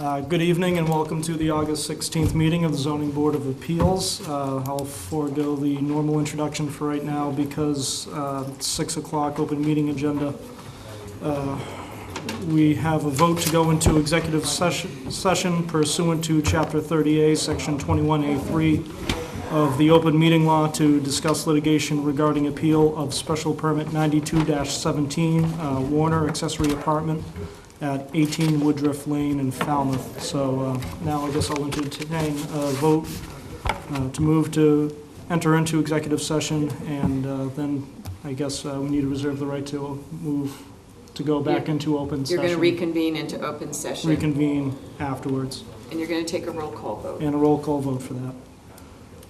Good evening and welcome to the August 16th meeting of the Zoning Board of Appeals. I'll forego the normal introduction for right now because 6 o'clock open meeting agenda. We have a vote to go into executive session pursuant to Chapter 30A, Section 21A3 of the Open Meeting Law to discuss litigation regarding appeal of Special Permit 92-17, Warner Accessory Apartment at 18 Woodruff Lane in Falmouth. So now I guess I'll entertain a vote to move to enter into executive session, and then I guess we need to reserve the right to move to go back into open session. You're going to reconvene into open session. Reconvene afterwards. And you're going to take a roll call vote. And a roll call vote for that.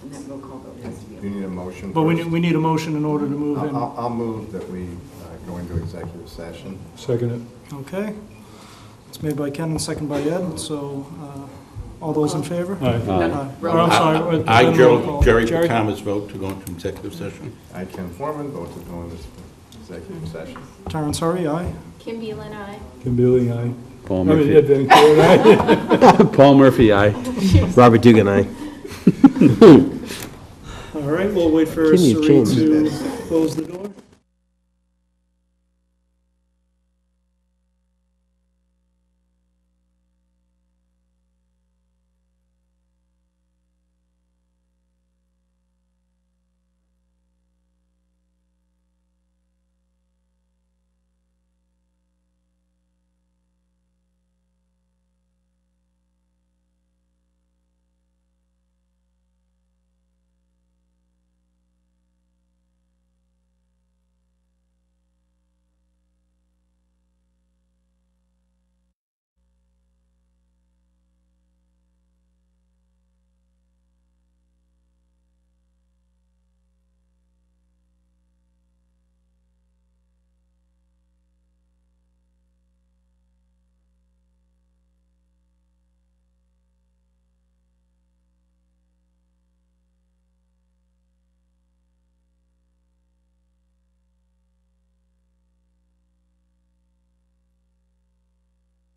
And that roll call vote has to be. You need a motion. But we need a motion in order to move in. I'll move that we go into executive session. Second it. Okay. It's made by Ken and second by Ed, so all those in favor? Aye. Or, I'm sorry. I, then roll call. Jerry Pacama's vote to go into executive session. I, Ken Foreman, vote to go into executive session. Terrence Hurry, aye. Kim Beelen, aye. Kim Billy, aye. Paul I mean, Murphy. Ed Van Kuren, aye. Paul Murphy, aye. Robert Dugan, aye. All right, we'll wait for Can you Sari change to close the door.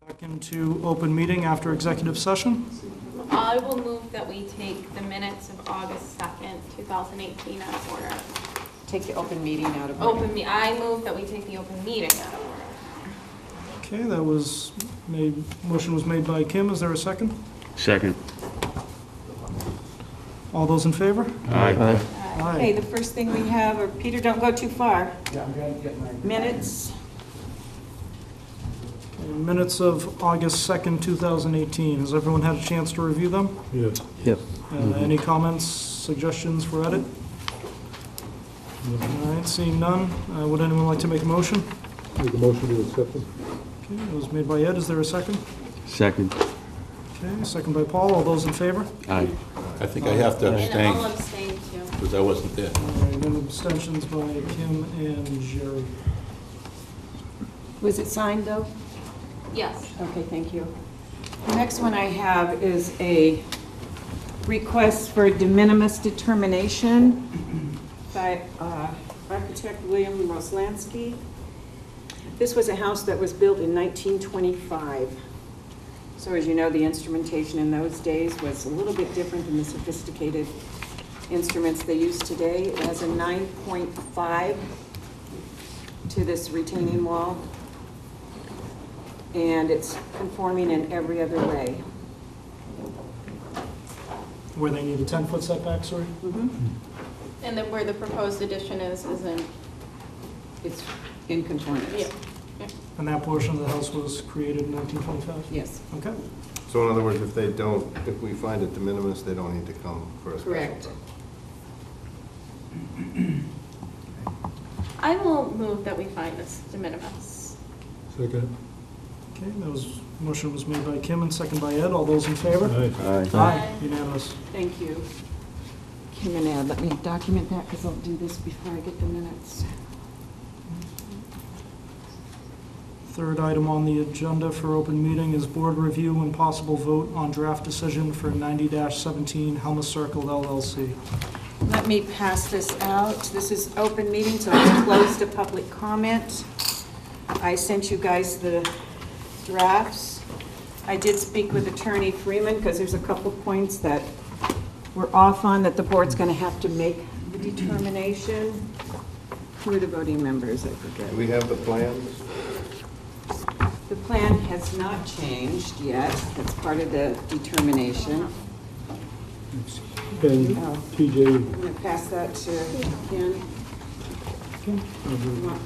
Back into open meeting after executive session. I will move that we take the minutes of August 2nd, 2018 out of order. Take the open meeting out of order. I move that we take the open meeting out of order. Okay, that was made, motion was made by Kim. Is there a second? Second. All those in favor? Aye. Okay, the first thing we have, or Peter, don't go too far. Minutes. Minutes of August 2nd, 2018. Has everyone had a chance to review them? Yes. Yep. Any comments, suggestions for edit? All right, seeing none, would anyone like to make a motion? Make a motion to accept them. Okay, it was made by Ed. Is there a second? Second. Okay, second by Paul. All those in favor? Aye. I think I have to And I'll abstain abstain too. because I wasn't there. All right, then abstentions by Kim and Jerry. Was it signed, though? Yes. Okay, thank you. The next one I have is a request for de minimis determination by architect William Roslansky. This was a house that was built in 1925. So as you know, the instrumentation in those days was a little bit different than the sophisticated instruments they use today. It has a 9.5 to this retaining wall, and it's conforming in every other way. Where they need a 10-foot setback, sorry? And then where the proposed addition is in, It's in conformance. yeah. And that portion of the house was created in 1925? Yes, Okay. So in other words, if we find it de minimis, they don't need to come for a special correct. permit. I will move that we find this de minimis. Second Okay, motion was made by Kim and second by Ed. All those in favor? it. Aye. Aye. Unanimous. Thank you. Kim and Ed, let me document that because I'll do this before I get the minutes. Third item on the agenda for open meeting is board review and possible vote on draft decision for 90-17 Helma Circle LLC. Let me pass this out. This is open meeting, so it's closed to public comment. I sent you guys the drafts. I did speak with Attorney Freeman because there's a couple points that we're off on that the board's going to have to make the determination. Who are the voting members? I forget. Do we have the plans? The plan has not changed yet. That's part of the determination. And Oh. TJ, I'm going to pass that to Ken. You want-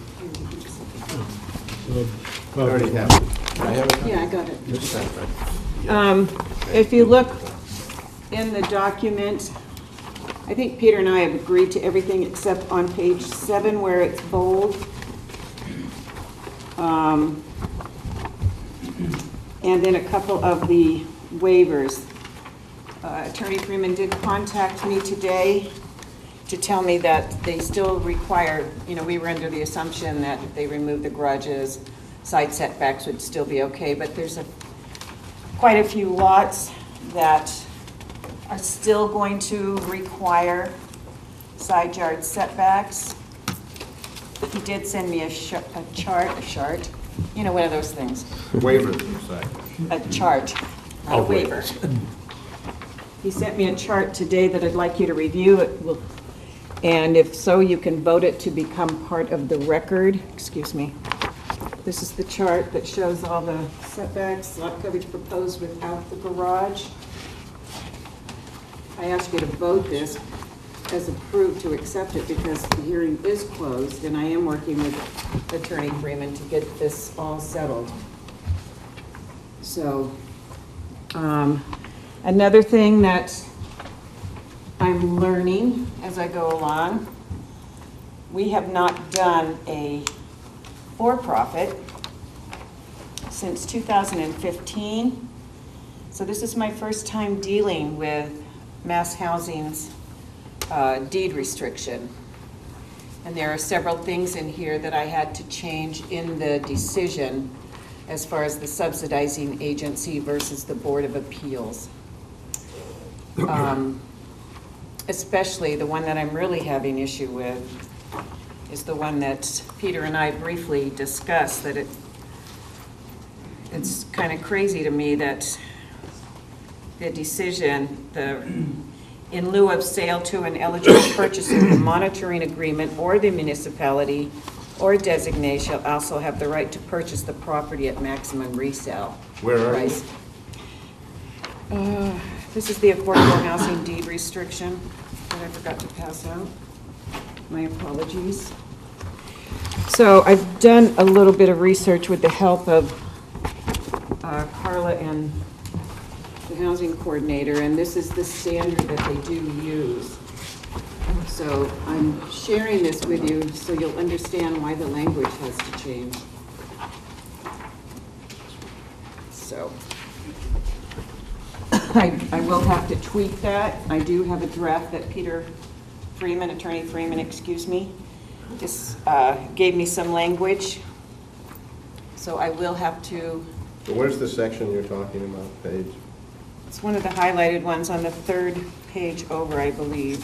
I already have it. I have it. Yeah, I got it. Just a second. If you look in the document, I think Peter and I have agreed to everything except on page 7 where it's bold. And then a couple of the waivers. Attorney Freeman did contact me today to tell me that they still require, we were under the assumption that if they remove the garages, side setbacks would still be okay, but there's quite a few lots that are still going to require side yard setbacks. He did send me a chart, one of those things, Waivers, you say. a chart, not a waiver. He sent me a chart today that I'd like you to review. And if so, you can vote it to become part of the record. Excuse me. This is the chart that shows all the setbacks, lot coverage proposed without the garage. I ask you to vote this as approved to accept it because the hearing is closed and I am working with Attorney Freeman to get this all settled. So, another thing that I'm learning as I go along, we have not done a for-profit since 2015. So this is my first time dealing with Mass Housing's deed restriction. And there are several things in here that I had to change in the decision as far as the subsidizing agency versus the Board of Appeals. Especially the one that I'm really having issue with is the one that Peter and I briefly discussed, that it's kind of crazy to me that the decision, in lieu of sale to an eligible purchaser, the monitoring agreement or the municipality or designate shall also have the right to purchase the property at maximum resale Where are you? price. This is the affordable housing deed restriction that I forgot to pass out. My apologies. So I've done a little bit of research with the help of Carla and the housing coordinator, and this is the standard that they do use. So I'm sharing this with you so you'll understand why the language has to change. So I will have to tweak that. I do have a draft that Peter Freeman, Attorney Freeman, excuse me, just gave me some language. So I will have to, So where's the section you're talking about, page? it's one of the highlighted ones on the third page over, I believe.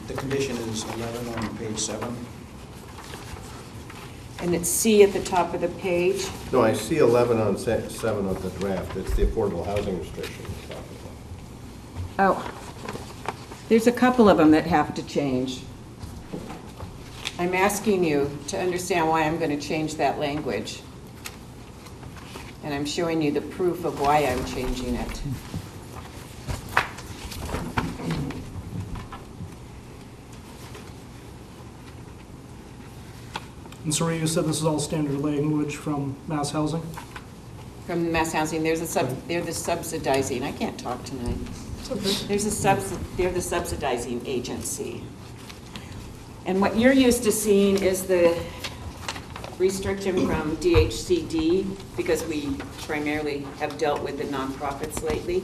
The condition is 11 on page 7. And it's C at the top of the page. No, I see 11 on 7 of the draft. It's the affordable housing restriction you're talking about. Oh, there's a couple of them that have to change. I'm asking you to understand why I'm going to change that language. And I'm showing you the proof of why I'm changing it. And Saria, you said this is all standard language from Mass Housing? From Mass Housing, they're the subsidizing, I can't talk tonight. They're the subsidizing agency. And what you're used to seeing is the restriction from DHCD, because we primarily have dealt with the nonprofits lately.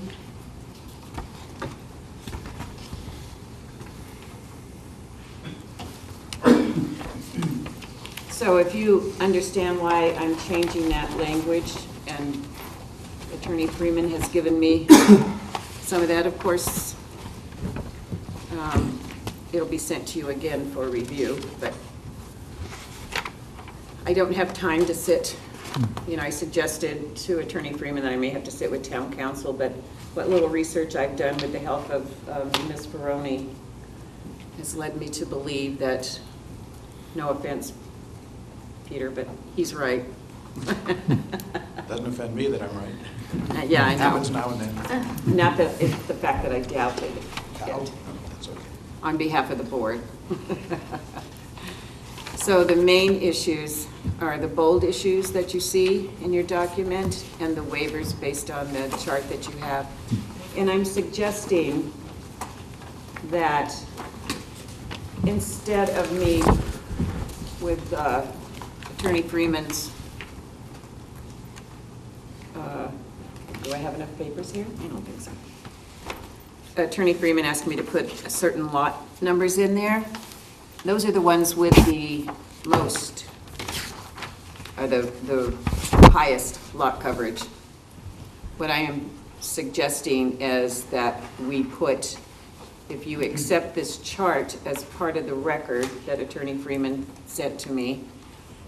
So if you understand why I'm changing that language, and Attorney Freeman has given me some of that, of course, it'll be sent to you again for review, but I don't have time to sit I suggested to Attorney Freeman that I may have to sit with town council, but what little research I've done with the help of Ms. Ferroni has led me to believe that, no offense, Peter, but he's right. Doesn't offend me that I'm right. Yeah, I know. Happens now and then. Not that, it's the fact that I doubted it. That's okay. On behalf of the board. So the main issues are the bold issues that you see in your document and the waivers based on the chart that you have. And I'm suggesting that instead of me with Attorney Freeman's, do I have enough papers here? I don't think so. Attorney Freeman asked me to put certain lot numbers in there. Those are the ones with the most, or the highest lot coverage. What I am suggesting is that we put, if you accept this chart as part of the record that Attorney Freeman sent to me,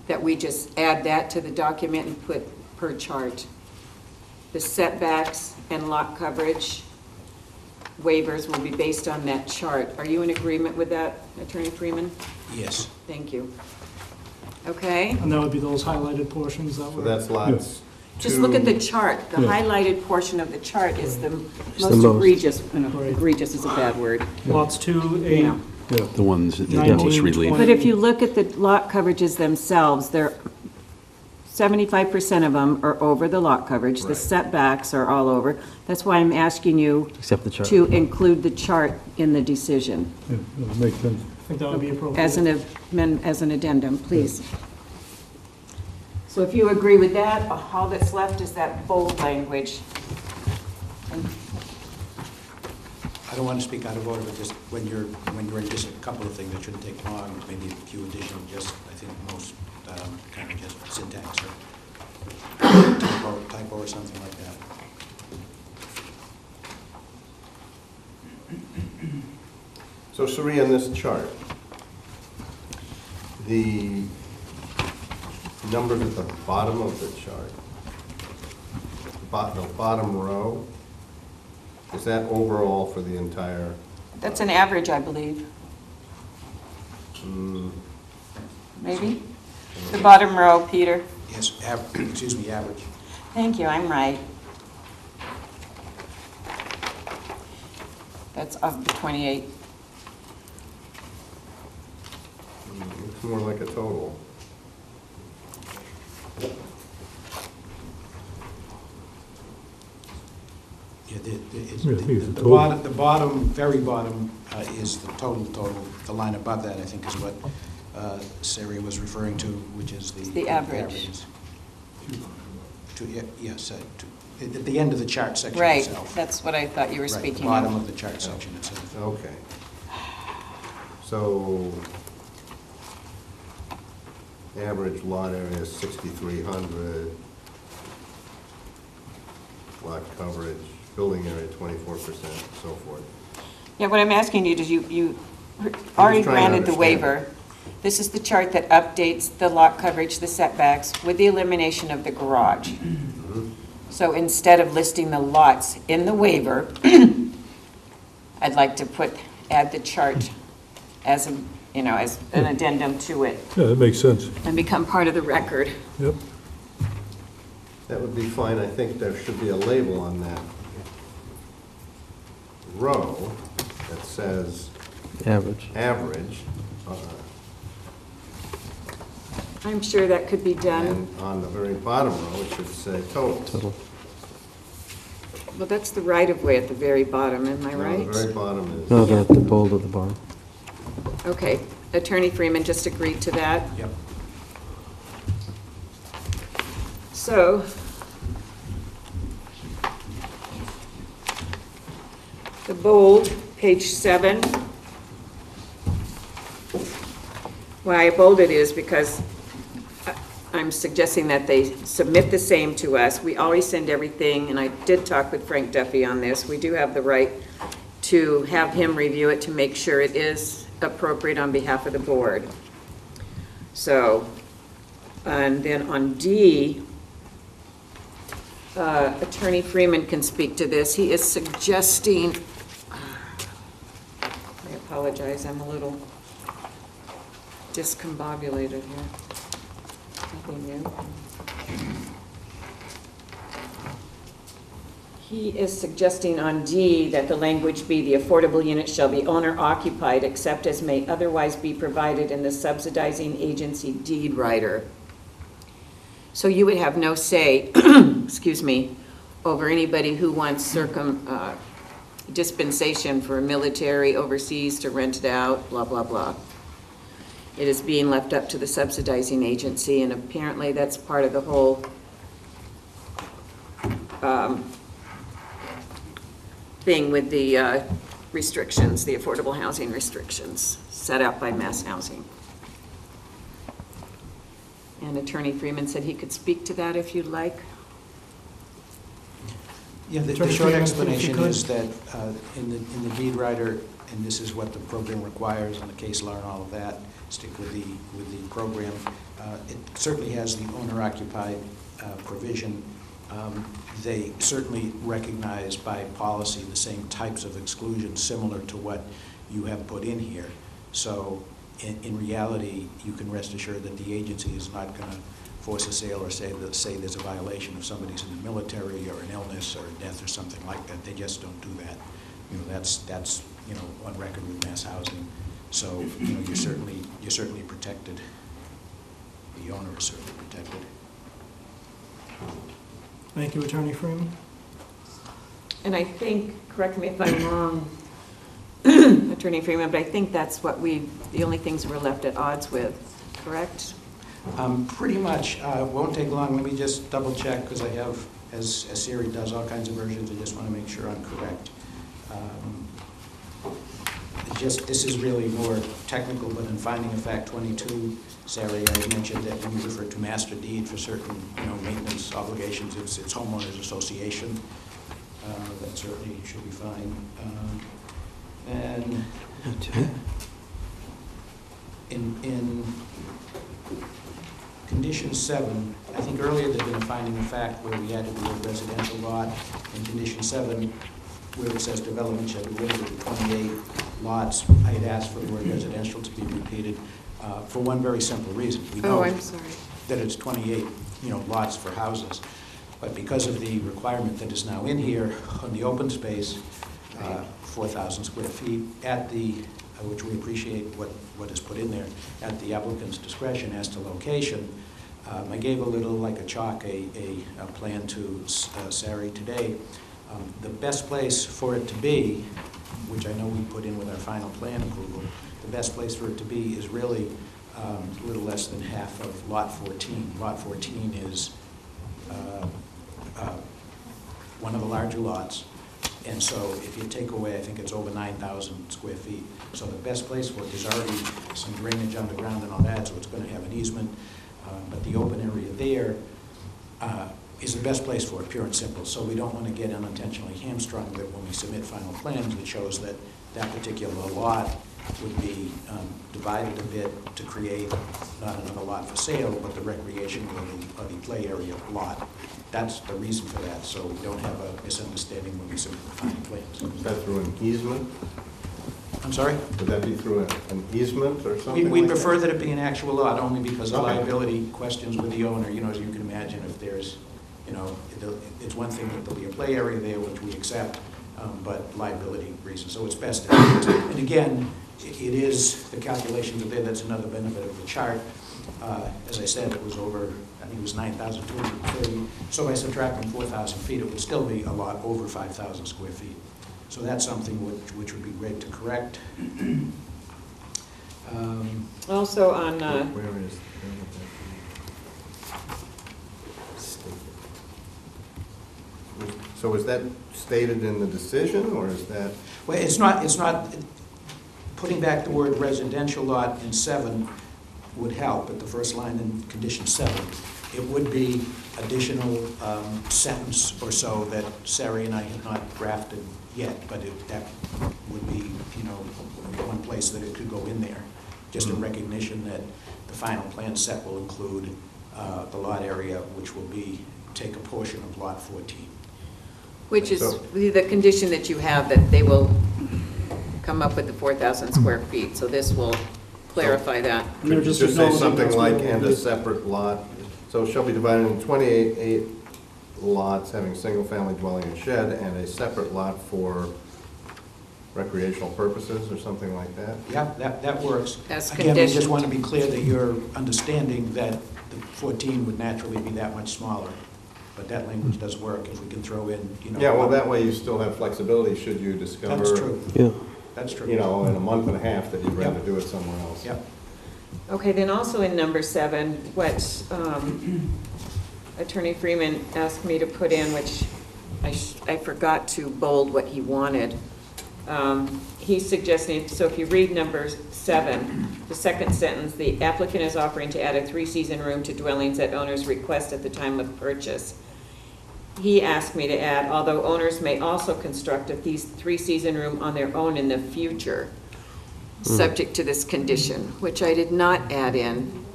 that we just add that to the document and put per chart. The setbacks and lot coverage waivers will be based on that chart. Are you in agreement with that, Attorney Freeman? Yes. Thank you. Okay, And that would be those highlighted portions that So were, that's lots just look at the two- chart. The Yeah. highlighted portion of the chart is the the most most. egregious, Right. egregious is a bad word. lots 2, 8, Yeah. Yeah. The ones that the 19, most relief. 20. But if you look at the lot coverages themselves, they're, 75% of them are over the lot coverage. The Right. setbacks are all over. That's why I'm asking you Accept the chart. to include the chart in the decision Yeah, that makes sense. I think that would be appropriate. as an addendum, please. So if you agree with that, all that's left is that bold language. I don't want to speak out of order, but just when you're in just a couple of things that shouldn't take long, maybe a few additional, just, I think most kind of just syntax or typo or something like that. So Sheree, on this chart, the numbers at the bottom of the chart, the bottom row, is that overall for the entire? That's an average, I believe. mm, Maybe? The bottom row, Peter. Yes, excuse me, average. Thank you, I'm right. That's of the 28. Looks more like a total. Yeah, Yeah, I think it's a the total. bottom, very bottom is the total. The line above that, I think, is what Sari was referring to, which is The average. averages. Yes, at the end of the chart section Right, itself. that's what I thought you were Right, speaking bottom of. of the chart section itself. Okay. So, average lot area is 6,300, lot coverage, building area 24%, so forth. Yeah, what I'm asking you is you already trying to granted the understand. waiver. This is the chart that updates the lot coverage, the setbacks, with the elimination of the garage. So instead of listing the lots in the waiver, I'd like to add the chart as as an addendum to it Yeah, that makes sense. and become part of the record. Yep. That would be fine. I think there should be a label on that row that says Average. average, I'm sure that could be done. and on the very bottom row, it should say total. Total. Well, that's the right-of-way at the very bottom, am I No, right? the very bottom is. No, the bold at the bottom. Okay, Attorney Freeman just agreed to that. Yep. So, the bold, page 7. Why I bolded is because I'm suggesting that they submit the same to us. We always send everything, and I did talk with Frank Duffy on this. We do have the right to have him review it to make sure it is appropriate on behalf of the board. So, and then on D, Attorney Freeman can speak to this. He is suggesting, I apologize, I'm a little discombobulated here. Nothing new. He is suggesting on D that the language be, the affordable unit shall be owner occupied except as may otherwise be provided in the subsidizing agency deed rider. So you would have no say, excuse me, over anybody who wants dispensation for military overseas to rent it out, blah, blah, blah. It is being left up to the subsidizing agency, and apparently that's part of the whole thing with the restrictions, the affordable housing restrictions set out by Mass Housing. And Attorney Freeman said he could speak to that if you'd like. Yeah, the Attorney short Freeman, if you explanation could. is that in the deed rider, and this is what the program requires and the case law and all of that, stick with the program. It certainly has the owner-occupied provision. They certainly recognize by policy the same types of exclusions similar to what you have put in here. So in reality, you can rest assured that the agency is not going to force a sale or say there's a violation if somebody's in the military or an illness or a death or something like that. They just don't do that. You know, that's on record with Mass Housing. So you're certainly protected. The owner is certainly protected. Thank you, Attorney Freeman. And I think, correct me if I'm wrong, Attorney Freeman, but I think that's what the only things we're left at odds with, correct? Pretty much. Won't take long. Let me just double check because I have, as Siri does, all kinds of versions. I just want to make sure I'm correct. This is really more technical, but in finding of fact 22, Sari, I mentioned that when you refer to master deed for certain maintenance obligations, it's homeowners association. That certainly should be fine. And in condition 7, I think earlier there'd been a finding of fact where we had to do a residential lot. In condition 7, where it says development shall be limited to 28 lots, I had asked for the word residential to be repeated for one very simple reason. We know Oh, I'm sorry. that it's 28, lots for houses. But because of the requirement that is now in here on the open space, 4,000 square feet, at the, which we appreciate what is put in there, at the applicant's discretion as to location, I gave a little, like a chalk, a plan to Sari today. The best place for it to be, which I know we put in with our final plan approval, the best place for it to be is really a little less than half of Lot 14. Lot 14 is one of the larger lots, and so if you take away, I think it's over 9,000 square feet. So the best place for it, there's already some drainage underground and all that, so it's going to have an easement, but the open area there is the best place for it, pure and simple. So we don't want to get unintentionally hamstrung that when we submit final plans, it shows that that particular lot would be divided a bit to create not another lot for sale, but the recreation or the play area lot. That's the reason for that, so we don't have a misunderstanding when we submit the final plans. Is that through an easement? I'm sorry? Would that be through an easement or something We like prefer that? that it be an actual lot, only because of Okay. liability questions with the owner. As you can imagine, if there's, it's one thing that there'll be a play area there, which we accept, but liability reasons. So it's best. And again, it is, the calculations are there. That's another benefit of the chart. As I said, it was over, I think it was 9,230. So by subtracting 4,000 feet, it would still be a lot over 5,000 square feet. So that's something which would be great to correct. Also on, Where is So is that stated in the decision, or is that? Well, it's not, putting back the word residential lot in 7 would help at the first line in condition 7. It would be additional sentence or so that Sari and I have not drafted yet, but that would be, one place that it could go in there. Just a recognition that the final plan set will include the lot area, which will be take a portion of Lot 14. Which is So- the condition that you have, that they will come up with the 4,000 square feet, so this will clarify that. And they're Could you just just say acknowledging something that's what like, it will and a be. separate lot, so it shall be divided into 28 lots having single-family dwelling and shed, and a separate lot for recreational purposes, or something like that? Yeah, that works. As Again, we just conditioned. want to be clear that you're understanding that the 14 would naturally be that much smaller, but that language does work if we can throw in, you know. Yeah, well, that way you still have flexibility should you discover. That's true, Yeah. that's true. You know, in a month and a half, that you'd rather Yep. do it somewhere else. Yep. Okay, then also in number 7, what Attorney Freeman asked me to put in, which I forgot to bold what he wanted. He's suggesting, so if you read number 7, the second sentence, the applicant is offering to add a 3-season room to dwellings at owner's request at the time of purchase. He asked me to add, although owners may also construct a 3-season room on their own in the future, subject to this condition, which I did not add in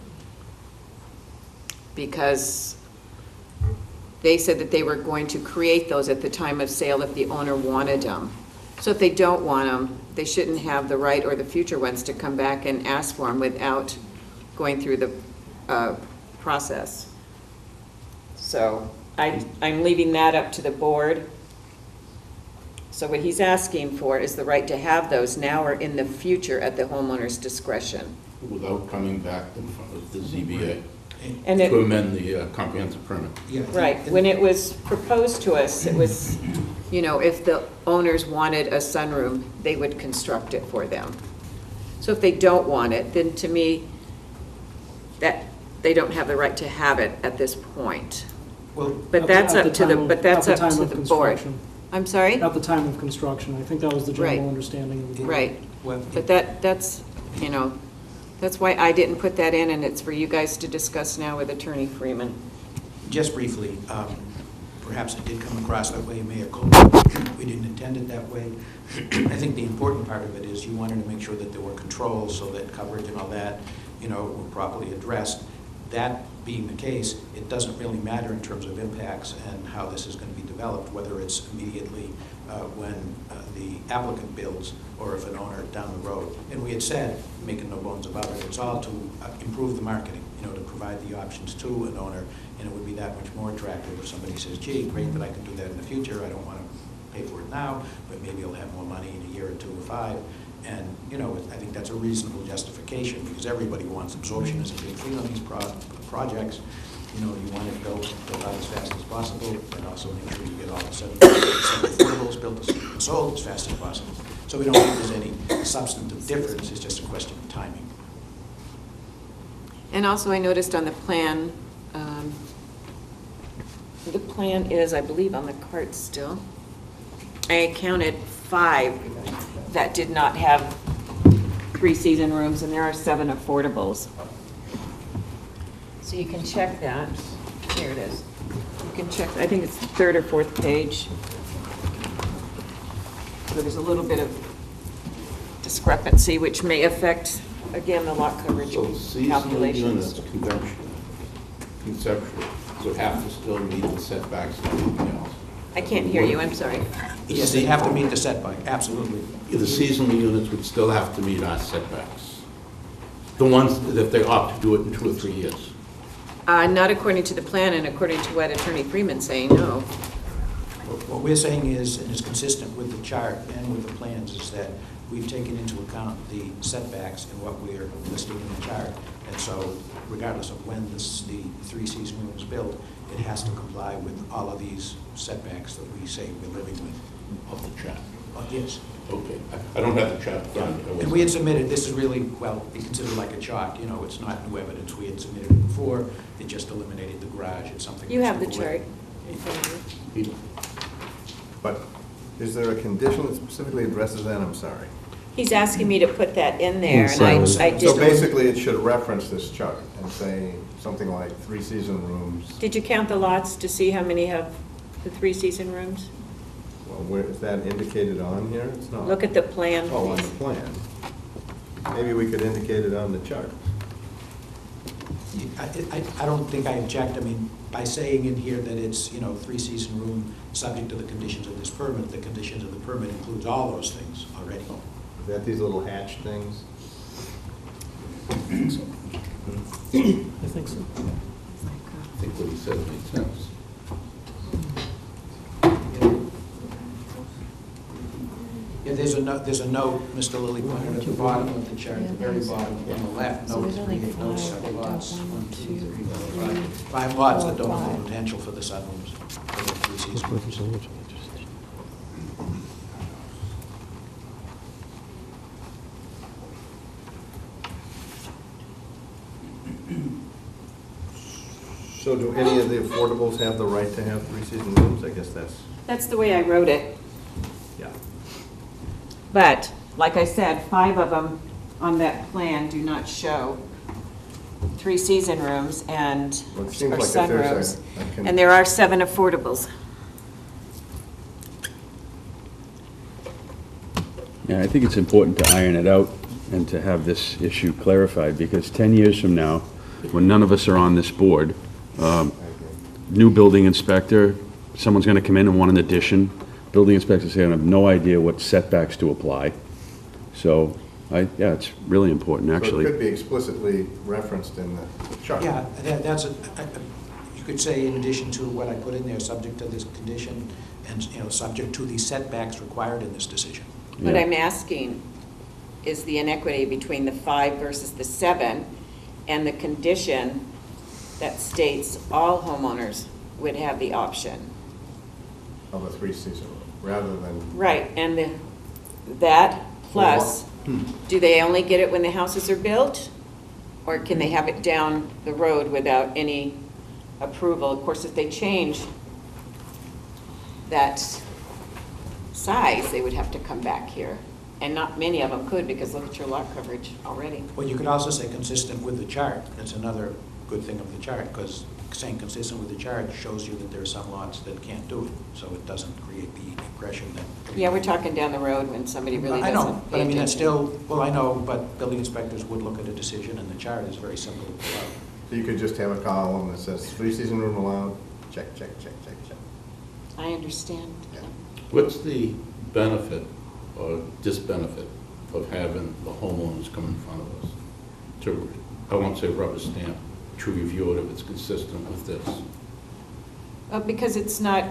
because they said that they were going to create those at the time of sale if the owner wanted them. So if they don't want them, they shouldn't have the right, or the future ones, to come back and ask for them without going through the process. So I'm leaving that up to the board. So what he's asking for is the right to have those now or in the future at the homeowner's discretion. Without coming back in front of the ZBA And to it, amend the comprehensive permit. Yeah. right, when it was proposed to us, it was, you know, if the owners wanted a sunroom, they would construct it for them. So if they don't want it, then to me, that, they don't have the right to have it at this point. Well, But that's up to the, but that's up to the board. I'm sorry? At the time of construction, I think that was the Right. general understanding of the board. Right, well, but that's, you know, that's why I didn't put that in, and it's for you guys to discuss now with Attorney Freeman. just briefly, perhaps it did come across that way, mea culpa. We didn't intend it that way. I think the important part of it is you wanted to make sure that there were controls so that coverage and all that, you know, were properly addressed. That being the case, it doesn't really matter in terms of impacts and how this is going to be developed, whether it's immediately when the applicant builds or if an owner down the road. And we had said, making no bones about it, it's all to improve the marketing, you know, to provide the options to an owner, and it would be that much more attractive if somebody says, gee, great that I can do that in the future, I don't want to pay for it now, but maybe I'll have more money in a year or 2 or 5. And, you know, I think that's a reasonable justification, because everybody wants absorption as a big thing on these projects. You know, you want it built out as fast as possible, and also make sure you get all the affordables built and sold as fast as possible. So we don't think there's any substantive difference, it's just a question of timing. And also, I noticed on the plan is, I believe, on the cart still. I counted 5 that did not have 3-season rooms, and there are 7 affordables. So you can check that. Here it is. You can check, I think it's the 3rd or 4th page. So there's a little bit of discrepancy, which may affect, again, the lot coverage So seasonal calculations. units, conceptual, would have to still meet the setbacks and everything else. I can't hear you, I'm sorry. Yes, they have to meet the setback, absolutely. The seasonal units would still have to meet our setbacks. The ones that they opt to do it in 2 or 3 years. Not according to the plan and according to what Attorney Freeman's saying, no. What we're saying is, and is consistent with the chart and with the plans, is that we've taken into account the setbacks and what we're listing in the chart. And so regardless of when the 3-season room is built, it has to comply with all of these setbacks that we say we're living with. Of the chart. Yes. Okay, I don't have the chart. in front of me. I And we had wasn't- submitted, this is really, well, be considered like a chart, you know, it's not new evidence. We had submitted it before, it just eliminated the garage, it's something. You have the that's away. chart in front of you. But is there a condition that specifically addresses that? I'm sorry. He's asking me to put that in there, and Inside. I So did. basically, it should reference this chart and say something like 3-season rooms. Did you count the lots to see how many have the 3-season rooms? Well, where, is that indicated on here? It's not. Look at the plan, Oh, on the please. plan. Maybe we could indicate it on the chart. I don't think I object, I mean, by saying in here that it's, you know, three-season room, subject to the conditions of this permit, the conditions of the permit includes all those things already. Is that these little hatch things? I think so. I think what he said made sense. Yeah, there's a note, Mr. Lilly pointed at the bottom of the chart, at the very bottom on the left, So note there's only three, note five that lots. don't want to, 5 lots that don't Four, have five. the potential for the sunrooms, for the three-season rooms. So do any of the affordables have the right to have three-season rooms? I guess That's the way I wrote it. yeah. But, like I said, 5 of them on that plan do not show three-season rooms and, Well, or it seems like if there's sunrooms. a con- And there are 7 affordables. Yeah, I think it's important to iron it out and to have this issue clarified, because 10 years from now, when none of us are on this board, new building inspector, someone's gonna come in and want an addition. Building inspector's gonna have no idea what setbacks to apply. So, yeah, it's really important, So it actually. could be explicitly referenced in the chart. Yeah, that's, you could say in addition to what I put in there, subject to this condition, and, you know, subject to the setbacks required in this decision. What Yeah. I'm asking is the inequity between the 5 versus the 7 and the condition that states all homeowners would have the option. Of a three-season room, rather than, Right, and that plus, do they only get it when the houses are built? Or can they have it down the road without any approval? Of course, if they change that size, they would have to come back here. And not many of them could, because look at your lot coverage already. Well, you could also say consistent with the chart. That's another good thing of the chart, because saying consistent with the chart shows you that there are some lots that can't do it, so it doesn't create the impression that. Yeah, we're talking down the road when somebody really I doesn't know, pay but I mean, that's attention. still, well, I know, but building inspectors would look at a decision, and the chart is very simple to pull out. so you could just have a column that says three-season room allowed, check, check, check, check, check. I understand. Yeah. What's the benefit or disbenefit of having the homeowners come in front of us to, I won't say rubber stamp, to review it if it's consistent with this? Because it's not,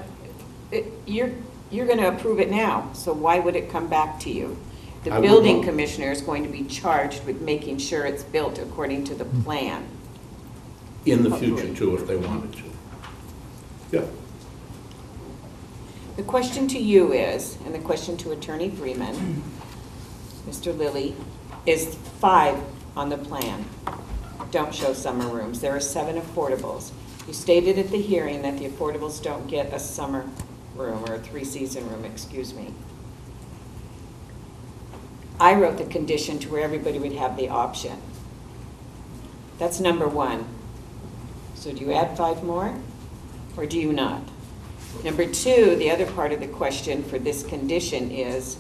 you're going to approve it now, so why would it come back to you? The I would building not. commissioner is going to be charged with making sure it's built according to the plan. In the future too, if they wanted to. Yeah. The question to you is, and the question to Attorney Freeman, Mr. Lilly, is 5 on the plan don't show summer rooms. There are 7 affordables. You stated at the hearing that the affordables don't get a summer room, or a three-season room, excuse me. I wrote the condition to where everybody would have the option. That's number 1. So do you add 5 more, or do you not? Number 2, the other part of the question for this condition is,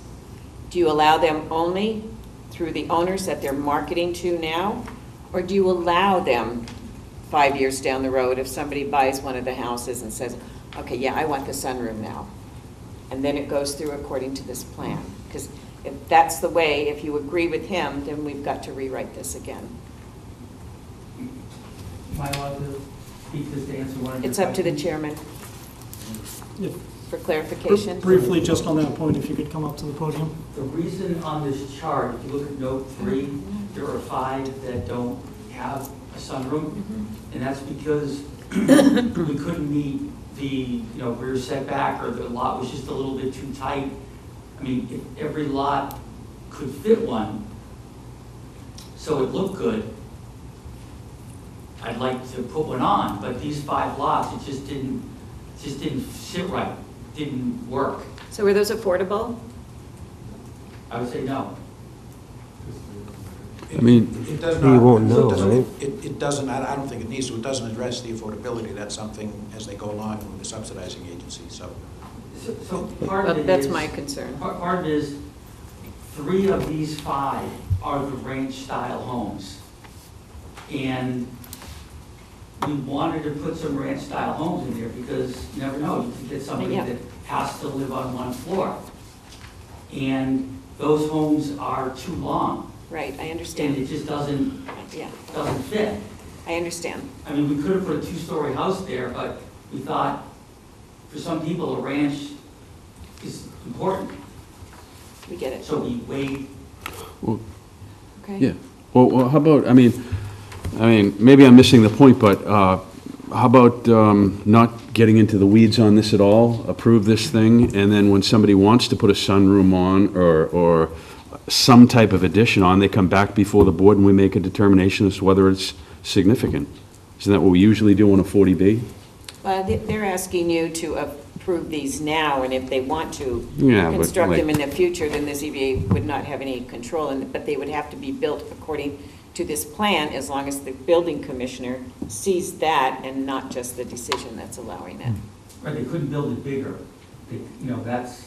do you allow them only through the owners that they're marketing to now? Or do you allow them 5 years down the road if somebody buys one of the houses and says, okay, yeah, I want the sunroom now? And then it goes through according to this plan. Because if that's the way, if you agree with him, then we've got to rewrite this again. Am I allowed to speak this to answer one of your It's up to the questions? chairman If- for clarification. Briefly, just on that point, if you could come up to the podium. The reason on this chart, if you look at note 3, there are 5 that don't have a sunroom, and that's because we couldn't meet the, rear setback, or the lot was just a little bit too tight. I mean, if every lot could fit one, so it looked good, I'd like to put one on, but these 5 lots, it just didn't sit right, didn't work. So were those affordable? I would say no. I mean, It does You not. won't so know, it doesn't- right? It doesn't, I don't think it needs to, it doesn't address the affordability, that's something as they go along with the subsidizing agency, so. So part of Well, it that's is- my concern. Part of it is, 3 of these 5 are the ranch-style homes. And we wanted to put some ranch-style homes in there because you never know, you can get somebody Yeah. that has to live on one floor. And those homes are too long, Right, I and understand. it just doesn't Yeah, fit. I understand. I mean, we could have put a two-story house there, but we thought, for some people, a ranch is important. We get it. So we weighed, Okay. Yeah. Well, how about, I mean, maybe I'm missing the point, but how about not getting into the weeds on this at all? Approve this thing, and then when somebody wants to put a sunroom on or some type of addition on, they come back before the board and we make a determination as to whether it's significant. Isn't that what we usually do on a 40B? They're asking you to approve these now, and if they want to Yeah, but construct them like- in the future, then the ZBA would not have any control, but they would have to be built according to this plan, as long as the building commissioner sees that and not just the decision that's allowing it. or they couldn't build it bigger. They- You know, that's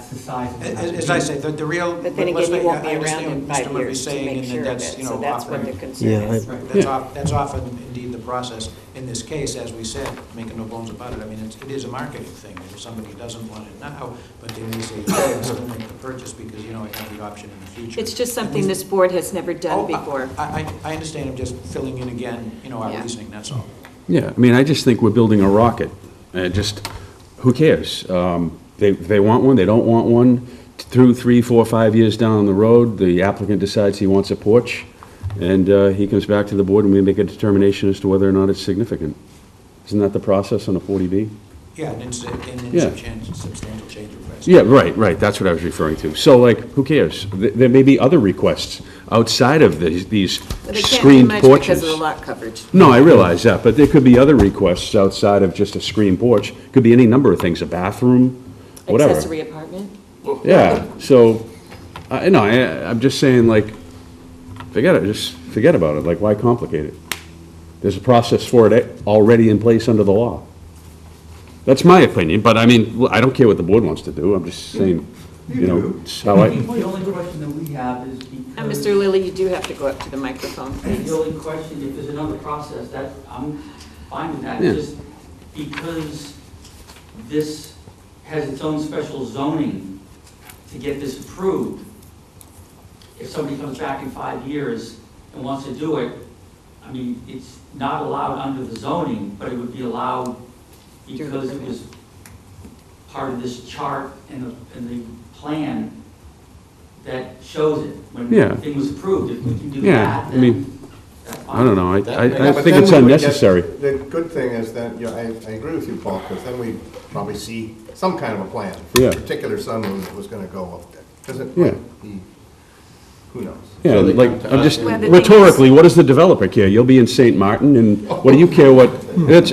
the size of it. As I say, the real. But then let's again, say, you won't be I understand around in what Mr. 5 Murphy's years to saying, make and sure of that's, it, you know, so that's what the offering- concern Yeah, is. Right, that's often indeed the process. In this case, as we said, making no bones about it, I mean, it is a marketing thing. If somebody doesn't want it now, but they may say, yeah, I'll still make the purchase because, you know, I have the option in the future. It's just something this board has never done Oh, before. I understand, I'm just filling in again, you know, our Yeah. reasoning, that's all. Yeah, I mean, I just think we're building a rocket. Who cares? They want one, they don't want one. 2, 3, 4, 5 years down the road, the applicant decides he wants a porch, and he comes back to the board and we make a determination as to whether or not it's significant. Isn't that the process on a 40B? Yeah, and Yeah. substantial change request. Yeah, right, that's what I was referring to. So like, who cares? There may be other requests outside of these But they can't do screened much porches. because of the lot coverage. No, I realize that, but there could be other requests outside of just a screened porch. Could be any number of things, a bathroom, whatever. Accessory apartment? Yeah, so, I'm just saying, like, just forget about it, like, why complicate it? There's a process for it already in place under the law. That's my opinion, but I mean, I don't care what the board wants to do, I'm just saying, you know, it's how I I, think the only question that we have is And because. Mr. Lilly, you do have to go up to the microphone, please. The only question, if there's another process, that, I'm fine with that, Yeah. just because this has its own special zoning to get this approved, if somebody comes back in 5 years and wants to do it, I mean, it's not allowed under the zoning, but it would be allowed because it was part of this chart and the plan that shows it. When Yeah. the thing was approved, if we can do Yeah, that, I mean, then that's fine. I don't know, Yeah, I but think then it's we would get- unnecessary. The good thing is that, you know, I agree with you, Paul, because then we probably see some kind of a plan. Yeah. A particular sunroom that was gonna go up there, because it Yeah. might be, who knows? Yeah, So they like, come to I'm us just, and- Well, the thing is- rhetorically, what does the developer care? You'll be in St. Martin, and what do you care what,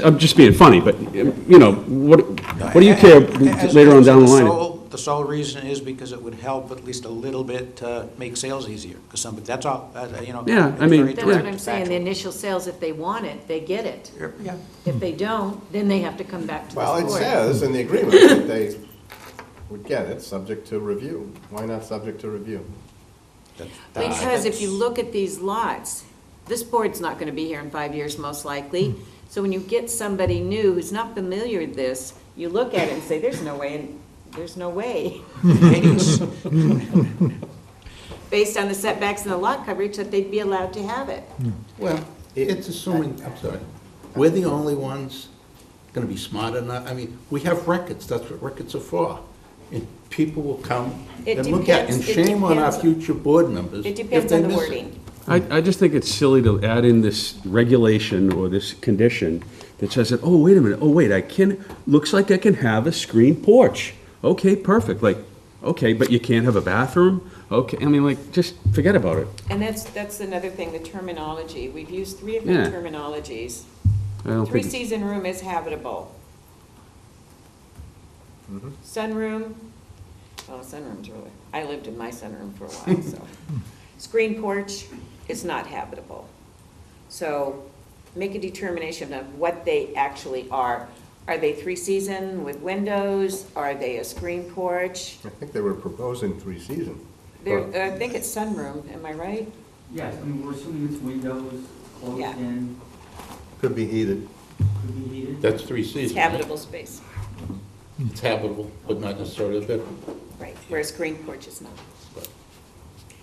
I'm just being funny, but, you know, what do you care later on down the line? The sole reason is because it would help at least a little bit to make sales easier, because somebody, that's all, you know. Yeah, I it's mean, very That's what direct, I'm saying, the factual. initial sales, if they want it, they get it. Yeah. If they don't, then they have to come back to this Well, it board. says in the agreement that they would get it, subject to review. Why not subject to review? Because if you look at these lots, this board's not gonna be here in 5 years, most likely. So when you get somebody new who's not familiar with this, you look at it and say, there's no way, and there's no way, Ladies, based on the setbacks and the lot coverage, that they'd be allowed to have it. Well, it's assuming, I'm sorry, we're the only ones gonna be smart enough, I mean, we have records, that's what records are for. And people will come It and look at, and depends- it shame on our depends- future board members It if depends they on the miss it. wording. I just think it's silly to add in this regulation or this condition that says that, oh, wait a minute, oh, wait, looks like I can have a screened porch. Okay, perfect, like, okay, but you can't have a bathroom? Okay, I mean, like, just forget about it. And that's another thing, the terminology. We've used 3 Yeah. different terminologies. I don't think, it's- Three-season room is habitable. Sunroom, well, sunroom's really, I lived in my sunroom for a while, so. Screen porch is not habitable. So make a determination of what they actually are. Are they 3-season with windows? Are they a screen porch? I think they were proposing 3-season. I think it's sunroom, am I right? Yes, I mean, we're assuming it's windows, closed Yeah. in. Could be heated. could be heated. That's 3 It's seasons, right? habitable space, It's habitable, but not necessarily a bedroom. right, whereas green porch is not. Right.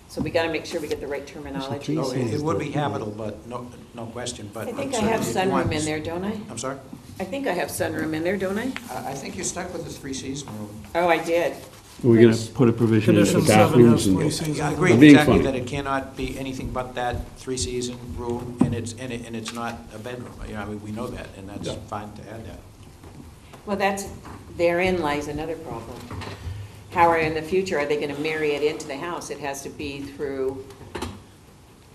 So we gotta make sure we get the right terminology. It's Oh, a it would be habitable, but no question, but. I think I have certainly if you sunroom in want- there, don't I? I'm sorry? I think I have sunroom in there, don't I? I think you're stuck with the three-season room. Oh, I did. We're going to put a provision in for Condition 7 bathrooms has and... 3 seasons. I agree I'm being exactly funny. that it cannot be anything but that three-season room, and it's not a bedroom. You know, I mean, we know that, and that's Yeah. fine to add that. Well, therein lies another problem. How in the future, are they gonna marry it into the house? It has to be through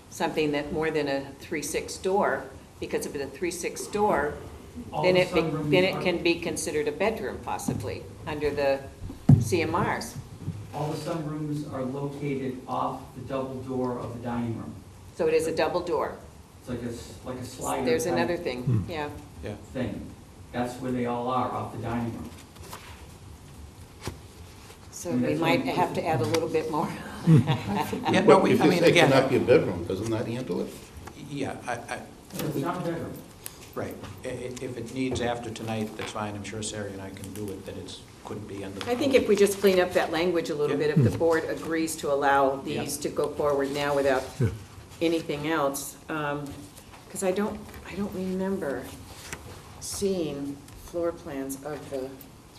something that more than a 3/6 door, because if it's a 3/6 door, All then the it sunrooms are- can be considered a bedroom possibly, under the CMRs. All the sunrooms are located off the double door of the dining room. So it is a double door. It's like a slider There's type another thing, yeah. Yeah. thing. That's where they all are, off the dining room. So we might have to add a little bit more. Yeah, no, If I you mean, say again, cannot be a bedroom, doesn't that handle it? yeah, It's not a bedroom. right. If it needs after tonight, that's fine. I'm sure Sarah and I can do it, that it couldn't be under. I think if we just clean up that language a little Yeah. bit, if the board agrees to allow these to go forward now without Yeah. anything else, because I don't remember seeing floor plans of the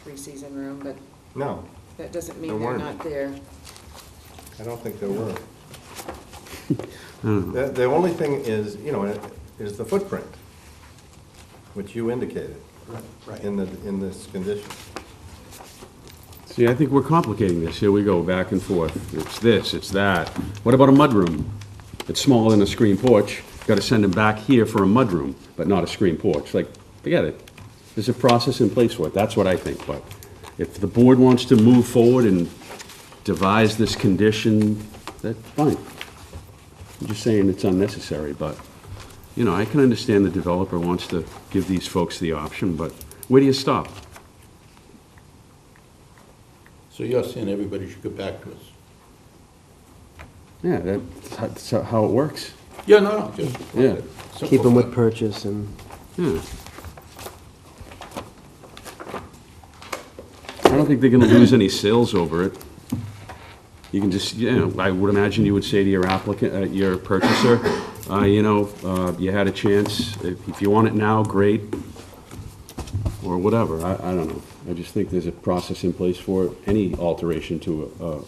three-season room, but No, that doesn't mean There they're weren't. not there. I don't think there were. I don't know. The only thing is, is the footprint, which you indicated Right. in this condition. See, I think we're complicating this. Here we go, back and forth. It's this, it's that. What about a mudroom? It's smaller than a screen porch. Got to send them back here for a mudroom, but not a screen porch. Like, forget it. There's a process in place for it. That's what I think. But if the board wants to move forward and devise this condition, that's fine. I'm just saying it's unnecessary, but, I can understand the developer wants to give these folks the option, but where do you stop? So you're saying everybody should get back to us? Yeah, that's how it works. Yeah, no, just. Yeah. Keep them with simplify. purchase and, Yeah. I don't think they're gonna lose any sales over it. You can just, I would imagine you would say to your applicant, your purchaser, you had a chance, if you want it now, great, or whatever, I don't know. I just think there's a process in place for any alteration to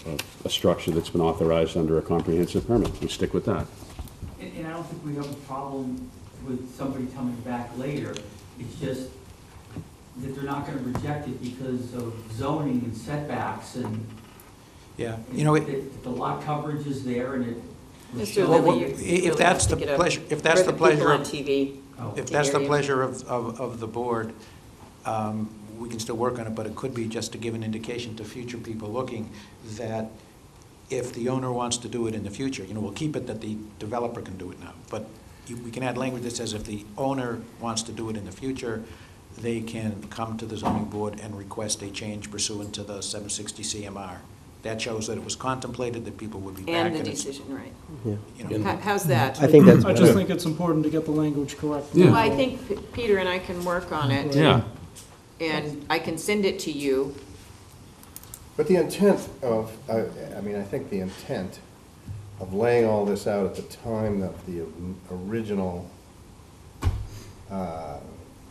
a structure that's been authorized under a comprehensive permit. We stick with that. And I don't think we have a problem with somebody coming back later. It's just that they're not gonna reject it because of zoning and setbacks and Yeah, the lot coverage is there and it. Mr. Well, Libby, you if really that's have to the get up pleasure- if that's for the people pleasure on of- TV. Oh. if to that's hear the you. pleasure of the board, we can still work on it, but it could be just to give an indication to future people looking that if the owner wants to do it in the future, we'll keep it that the developer can do it now, but we can add language that says if the owner wants to do it in the future, they can come to the zoning board and request a change pursuant to the 760 CMR. That shows that it was contemplated that people would be back. And the it's, decision, right. you know, How's that? I think that's I just better. think it's important to get the language correct. Yeah. Well, I think Peter and I can work on it. Yeah. And I can send it to you. But the intent of, I think the intent of laying all this out at the time of the original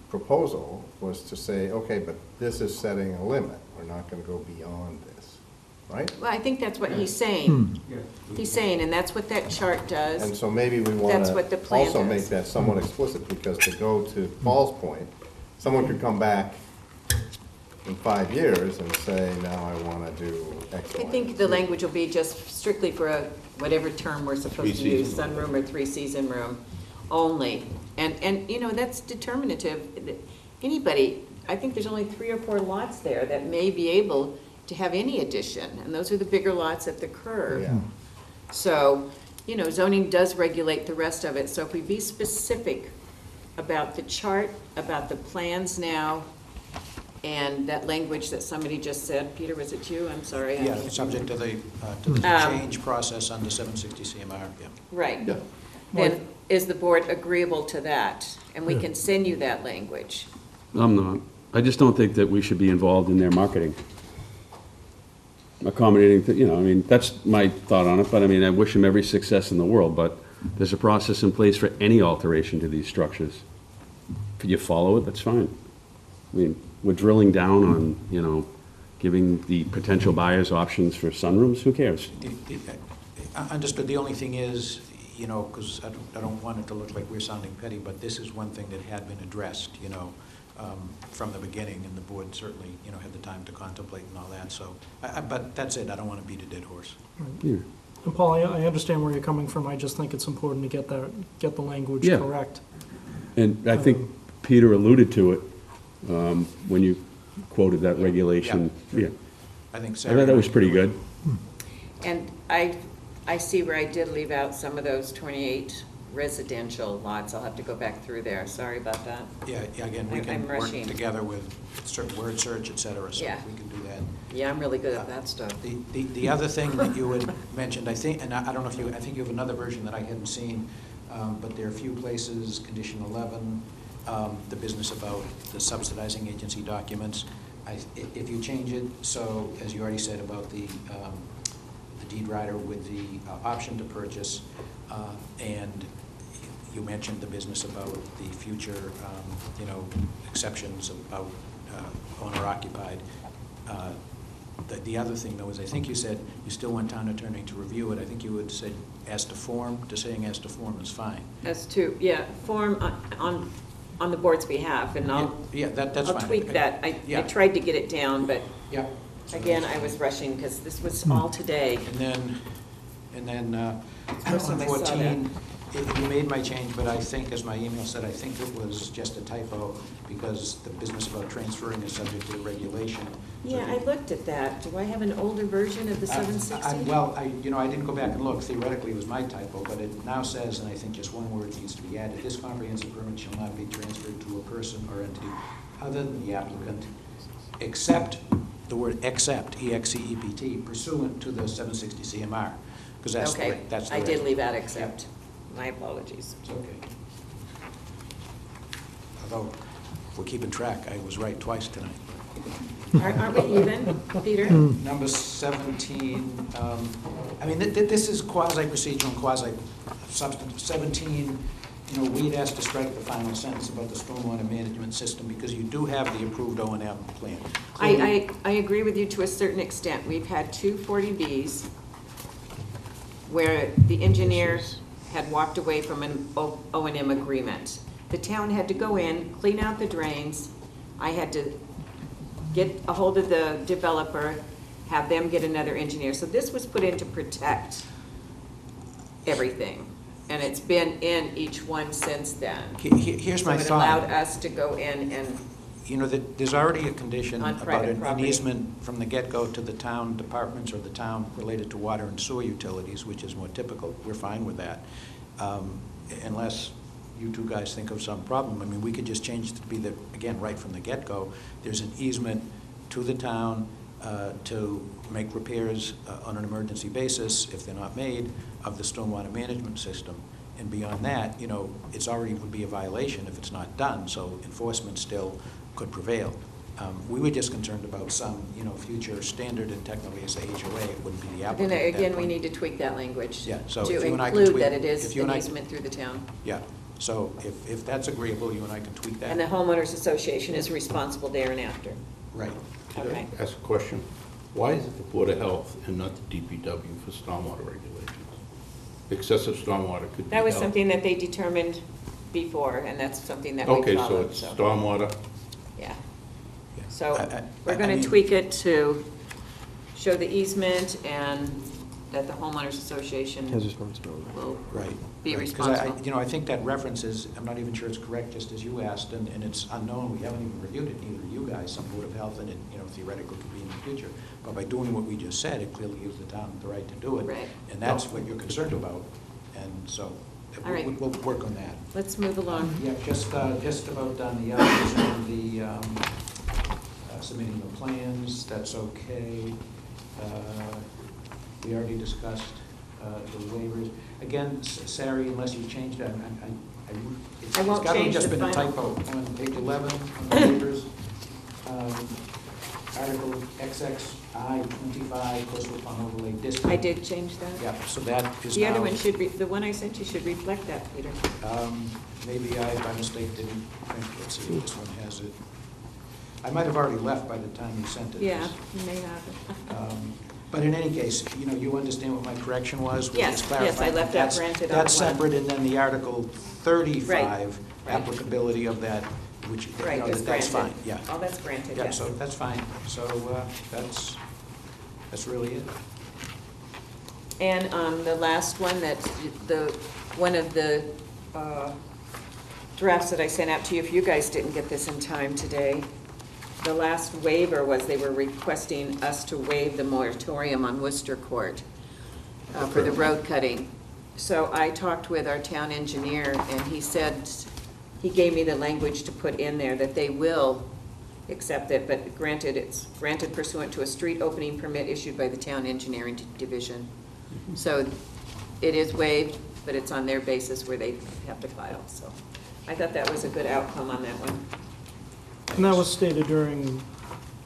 proposal was to say, okay, but this is setting a limit. We're not going to go beyond this, right? Well, I think that's what he's saying. Yeah. He's saying, and that's what that chart And does. so maybe we want That's what the to plan also make does. that somewhat explicit, because to go to Paul's point, someone could come back in 5 years and say, now I want to do X, Y, I think and the Z. language will be just strictly for whatever term we're supposed to use, Three-season. sunroom or three-season room only. And, that's determinative. Anybody, I think there's only 3 or 4 lots there that may be able to have any addition, and those are the bigger lots at the curve. Yeah. So, zoning does regulate the rest of it, so if we be specific about the chart, about the plans now, and that language that somebody just said, Peter, was it you? I'm sorry. I Yeah, can't subject to remember. the Um, change process under 760 CMR, yeah. Right. Yeah. Then is the board agreeable to that? And we can send you that language. I'm not. I just don't think that we should be involved in their marketing. Accommodating, I mean, that's my thought on it, but I mean, I wish them every success in the world, but there's a process in place for any alteration to these structures. If you follow it, that's fine. I mean, we're drilling down on, giving the potential buyers options for sunrooms, who cares? Understood. The only thing is, because I don't want it to look like we're sounding petty, but this is one thing that had been addressed, from the beginning, and the board certainly, had the time to contemplate and all that, so, but that's it. I don't want to beat a dead horse. Yeah. And Paul, I understand where you're coming from, I just think it's important to get the language Yeah. correct. And I think Peter alluded to it when you quoted that regulation. Yeah. I think I Sarah. thought that was pretty good. And I see where I did leave out some of those 28 residential lots. I'll have to go back through there. Sorry about that. Yeah, again, we I'm can work rushing. together with certain word search, et cetera, so Yeah. we can do that. Yeah, I'm really good at that stuff. The other thing that you had mentioned, I think, and I don't know if I think you have another version that I hadn't seen, but there are a few places, condition 11, the business about the subsidizing agency documents. If you change it, so, as you already said about the deed rider with the option to purchase, and you mentioned the business about the future, exceptions about owner-occupied. The other thing, though, is I think you said you still want town attorney to review it. I think you had said as to form, saying as to form is fine. As to, form on the board's behalf, and Yeah, that's I'll fine. tweak that. I Yeah. tried to get it down, but Yeah. again, I was rushing because this was all today. And then First time on I saw 14, you made my change, but I think, as my email said, I think it was just a typo because the business about transferring is subject to the regulation. So Yeah, I looked at that. Do I have an older version of the 760? Well, I didn't go back and look. Theoretically, it was my typo, but it now says, and I think just one word needs to be added, this comprehensive permit shall not be transferred to a person or entity other than the applicant, except, the word except, E-X-C-E-P-T, pursuant to the 760 CMR, because that's the, Okay, that's the. I did reg- leave out except. My apologies. It's okay. Although, if we're keeping track, I was right twice tonight. Aren't we even, Peter? Number 17, I mean, this is quasi-procedural and quasi-substantive. 17, we'd asked to strike the final sentence about the stormwater management system because you do have the approved O&M plan. I agree with you to a certain extent. We've had two 40Bs where the engineer had walked away from an O&M agreement. The town had to go in, clean out the drains. I had to get a hold of the developer, have them get another engineer. So this was put in to protect everything. And it's been in each one since then. Here's my So it thought. allowed us to go in and, There's already a condition On about private an property. easement from the get-go to the town departments or the town related to water and sewer utilities, which is more typical. We're fine with that. Unless you two guys think of some problem. I mean, we could just change it to be that, again, right from the get-go, there's an easement to the town to make repairs on an emergency basis, if they're not made, of the stormwater management system. And beyond that, it's already would be a violation if it's not done, so enforcement still could prevail. We were just concerned about some, future standard, and technically as a HOA, it wouldn't be the then applicant at that again, we point. need to tweak that language. Yeah, so to if you and I can include tweak- that it is if you and an I- easement through the town. Yeah, so if that's agreeable, you and I can tweak that. And the homeowners association is responsible there and after. Right. Could Okay. I ask a question? Why is it the Board of Health and not the DPW for stormwater regulations? Excessive stormwater could be That was held. something that they determined before, and that's something that we Okay, so followed, it's so, stormwater, yeah. Yeah. So I we're going mean- to tweak it to show the easement and that the homeowners association Has responsibility. will Right. be Right, 'cause responsible. I think that reference is, I'm not even sure it's correct, just as you asked, and it's unknown, we haven't even reviewed it, neither of you guys, some Board of Health, and it, theoretically could be in the future. But by doing what we just said, it clearly gives the town the right to do it. Right. And that's what you're concerned about, and so All right. we'll work on that. Let's move along. Yeah, just about done. The others on the submitting the plans, that's okay. We already discussed the waivers. Again, Sari, unless you changed that, I won't change It's the got to have just been a final. typo on page 11 on the waivers. Article XXI 25, coastal pond overlay district. I did change that. Yeah, so that is The other now- one should, the one I sent you should reflect that, Peter. Maybe I, by mistake, didn't print, let's see, this one has it. I might have already left by the time you sent it. Yeah, you may have. But in any case, you understand what my correction was? We'll Yes, just yes, I clarify. left that That's- granted on That's one. separate, and then the Article 35 Right. applicability of that, which, Right, it's that's fine, granted. yeah. Oh, that's granted, Yeah, yes. so that's fine. So that's really it. And the last one, one of the drafts that I sent out to you, if you guys didn't get this in time today, the last waiver was they were requesting us to waive the moratorium on Worcester Court for the road cutting. So I talked with our town engineer, and he said, he gave me the language to put in there, that they will accept it, but granted, it's granted pursuant to a street opening permit issued by the town engineering division. So it is waived, but it's on their basis where they have to file, so. I thought that was a good outcome on that one. And that was stated during,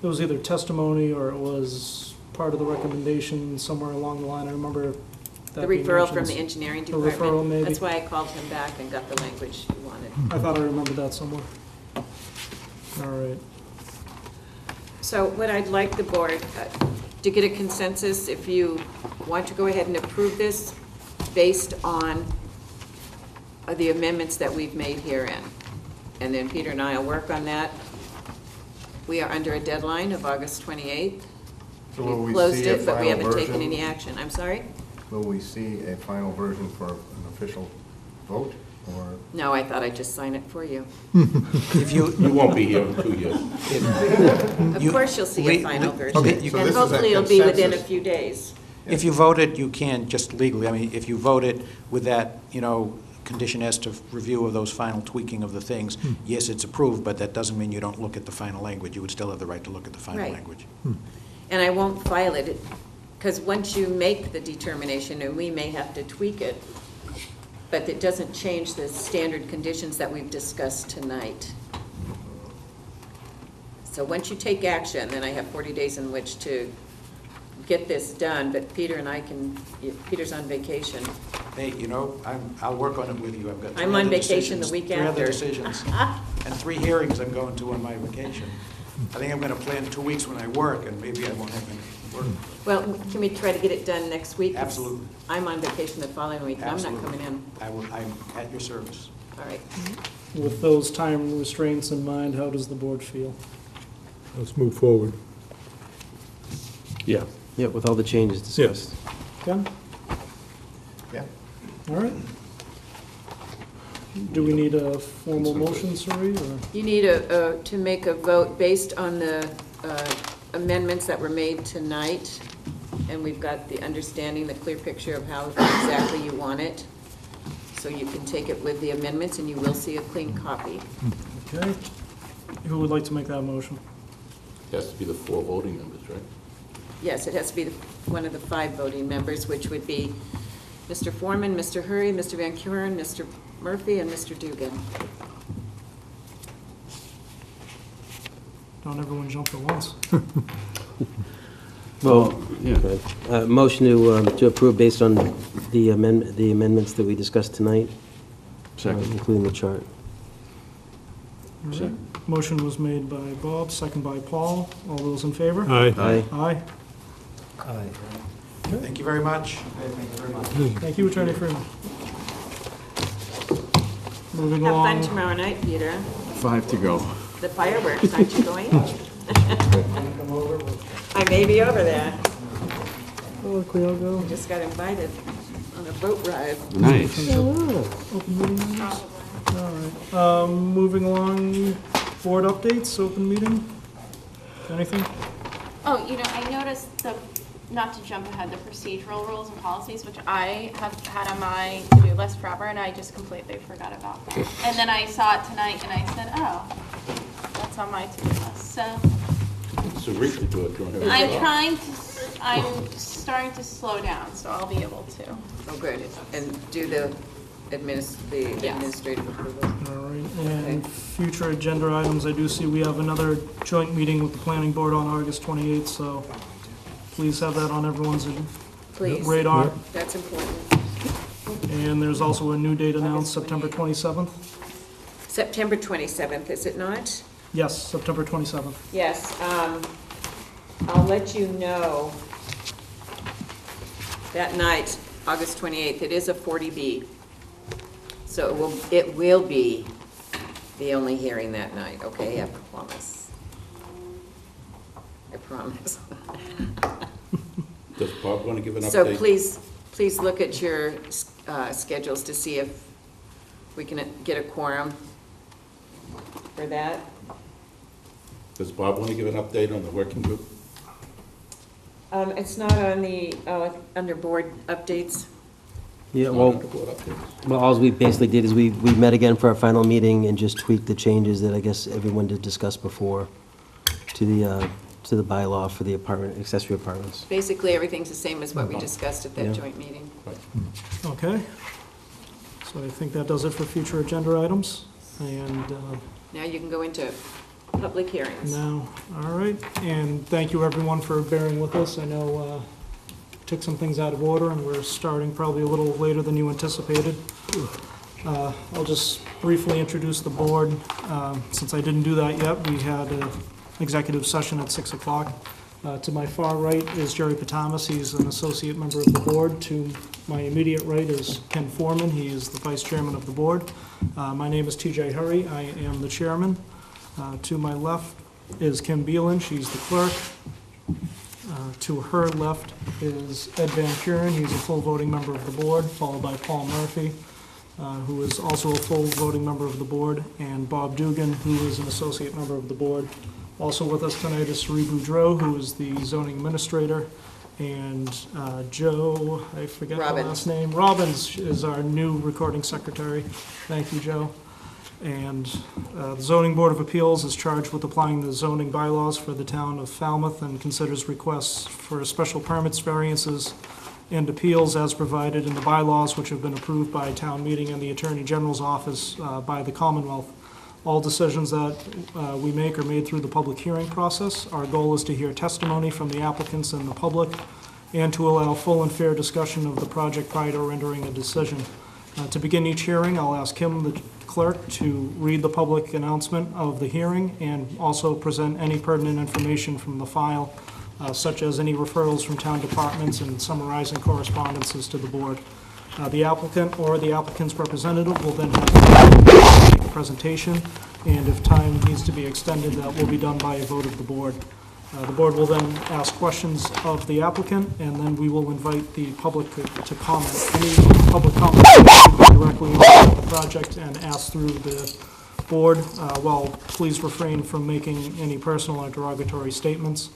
it was either testimony or it was part of the recommendation somewhere along the line. I remember The that being referral from mentioned. the engineering The referral, department. maybe. That's why I called him back and got the language he wanted. I thought I remembered that somewhere. All right. So what I'd like the board, to get a consensus, if you want to go ahead and approve this based on the amendments that we've made herein. And then Peter and I will work on that. We are under a deadline of August 28th. So will We've we closed see a it, but we final haven't taken version? any action. I'm sorry? Will we see a final version for an official vote, or? No, I thought I'd just sign it for you. If you, You won't be here in 2 years. Of course you'll see a final version. okay, so And this is a hopefully it'll be within a consensus. few days. if you vote it, you can just legally, I mean, if you vote it with that, condition as to review of those final tweaking of the things, yes, it's approved, but that doesn't mean you don't look at the final language. You would still have the right to look at the final Right. language. And I won't file it, because once you make the determination, and we may have to tweak it, but it doesn't change the standard conditions that we've discussed tonight. So once you take action, then I have 40 days in which to get this done, but Peter and I can, Peter's on vacation. Hey, I'll work on it with you. I've got three I'm on other vacation the decisions- week Three other after. decisions, and 3 hearings I'm going to on my vacation. I think I'm going to plan 2 weeks when I work, and maybe I won't have any work. Well, can we try to get it done next week? Absolutely. I'm on vacation the following week, and I'm not Absolutely. coming in. I'm at your service. All right. With those time restraints in mind, how does the board feel? Let's move forward. Yeah. Yeah, with all the changes discussed. Ken? Yeah. All right. Do we need a formal motion, Suri, or? You need to make a vote based on the amendments that were made tonight, and we've got the understanding, the clear picture of how exactly you want it. So you can take it with the amendments, and you will see a clean copy. Okay. Who would like to make that motion? It has to be the 4 voting members, right? Yes, it has to be one of the 5 voting members, which would be Mr. Foreman, Mr. Hurry, Mr. Van Kuren, Mr. Murphy, and Mr. Dugan. Don't everyone jump at once. Well, Yeah. motion to approve based on the amendments that we discussed tonight, Second. including the chart. All right. Motion was made by Bob, second by Paul. All those in favor? Aye. Aye. Aye. Thank you very much. Thank you very much. Thank you, Attorney Freeman. Moving Have fun along. tomorrow night, Peter. 5 to go. The fireworks, aren't you going? I may be over there. Oh, can we all go? Just got invited on a boat ride. Nice. Open meeting minutes? All right. Moving along, board updates, open meeting? Anything? Oh, I noticed not to jump ahead, the procedural rules and policies, which I have had on my to-do list forever, and I just completely forgot about that. And then I saw it tonight, and I said, oh, that's on my to-do list. So So Rick could do it during her. I'm job. trying to, I'm starting to slow down, so I'll be able to. Oh, good. And do the administrative approval. All right, and future agenda items, I do see we have another joint meeting with the planning board on August 28th, so please have that on everyone's Please. radar. That's important. And there's also a new date announced, September 27th. September 27th, is it not? Yes, September 27th. Yes, I'll let you know that night, August 28th, it is a 40B. So it will be the only hearing that night, okay? I promise. I promise. Does Bob want to give an update? So please look at your schedules to see if we can get a quorum for that. Does Bob want to give an update on the working group? It's not on the, under board updates. Yeah, Not well, on the board updates? well, all we basically did is we met again for our final meeting and just tweaked the changes that I guess everyone did discuss before to the bylaw for the accessory apartments. Basically, everything's the same as what we discussed at that Yeah. joint meeting. Okay. So I think that does it for future agenda items. And Now you can go into public hearings. now, all right, and thank you everyone for bearing with us. I know took some things out of order and we're starting probably a little later than you anticipated. I'll just briefly introduce the board. Since I didn't do that yet, we had an executive session at 6 o'clock. To my far right is Jerry Patamas. He's an associate member of the board. To my immediate right is Ken Foreman. He is the vice chairman of the board. My name is TJ Hurry. I am the chairman. To my left is Kim Beelen. She's the clerk. To her left is Ed Van Kuren. He's a full voting member of the board, followed by Paul Murphy, who is also a full voting member of the board, and Bob Dugan, who is an associate member of the board. Also with us tonight is Sri Boudreau, who is the zoning administrator, and Joe, I forget the Robbins. last name. Robbins is our new recording secretary. Thank you, Joe. And the Zoning Board of Appeals is charged with applying the zoning bylaws for the town of Falmouth and considers requests for special permits, variances, and appeals as provided in the bylaws which have been approved by town meeting and the Attorney General's office by the Commonwealth. All decisions that we make are made through the public hearing process. Our goal is to hear testimony from the applicants and the public and to allow full and fair discussion of the project prior to rendering a decision. To begin each hearing, I'll ask Kim, the clerk, to read the public announcement of the hearing and also present any pertinent information from the file, such as any referrals from town departments and summarizing correspondences to the board. The applicant or the applicant's representative will then have to make a presentation, and if time needs to be extended, that will be done by a vote of the board. The board will then ask questions of the applicant, and then we will invite the public to comment. Any public comment should be directly about the project and asked through the board. Well, please refrain from making any personal or derogatory statements.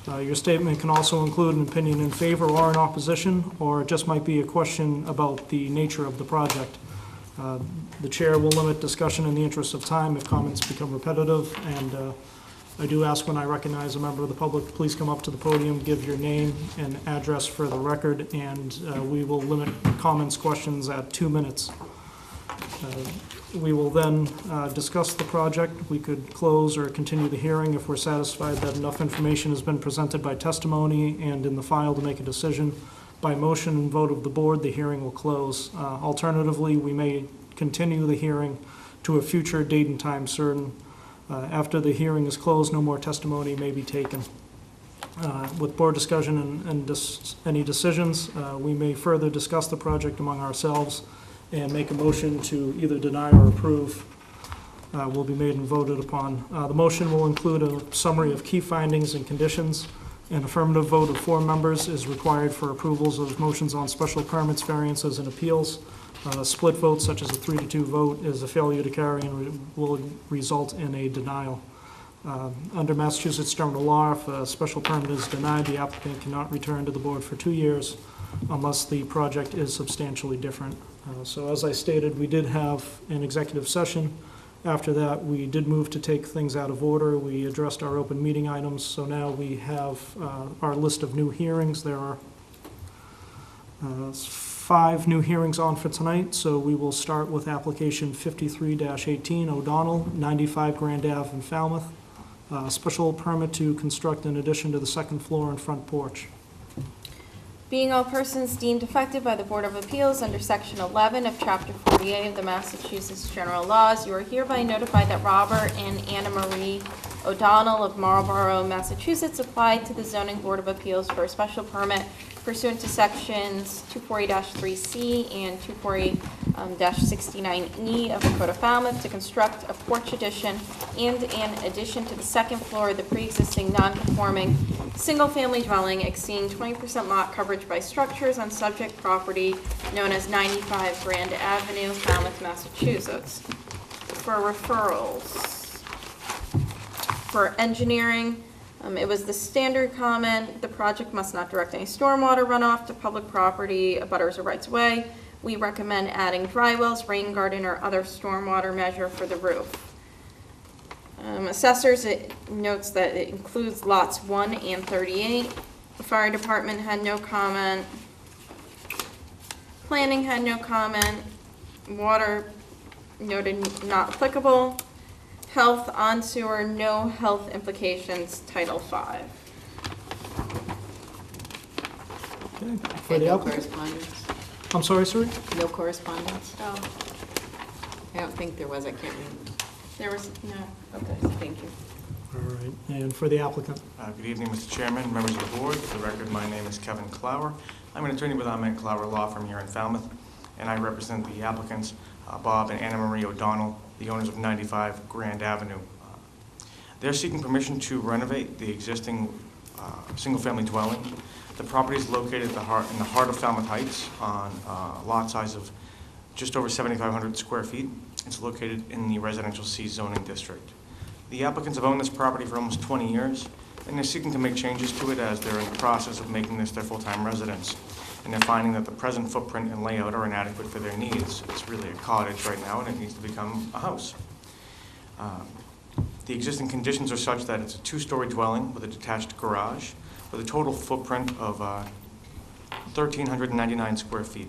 Your statement can also include an opinion in favor or in opposition, or it just might be a question about the nature of the project. The chair will limit discussion in the interest of time if comments become repetitive, and I do ask when I recognize a member of the public, please come up to the podium, give your name and address for the record, and we will limit comments, questions at 2 minutes. We will then discuss the project. We could close or continue the hearing if we're satisfied that enough information has been presented by testimony and in the file to make a decision. By motion and vote of the board, the hearing will close. Alternatively, we may continue the hearing to a future date and time certain. After the hearing is closed, no more testimony may be taken. With board discussion and any decisions, we may further discuss the project among ourselves and make a motion to either deny or approve. Will be made and voted upon. The motion will include a summary of key findings and conditions. An affirmative vote of 4 members is required for approvals of motions on special permits, variances, and appeals. Split votes, such as a 3-2 vote, is a failure to carry and will result in a denial. Under Massachusetts general law, if a special permit is denied, the applicant cannot return to the board for 2 years unless the project is substantially different. So as I stated, we did have an executive session. After that, we did move to take things out of order. We addressed our open meeting items, so now we have our list of new hearings. There are 5 new hearings on for tonight, so we will start with application 53-18 O'Donnell, 95 Grand Ave in Falmouth. Special permit to construct an addition to the second floor and front porch. Being all persons deemed affected by the Board of Appeals under Section 11 of Chapter 48 of the Massachusetts General Laws, you are hereby notified that Robert and Anna Marie O'Donnell of Marlborough, Massachusetts, applied to the Zoning Board of Appeals for a special permit pursuant to Sections 240-3C and 240-69E of the Code of Falmouth to construct a porch addition and an addition to the second floor of the pre-existing non-conforming single-family dwelling exceeding 20% lot coverage by structures on subject property known as 95 Grand Avenue, Falmouth, Massachusetts. For referrals, for engineering, it was the standard comment, the project must not direct any stormwater runoff to public property, abutters or rights of way. We recommend adding dry wells, rain garden, or other stormwater measure for the roof. Assessors, it notes that it includes lots 1 and 38. The fire department had no comment. Planning had no comment. Water noted not applicable. Health on sewer, no health implications, Title V. Okay. For the No applicant. correspondence? I'm sorry, sir? No correspondence? Oh, I don't think there was, I can't remember. there was, no. Okay, thank you. All right. And for the applicant. Good evening, Mr. Chairman, members of the board. For the record, my name is Kevin Clower. I'm an attorney with Ahmed Clower Law Firm here in Falmouth, and I represent the applicants, Bob and Anna Marie O'Donnell, the owners of 95 Grand Avenue. They're seeking permission to renovate the existing single-family dwelling. The property is located in the heart of Falmouth Heights on a lot size of just over 7,500 square feet. It's located in the residential C zoning district. The applicants have owned this property for almost 20 years, and they're seeking to make changes to it as they're in the process of making this their full-time residence. And they're finding that the present footprint and layout are inadequate for their needs. It's really a cottage right now, and it needs to become a house. The existing conditions are such that it's a 2-story dwelling with a detached garage with a total footprint of 1,399 square feet.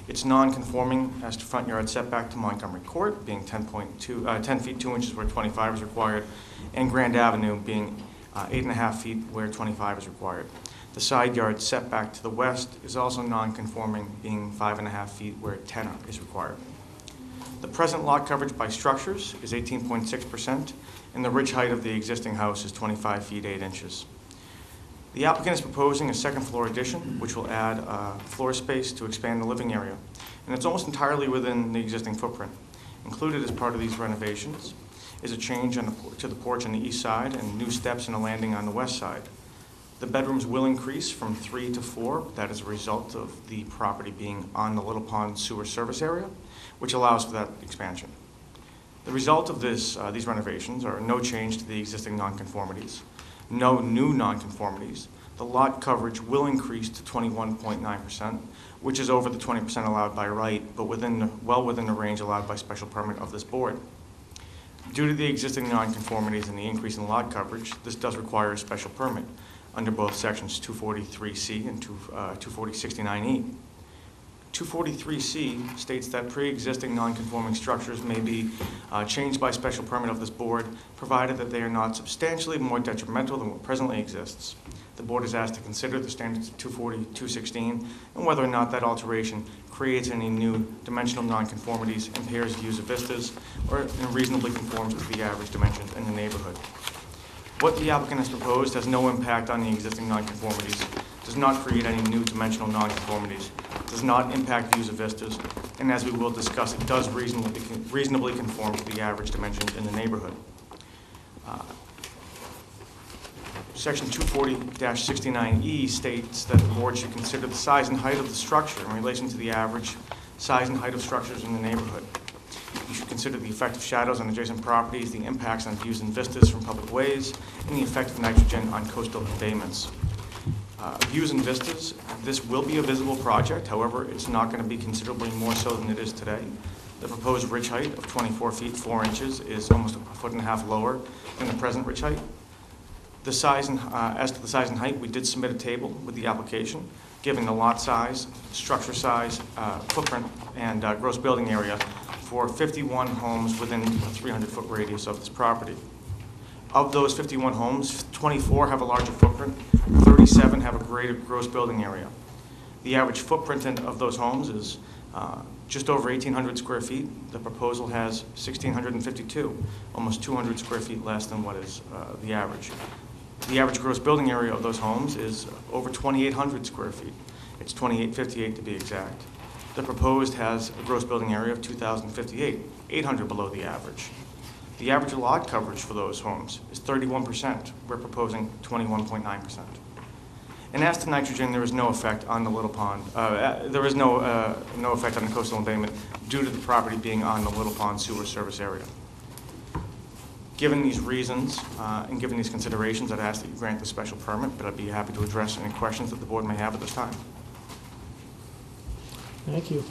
It's non-conforming as to front yard setback to Montgomery Court, being 10 feet 2 inches where 25 is required, and Grand Avenue being 8.5 feet where 25 is required. The side yard setback to the west is also non-conforming, being 5.5 feet where 10 is required. The present lot coverage by structures is 18.6%, and the ridge height of the existing house is 25 feet 8 inches. The applicant is proposing a second floor addition, which will add floor space to expand the living area, and it's almost entirely within the existing footprint. Included as part of these renovations is a change to the porch on the east side and new steps and a landing on the west side. The bedrooms will increase from 3 to 4. That is a result of the property being on the Little Pond sewer service area, which allows for that expansion. The result of these renovations are no change to the existing nonconformities, no new nonconformities. The lot coverage will increase to 21.9%, which is over the 20% allowed by right, but well within the range allowed by special permit of this board. Due to the existing nonconformities and the increase in lot coverage, this does require a special permit under both sections 243C and 240-69E. 243C states that pre-existing non-conforming structures may be changed by special permit of this board, provided that they are not substantially more detrimental than what presently exists. The board is asked to consider the standards of 240-216 and whether or not that alteration creates any new dimensional nonconformities, impairs views of vistas, or unreasonably conforms with the average dimensions in the neighborhood. What the applicant has proposed has no impact on the existing nonconformities, does not create any new dimensional nonconformities, does not impact views of vistas, and as we will discuss, it does reasonably conform to the average dimensions in the neighborhood. Section 240-69E states that the board should consider the size and height of the structure in relation to the average size and height of structures in the neighborhood. You should consider the effect of shadows on adjacent properties, the impacts on views and vistas from public ways, and the effect of nitrogen on coastal embayments. Views and vistas, this will be a visible project. However, it's not going to be considerably more so than it is today. The proposed ridge height of 24 feet 4 inches is almost a foot and a half lower than the present ridge height. The size and, as to the size and height, we did submit a table with the application, giving the lot size, structure size, footprint, and gross building area for 51 homes within a 300-foot radius of this property. Of those 51 homes, 24 have a larger footprint, 37 have a greater gross building area. The average footprint of those homes is just over 1,800 square feet. The proposal has 1,652, almost 200 square feet less than what is the average. The average gross building area of those homes is over 2,800 square feet. It's 2,858 to be exact. The proposed has a gross building area of 2,058, 800 below the average. The average lot coverage for those homes is 31%. We're proposing 21.9%. And as to nitrogen, there is no effect on the Little Pond. There is no effect on the coastal embankment due to the property being on the Little Pond sewer service area. Given these reasons and given these considerations, I'd ask that you grant the special permit, but I'd be happy to address any questions that the board may have at this time. Thank you.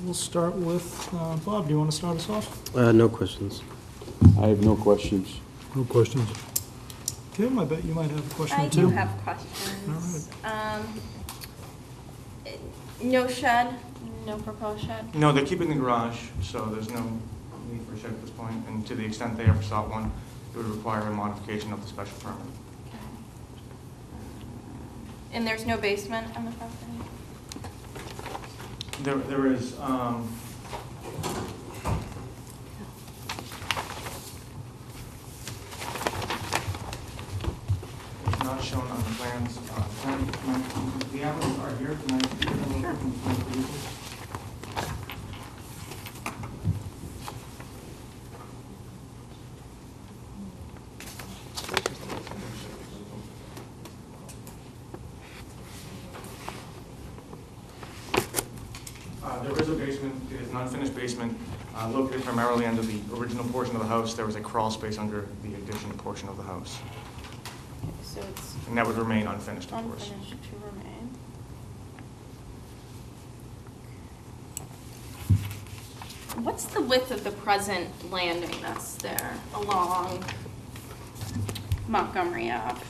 We'll start with Bob. Do you want to start us off? No questions. I have no questions. No questions? Kim, I bet you might have a question or I two. do have questions. No shed, no proposed shed? No, they're keeping the garage, so there's no need for a shed at this point, and to the extent they ever sought one, it would require a modification of the special permit. And there's no basement on the property? There is, it's not shown on the plans. The applicants are here tonight. There is a basement. It is an unfinished basement located primarily under the original portion of the house. There was a crawl space under the addition portion of the house, So it's and that would remain unfinished, of course. unfinished to remain. What's the width of the present landing that's there along Montgomery Ave?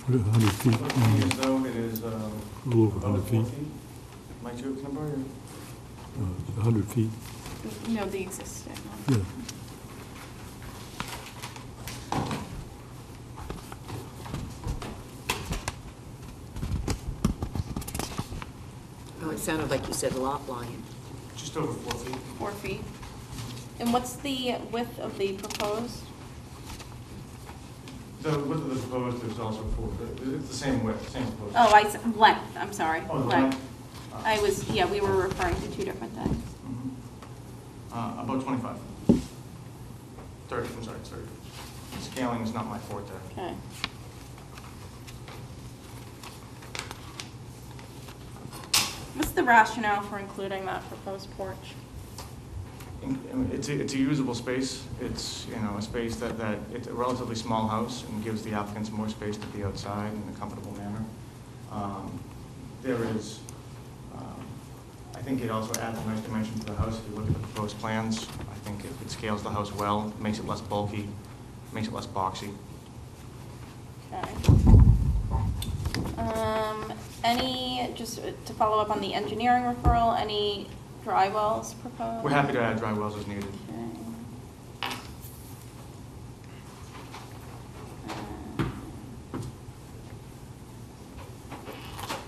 100 feet, Looking as though it is a little over about 100 4 feet. feet. Mike, you can borrow your... 100 feet, No, the existing one. yeah. Oh, it sounded like you said lot line. Just over 4 feet. 4 feet. And what's the width of the proposed? The width of the proposed is also 4 feet. It's the same width, same proposed. Oh, length, I'm sorry. Oh, the Length. length? Yeah, we were referring to two different things. About 25. 30, I'm sorry, 30. Scaling is not my forte. Okay. What's the rationale for including that proposed porch? It's a usable space. It's, a space that it's a relatively small house and gives the applicants more space to be outside in a comfortable manner. There is, I think it also adds a nice dimension to the house. If you look at the proposed plans, I think it scales the house well, makes it less bulky, makes it less boxy. Okay. Just to follow up on the engineering referral, any dry wells proposed? We're happy to add dry wells as needed.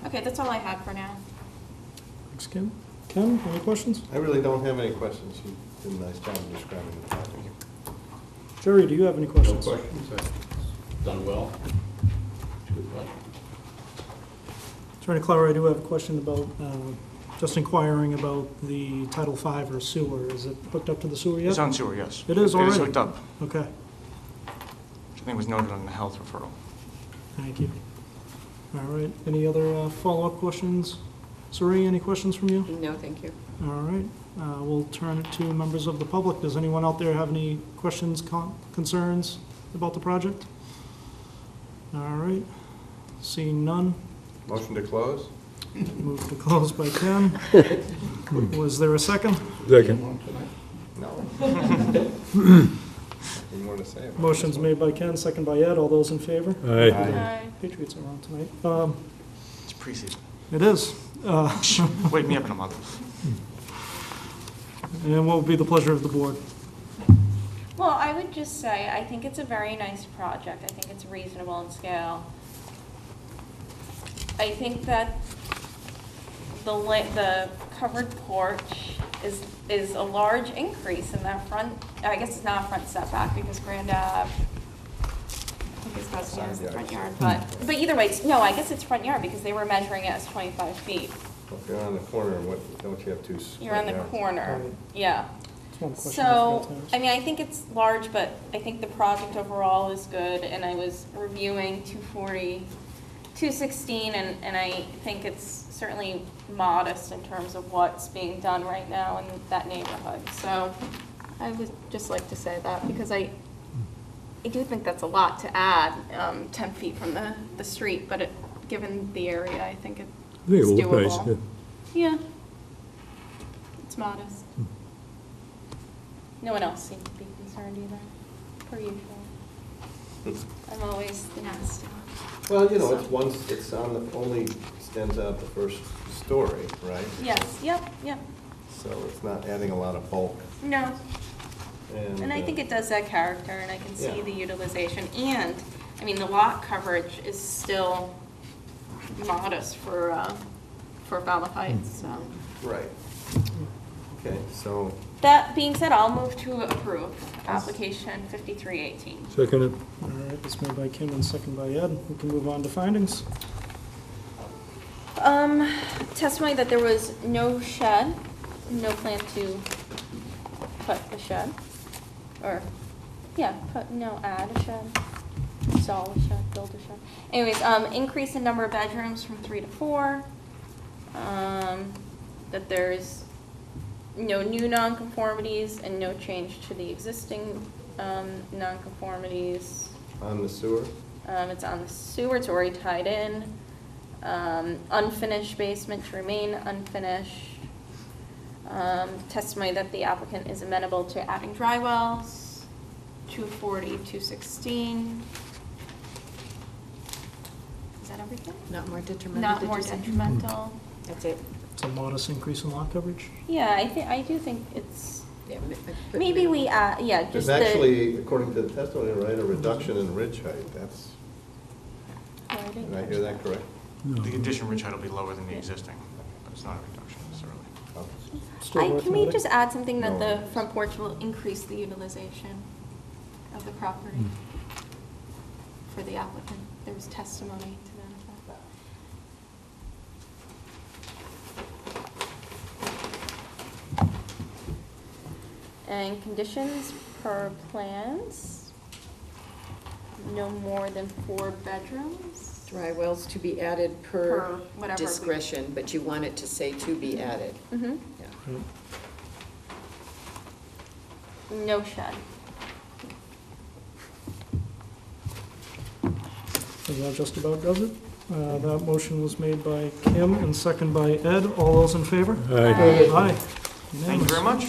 Okay, that's all I had for now. Thanks, Kim. Ken, any questions? I really don't have any questions. You did a nice job of describing the project. Jerry, do you have any No questions? questions? Done well? Good question. Attorney Clower, I do have a question about, just inquiring about the Title V or sewer. Is it hooked up to the sewer yet? It's on sewer, yes. It is It already? is hooked up, Okay, which I think was noted on the health referral. thank you. All right, any other follow-up questions? Suri, any questions from you? No, thank you. All right, we'll turn it to members of the public. Does anyone out there have any questions, concerns about the project? All right, seeing none. Motion to close? Move to close by Ken. Was there a second? Second. No. Any more to say about it? Motion's made by Ken, second by Ed. All those in favor? Aye. Aye. Patriots are on tonight. It's preseason. It is. Wake me up in a month. And what would be the pleasure of the board? Well, I would just say, I think it's a very nice project. I think it's reasonable in scale. I think that the covered porch is a large increase in that front, I guess it's not a front setback because Grand Ave, I think it's supposed to be as the front yard, but either way, no, I guess it's front yard because they were measuring it as 25 feet. If you're on the corner, don't you have two? You're on the corner, yeah. That's one question I So, forgot to ask. I mean, I think it's large, but I think the project overall is good, and I was reviewing 240, 216, and I think it's certainly modest in terms of what's being done right now in that neighborhood. So, I would just like to say that, because I do think that's a lot to add, 10 feet from the street, but given the area, I think it's I think it will doable. look nice, yeah. Yeah. It's modest. No one else seemed to be concerned either, per usual. I'm always the nasty one. Well, you know, it's only extends out the first story, right? Yes, yep. So it's not adding a lot of bulk. No, and I think uh, it does that character, and I can see Yeah. the utilization. And, I mean, the lot coverage is still modest for Falmouth Heights, so. Right. Okay, so, That being said, I'll move to approve application 5318. Second it. All right, it's made by Kim and second by Ed. We can move on to findings. Testimony that there was no shed, no plan to put the shed, or, add a shed, install a shed, build a shed. Anyways, increase in number of bedrooms from 3 to 4, that there's no new nonconformities and no change to the existing nonconformities. on the sewer? It's on the sewer, it's already tied in. Unfinished basement to remain unfinished. Testimony that the applicant is amenable to adding dry wells, 240, 216. Is that everything? Not more detrimental, Not did more you say? detrimental. That's it. It's a modest increase in lot coverage. Yeah, I do think it's, Yeah, put maybe we, minimum. just There's the. actually, according to the testimony, right, a reduction in ridge height. That's, Oh, I didn't did I catch hear that correct? The addition ridge height will be lower than the existing, but it's not a reduction necessarily. Oh. Still worth Can we noting. just add something that No. the front porch will increase the utilization of the property for the applicant? There was testimony to that effect. And conditions per plans, no more than 4 bedrooms. Dry wells to be added Per per whatever we- discretion, but you want it to say to be added. Mm-hmm. Yeah. No shed. And that just about does it. That motion was made by Kim and second by Ed. All those in favor? Aye. Aye. Thank you very much.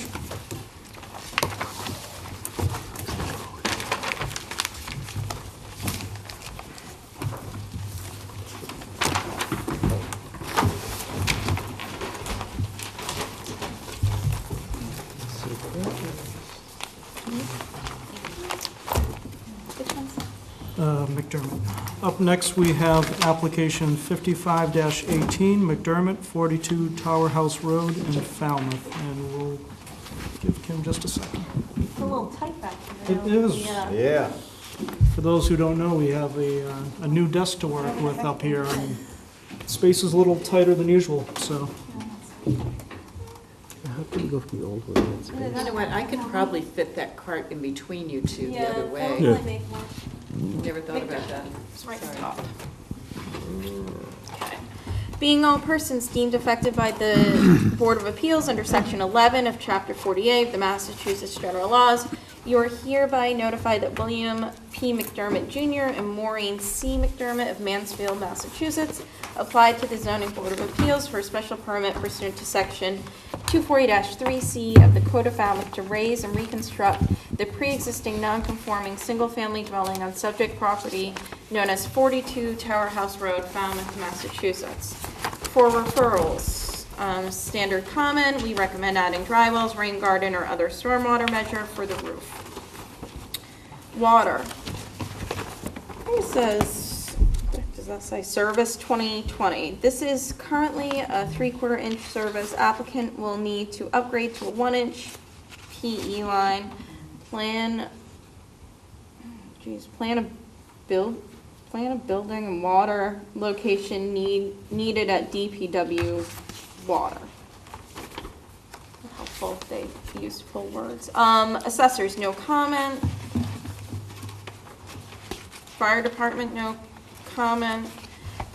Which one's that? McDermott. Up next, we have application 55-18, McDermott, 42 Tower House Road in Falmouth. And we'll give Kim just a second. It's a little tight back here. It is. Yeah. Yeah. For those who don't know, we have a new desk to work with up here, and space is a little tighter than usual, so. How can we go from the old one to that You space? know what, I could probably fit that cart in between you two the other that way. would really make more. Never thought about that. It's right Sorry. top. Okay. Being all persons deemed affected by the Board of Appeals under Section 11 of Chapter 48 of the Massachusetts General Laws, You are hereby notified that William P. McDermott Jr. and Maureen C. McDermott of Mansfield, Massachusetts, applied to the Zoning Board of Appeals for a special permit pursuant to Section 240-3C of the Code of Falmouth to raise and reconstruct the pre-existing non-conforming single-family dwelling on subject property known as 42 Tower House Road, Falmouth, Massachusetts. For referrals, standard comment, we recommend adding dry wells, rain garden, or other stormwater measure for the roof. Water. It says, does that say service 2020? This is currently a 3/4 inch service. Applicant will need to upgrade to a 1-inch PE line. Plan a building and water location needed at DPW water. Helpful if they used full words. Assessors, no comment. Fire department, no comment.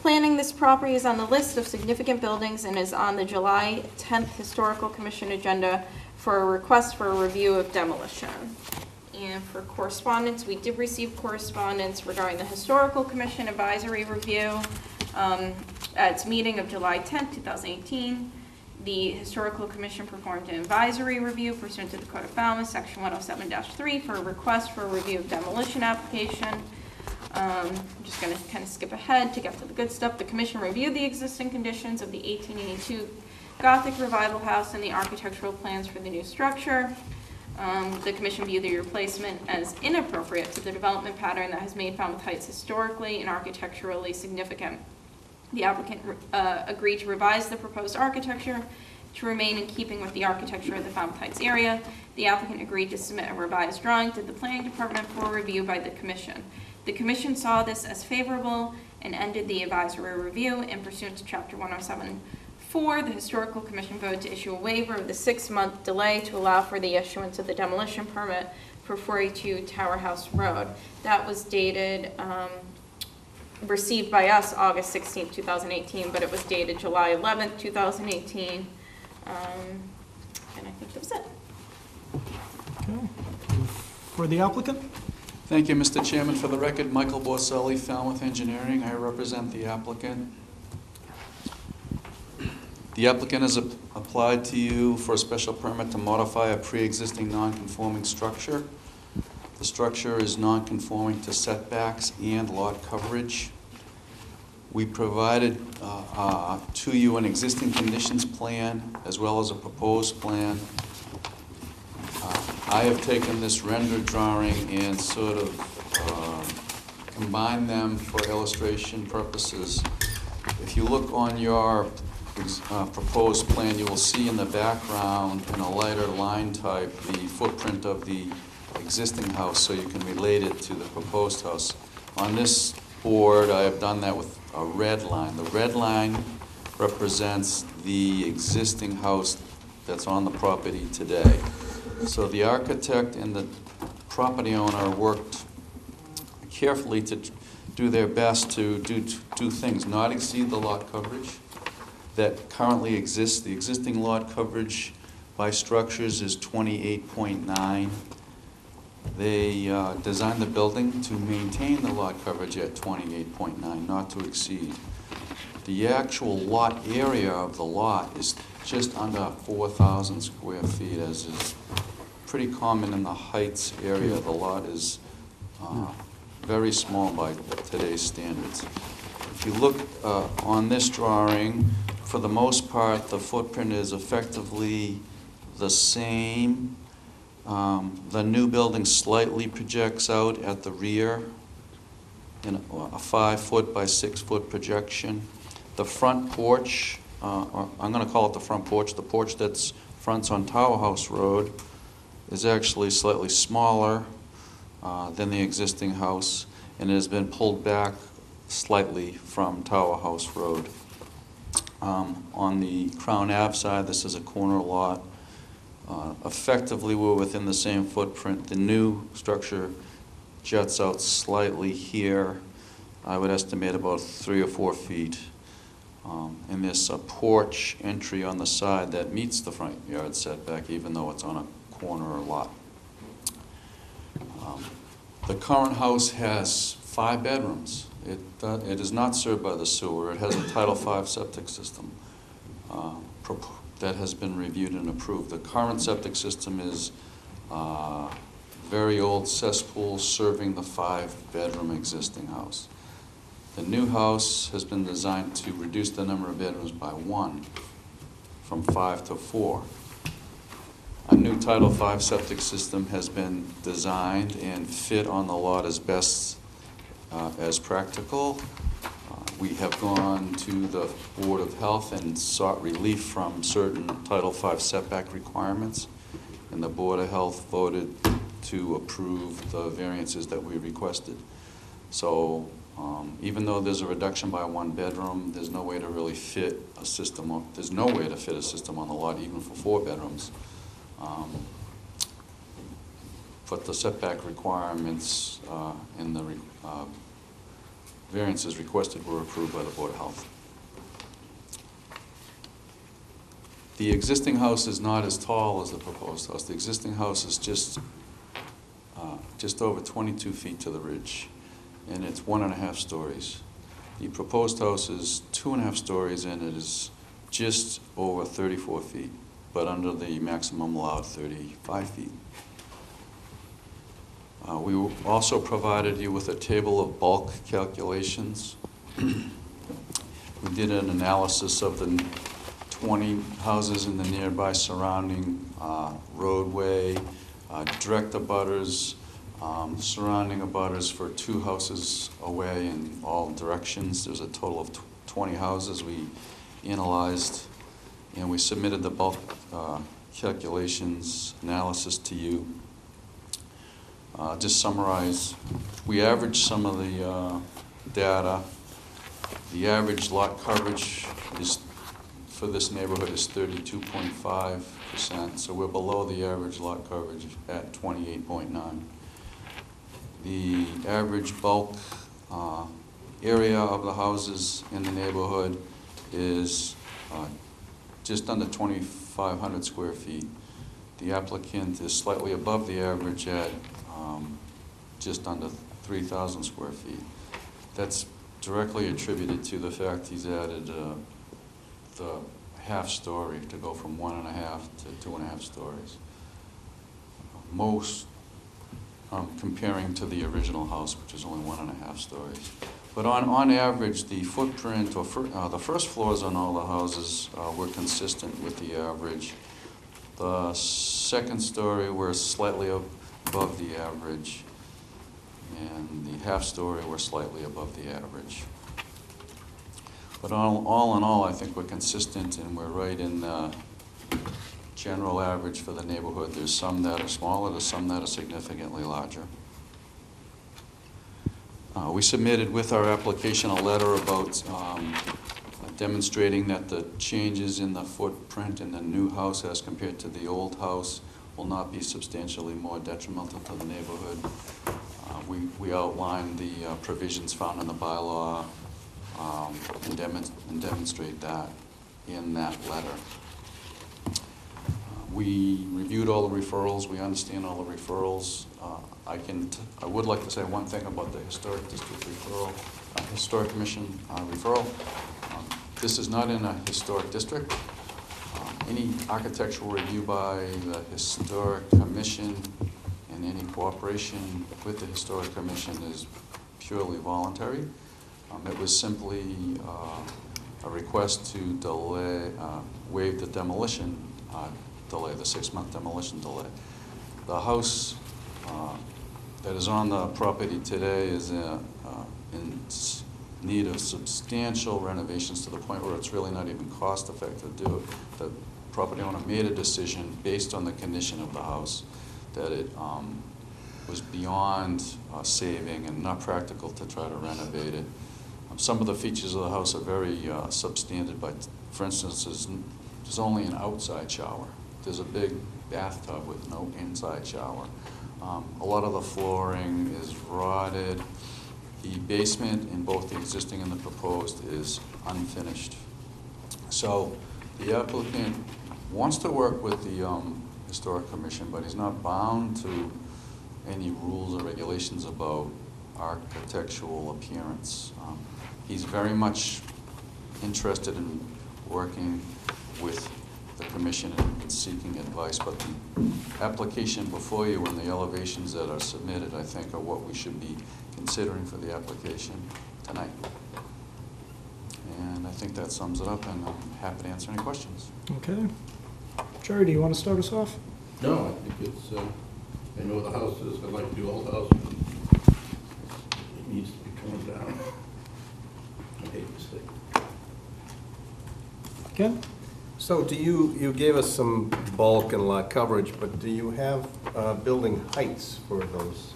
Planning, this property is on the list of significant buildings and is on the July 10th Historical Commission agenda for a request for a review of demolition. And for correspondence, we did receive correspondence regarding the Historical Commission advisory review. At its meeting of July 10th, 2018, the Historical Commission performed an advisory review pursuant to the Code of Falmouth, Section 107-3, for a request for a review of demolition application. I'm just going to kind of skip ahead to get to the good stuff. The Commission reviewed the existing conditions of the 1882 Gothic Revival House and the architectural plans for the new structure. The Commission viewed the replacement as inappropriate to the development pattern that has made Falmouth Heights historically and architecturally significant. The applicant agreed to revise the proposed architecture to remain in keeping with the architecture of the Falmouth Heights area. The applicant agreed to submit a revised drawing to the Planning Department for review by the Commission. The Commission saw this as favorable and ended the advisory review, and pursuant to Chapter 107(4), the Historical Commission voted to issue a waiver of the 6-month delay to allow for the issuance of the demolition permit for 42 Tower House Road. That was dated, received by us August 16, 2018, but it was dated July 11, 2018. And I think that was it. Okay. For the applicant? Thank you, Mr. Chairman. For the record, Michael Borselli, Falmouth Engineering. I represent the applicant. The applicant has applied to you for a special permit to modify a pre-existing non-conforming structure. The structure is non-conforming to setbacks and lot coverage. We provided to you an existing conditions plan as well as a proposed plan. I have taken this rendered drawing and sort of combined them for illustration purposes. If you look on your proposed plan, you will see in the background in a lighter line type the footprint of the existing house, so you can relate it to the proposed house. On this board, I have done that with a red line. The red line represents the existing house that's on the property today. So the architect and the property owner worked carefully to do their best to do two things: not exceed the lot coverage that currently exists. The existing lot coverage by structures is 28.9. They designed the building to maintain the lot coverage at 28.9, not to exceed. The actual lot area of the lot is just under 4,000 square feet, as is pretty common in the Heights area. The lot is very small by today's standards. If you look on this drawing, for the most part, the footprint is effectively the same. The new building slightly projects out at the rear in a 5-foot by 6-foot projection. The front porch, I'm going to call it the front porch, the porch that's fronts on Tower House Road, is actually slightly smaller than the existing house, and it has been pulled back slightly from Tower House Road. On the Crown Ave side, this is a corner lot. Effectively, we're within the same footprint. The new structure jets out slightly here. I would estimate about 3 or 4 feet. And there's a porch entry on the side that meets the front yard setback, even though it's on a corner lot. The current house has 5 bedrooms. It is not served by the sewer. It has a Title V septic system that has been reviewed and approved. The current septic system is very old cesspool serving the 5-bedroom existing house. The new house has been designed to reduce the number of bedrooms by 1, from 5 to 4. A new Title V septic system has been designed and fit on the lot as best as practical. We have gone to the Board of Health and sought relief from certain Title V setback requirements, and the Board of Health voted to approve the variances that we requested. So even though there's a reduction by 1 bedroom, there's no way to really fit a system. There's no way to fit a system on the lot, even for 4 bedrooms. But the setback requirements and the variances requested were approved by the Board of Health. The existing house is not as tall as the proposed house. The existing house is just over 22 feet to the ridge, and it's 1.5 stories. The proposed house is 2.5 stories, and it is just over 34 feet, but under the maximum allowed 35 feet. We also provided you with a table of bulk calculations. We did an analysis of the 20 houses in the nearby surrounding roadway, direct abutters, surrounding abutters for 2 houses away in all directions. There's a total of 20 houses we analyzed, and we submitted the bulk calculations analysis to you. Just summarize, we averaged some of the data. The average lot coverage for this neighborhood is 32.5%, so we're below the average lot coverage at 28.9. The average bulk area of the houses in the neighborhood is just under 2,500 square feet. The applicant is slightly above the average at just under 3,000 square feet. That's directly attributed to the fact he's added the half story to go from 1.5 to 2.5 stories. Most comparing to the original house, which is only 1.5 stories. But on average, the footprint or the first floors on all the houses were consistent with the average. The second story were slightly above the average, and the half story were slightly above the average. But all in all, I think we're consistent, and we're right in the general average for the neighborhood. There's some that are smaller, there's some that are significantly larger. We submitted with our application a letter about demonstrating that the changes in the footprint in the new house as compared to the old house will not be substantially more detrimental to the neighborhood. We outlined the provisions found in the bylaw and demonstrate that in that letter. We reviewed all the referrals. We understand all the referrals. I would like to say one thing about the Historic District referral, Historic Commission referral. This is not in a historic district. Any architectural review by the Historic Commission and any cooperation with the Historic Commission is purely voluntary. It was simply a request to waive the demolition delay, the 6-month demolition delay. The house that is on the property today is in need of substantial renovations to the point where it's really not even cost effective to do it. The property owner made a decision based on the condition of the house that it was beyond saving and not practical to try to renovate it. Some of the features of the house are very substandard, but for instance, there's only an outside shower. There's a big bathtub with no inside shower. A lot of the flooring is rotted. The basement in both the existing and the proposed is unfinished. So the applicant wants to work with the Historic Commission, but he's not bound to any rules or regulations about architectural appearance. He's very much interested in working with the commission and seeking advice, but the application before you and the elevations that are submitted, I think, are what we should be considering for the application tonight. And I think that sums it up, and I'm happy to answer any questions. Okay. Jerry, do you want to start us off? No, I think it's, I know the house is, I like the old house. It needs to be torn down. I hate this thing. Ken? So do you gave us some bulk and lot coverage, but do you have building heights for those?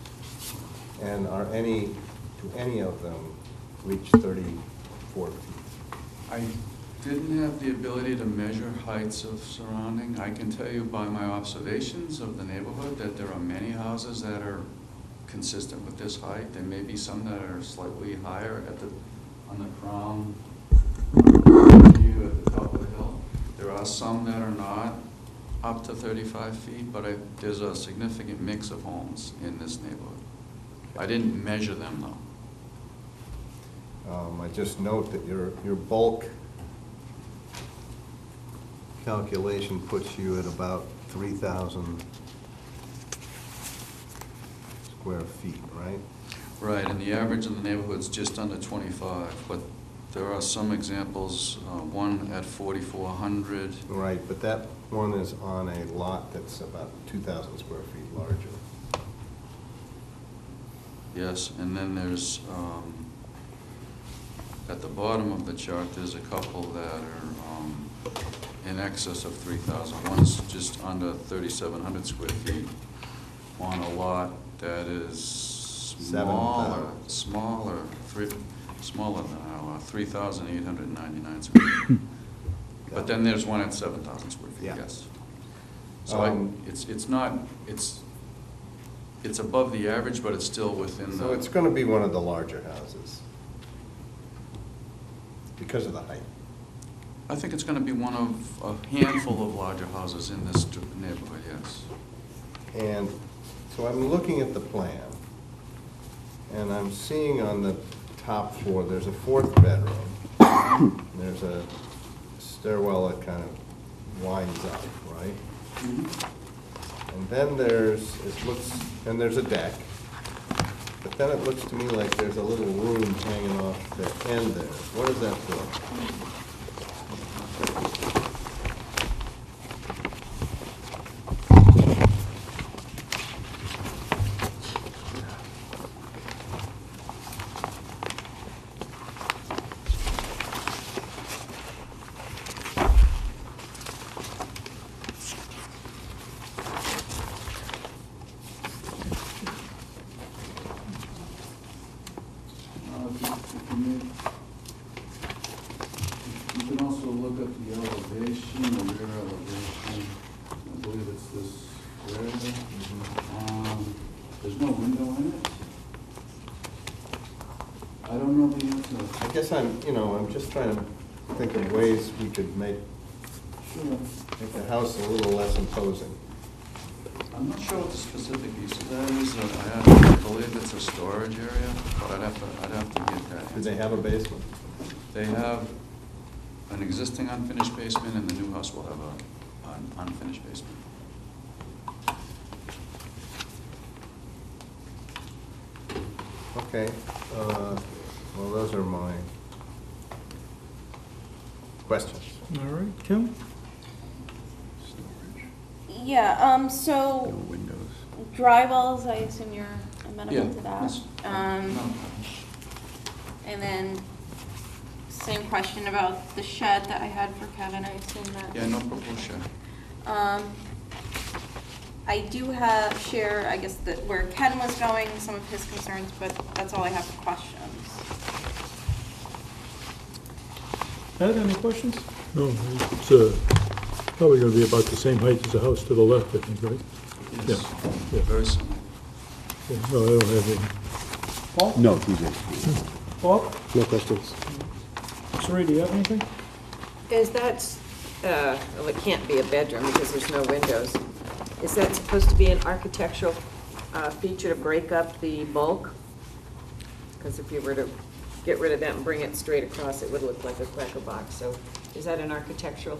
And do any of them reach 34 feet? I didn't have the ability to measure heights of surrounding. I can tell you by my observations of the neighborhood that there are many houses that are consistent with this height. There may be some that are slightly higher on the crown view at the top of the hill. There are some that are not up to 35 feet, but there's a significant mix of homes in this neighborhood. I didn't measure them, though. I just note that your bulk calculation puts you at about 3,000 square feet, right? Right, and the average in the neighborhood's just under 25, but there are some examples, one at 4,400. Right, but that one is on a lot that's about 2,000 square feet larger. Yes, and then there's, at the bottom of the chart, there's a couple that are in excess of 3,000. One's just under 3,700 square feet on a lot that is smaller than our lot, 3,899 square feet. But then there's one at 7,000 square feet, Yeah. yes. So it's above the average, but it's still within the... So it's going to be one of the larger houses because of the height. I think it's going to be one of a handful of larger houses in this neighborhood, yes. And so I'm looking at the plan, and I'm seeing on the top floor, there's a fourth bedroom. There's a stairwell that kind of winds up, right? And then there's a deck. But then it looks to me like there's a little room hanging off the end there. What is that for? You can also look at the elevation, the rear elevation. I believe it's this area. There's no window in it. I don't know the answer. I guess I'm just trying to think of ways we could make the house a little less imposing. I'm not sure what the specific use of that is. I believe it's a storage area, but I'd have to get that. Do they have a basement? They have an existing unfinished basement, and the new house will have an unfinished basement. Okay, well, those are my questions. All right, Kim? Yeah, so dry wells, I assume you're amenable to that? Yes. No. And then same question about the shed that I had for Kevin, I assume that. Yeah, no proposed shed. I do share, I guess, that where Ken was going, some of his concerns, but that's all I have for questions. Ed, any questions? No, it's probably going to be about the same height as the house to the left, I think, right? Yes, Yeah. very similar. Yeah, no, I don't have any. Paul? No, TJ. Bob? No questions. Sari, do you have anything? Is that, well, it can't be a bedroom because there's no windows. Is that supposed to be an architectural feature to break up the bulk? Because if you were to get rid of that and bring it straight across, it would look like a cracker box. So is that an architectural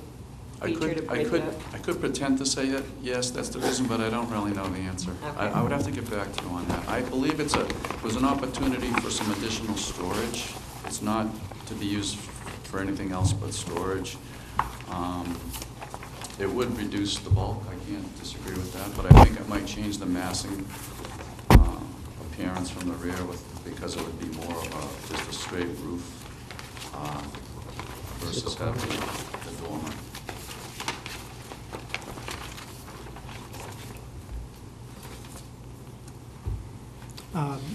feature to break it up? I could pretend to say it, yes, that's the reason, but I don't really know the answer. Okay. I would have to get back to you on that. I believe it was an opportunity for some additional storage. It's not to be used for anything else but storage. It would reduce the bulk, I can't disagree with that, but I think it might change the massing appearance from the rear because it would be more of just a straight roof versus having the dormer.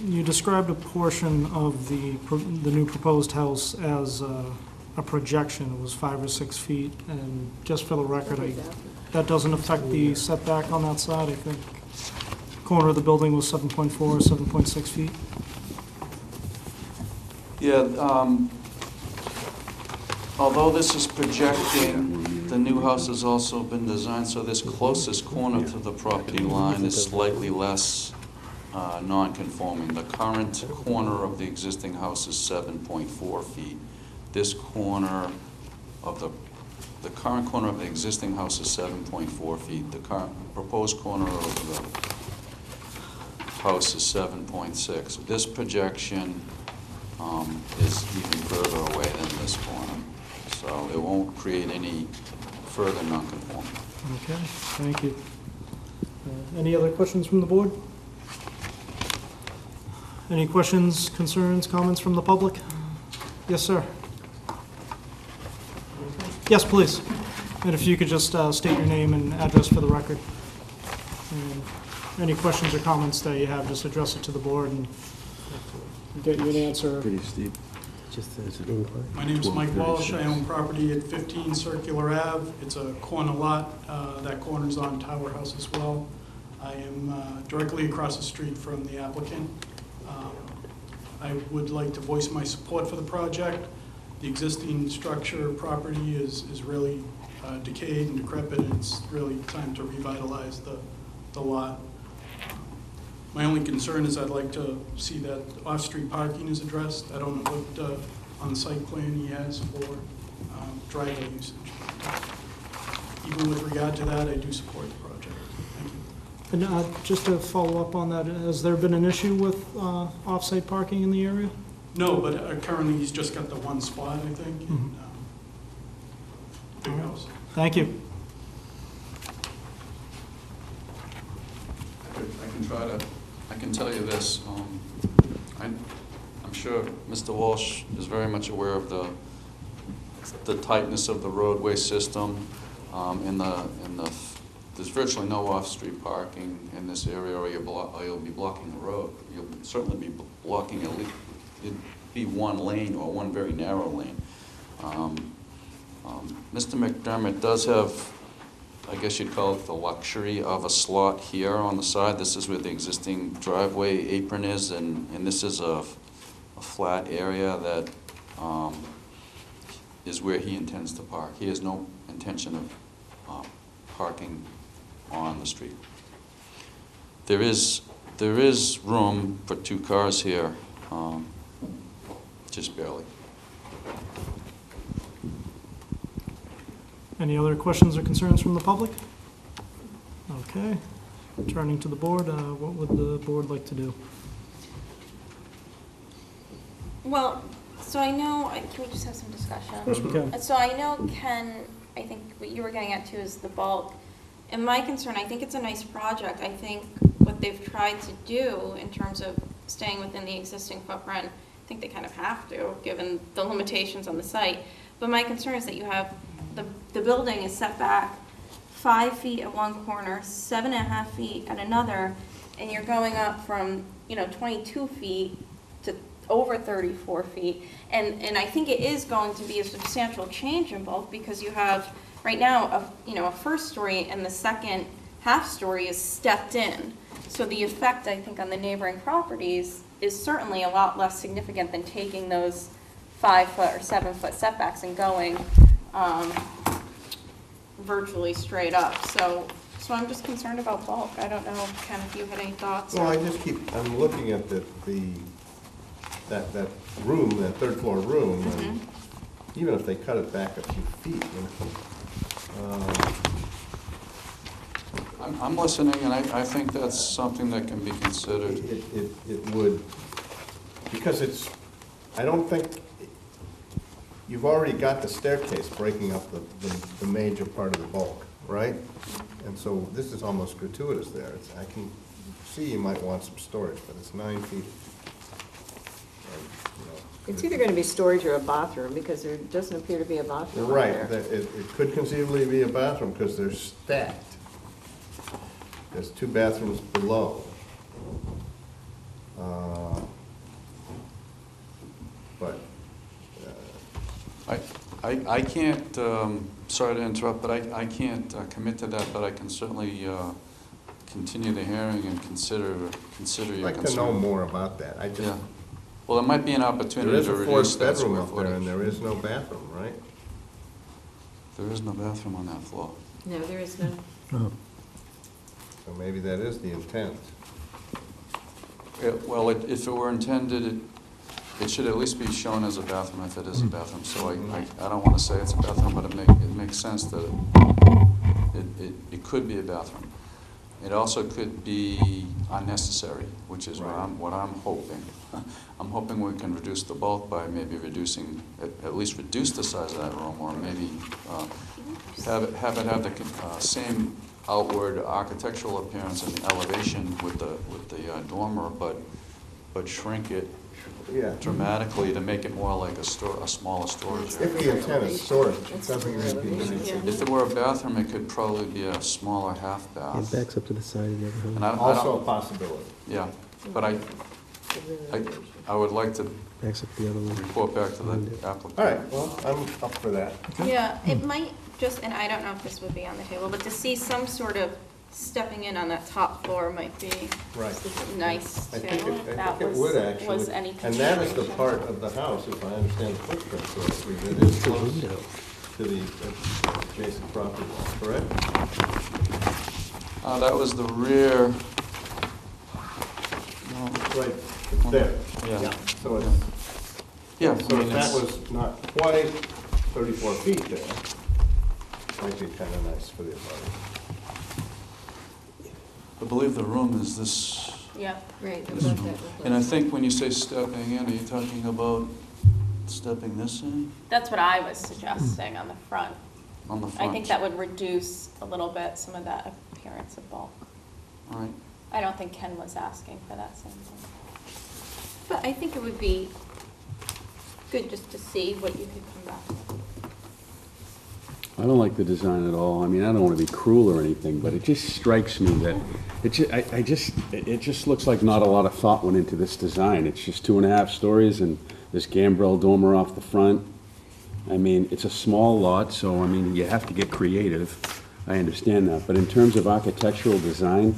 You described a portion of the new proposed house as a projection. It was 5 or 6 feet, and just for the record, that doesn't affect the setback on that side, I think. Corner of the building was 7.4 or 7.6 feet. Yeah, although this is projecting, the new house has also been designed so this closest corner to the property line is slightly less non-conforming. The current corner of the existing house is 7.4 feet. This corner of the current corner of the existing house is 7.4 feet. The current proposed corner of the house is 7.6. This projection is even further away than this corner, so it won't create any further non-conformity. Okay, thank you. Any other questions from the board? Any questions, concerns, comments from the public? Yes, sir. Yes, please. And if you could just state your name and address for the record. And any questions or comments that you have, just address it to the board and get you an answer. Pretty steep. Just as an incline. My name is Mike Walsh. I own property at 15 Circular Ave. It's a corner lot. That corner's on Tower House as well. I am directly across the street from the applicant. I would like to voice my support for the project. The existing structure property is really decayed and decrepit, and it's really time to revitalize the lot. My only concern is I'd like to see that off-street parking is addressed. I don't know what on-site plan he has for driveway usage. Even with regard to that, I do support the project. Thank you. And just to follow up on that, has there been an issue with off-site parking in the area? No, but currently he's just got the one spot, I think, in big house. Thank you. I can tell you this. I'm sure Mr. Walsh is very much aware of the tightness of the roadway system. There's virtually no off-street parking in this area, or you'll be blocking the road. You'll certainly be blocking at least, it'd be one lane or one very narrow lane. Mr. McDermott does have, I guess you'd call it the luxury of a slot here on the side. This is where the existing driveway apron is, and this is a flat area that is where he intends to park. He has no intention of parking on the street. There is room for 2 cars here, just barely. Any other questions or concerns from the public? Okay. Turning to the board, what would the board like to do? Well, so I know, can we just have some discussion? Of course we can. So I know, Ken, I think what you were getting at too is the bulk. And my concern, I think it's a nice project. I think what they've tried to do in terms of staying within the existing footprint, I think they kind of have to, given the limitations on the site. But my concern is that you have, the building is set back 5 feet at one corner, 7.5 feet at another, and you're going up from, 22 feet to over 34 feet. And I think it is going to be a substantial change in bulk, because you have, right now, a first story, and the second half story is stepped in. So the effect, I think, on the neighboring properties is certainly a lot less significant than taking those 5-foot or 7-foot setbacks and going virtually straight up. So So I'm just concerned about bulk. I don't know, Ken, if you had any thoughts? Well, or- I just I'm looking at that room, that third floor room, and even if they cut it back a few feet, I'm listening, and I think that's something that can be considered. it would, because I don't think, you've already got the staircase breaking up the major part of the bulk, right? And so this is almost gratuitous there. I can see you might want some storage, but it's 9 feet. And, you know, It's either gonna be storage or a bathroom, because there doesn't appear to be a bathroom You're out right, there. it could conceivably be a bathroom, because they're stacked. There's 2 bathrooms below. But, I can't, sorry to interrupt, but I can't commit to that, but I can certainly continue the hearing and consider I'd your like concern. to know more about that. I just, Yeah. Well, there might be an there opportunity is to a reduce 4th that bedroom square up there, and footage. there is no bathroom, right? There is no bathroom on that floor. No, there is none. Oh. So maybe that is the intent. Well, if it were intended, it should at least be shown as a bathroom if it is a bathroom. So I don't want to say it's a bathroom, but it makes sense that it could be a bathroom. It also could be unnecessary, which is what I'm hoping. I'm hoping we can reduce the bulk by maybe reducing, at least reduce the size of that room, or maybe have it have the same outward architectural appearance and elevation with the dormer, but shrink it Yeah. dramatically to make it more like a smaller storage If area. the intent is storage, it doesn't need to be anything. If it were a bathroom, it could probably be a smaller half It bath. backs up to the side of the other And home. I Also a don't, possibility. yeah, but I would like to Backs up to the other one. report back to the applicant. All right, well, I'm up for that. Yeah, it might just, and I don't know if this would be on the table, but to see some sort of stepping in on that top floor might be Right. nice I too. think That it was- would Was actually. any And that is the consideration. part of the house, if I understand the footprint correctly, that is close window. to the adjacent property line, correct? That was the rear, Right, it's there. yeah. So it's, Yeah, so if that was not quite 34 feet there, might be kind of nice for the apartment. I believe the room is this, Yeah, Right. and I think when you say stepping in, are you talking about stepping this in that's what I was suggesting on the front. on the I front? think that would reduce a little bit some of that appearance of bulk. All right. I don't think Ken was asking for that same thing. But I think it would be good just to see what you could come back with. I don't like the design at all. I mean, I don't want to be cruel or anything, but it just strikes me that, it just looks like not a lot of thought went into this design. It's just 2.5 stories and this gambrel dormer off the front. I mean, it's a small lot, so, I mean, you have to get creative. I understand that. But in terms of architectural design,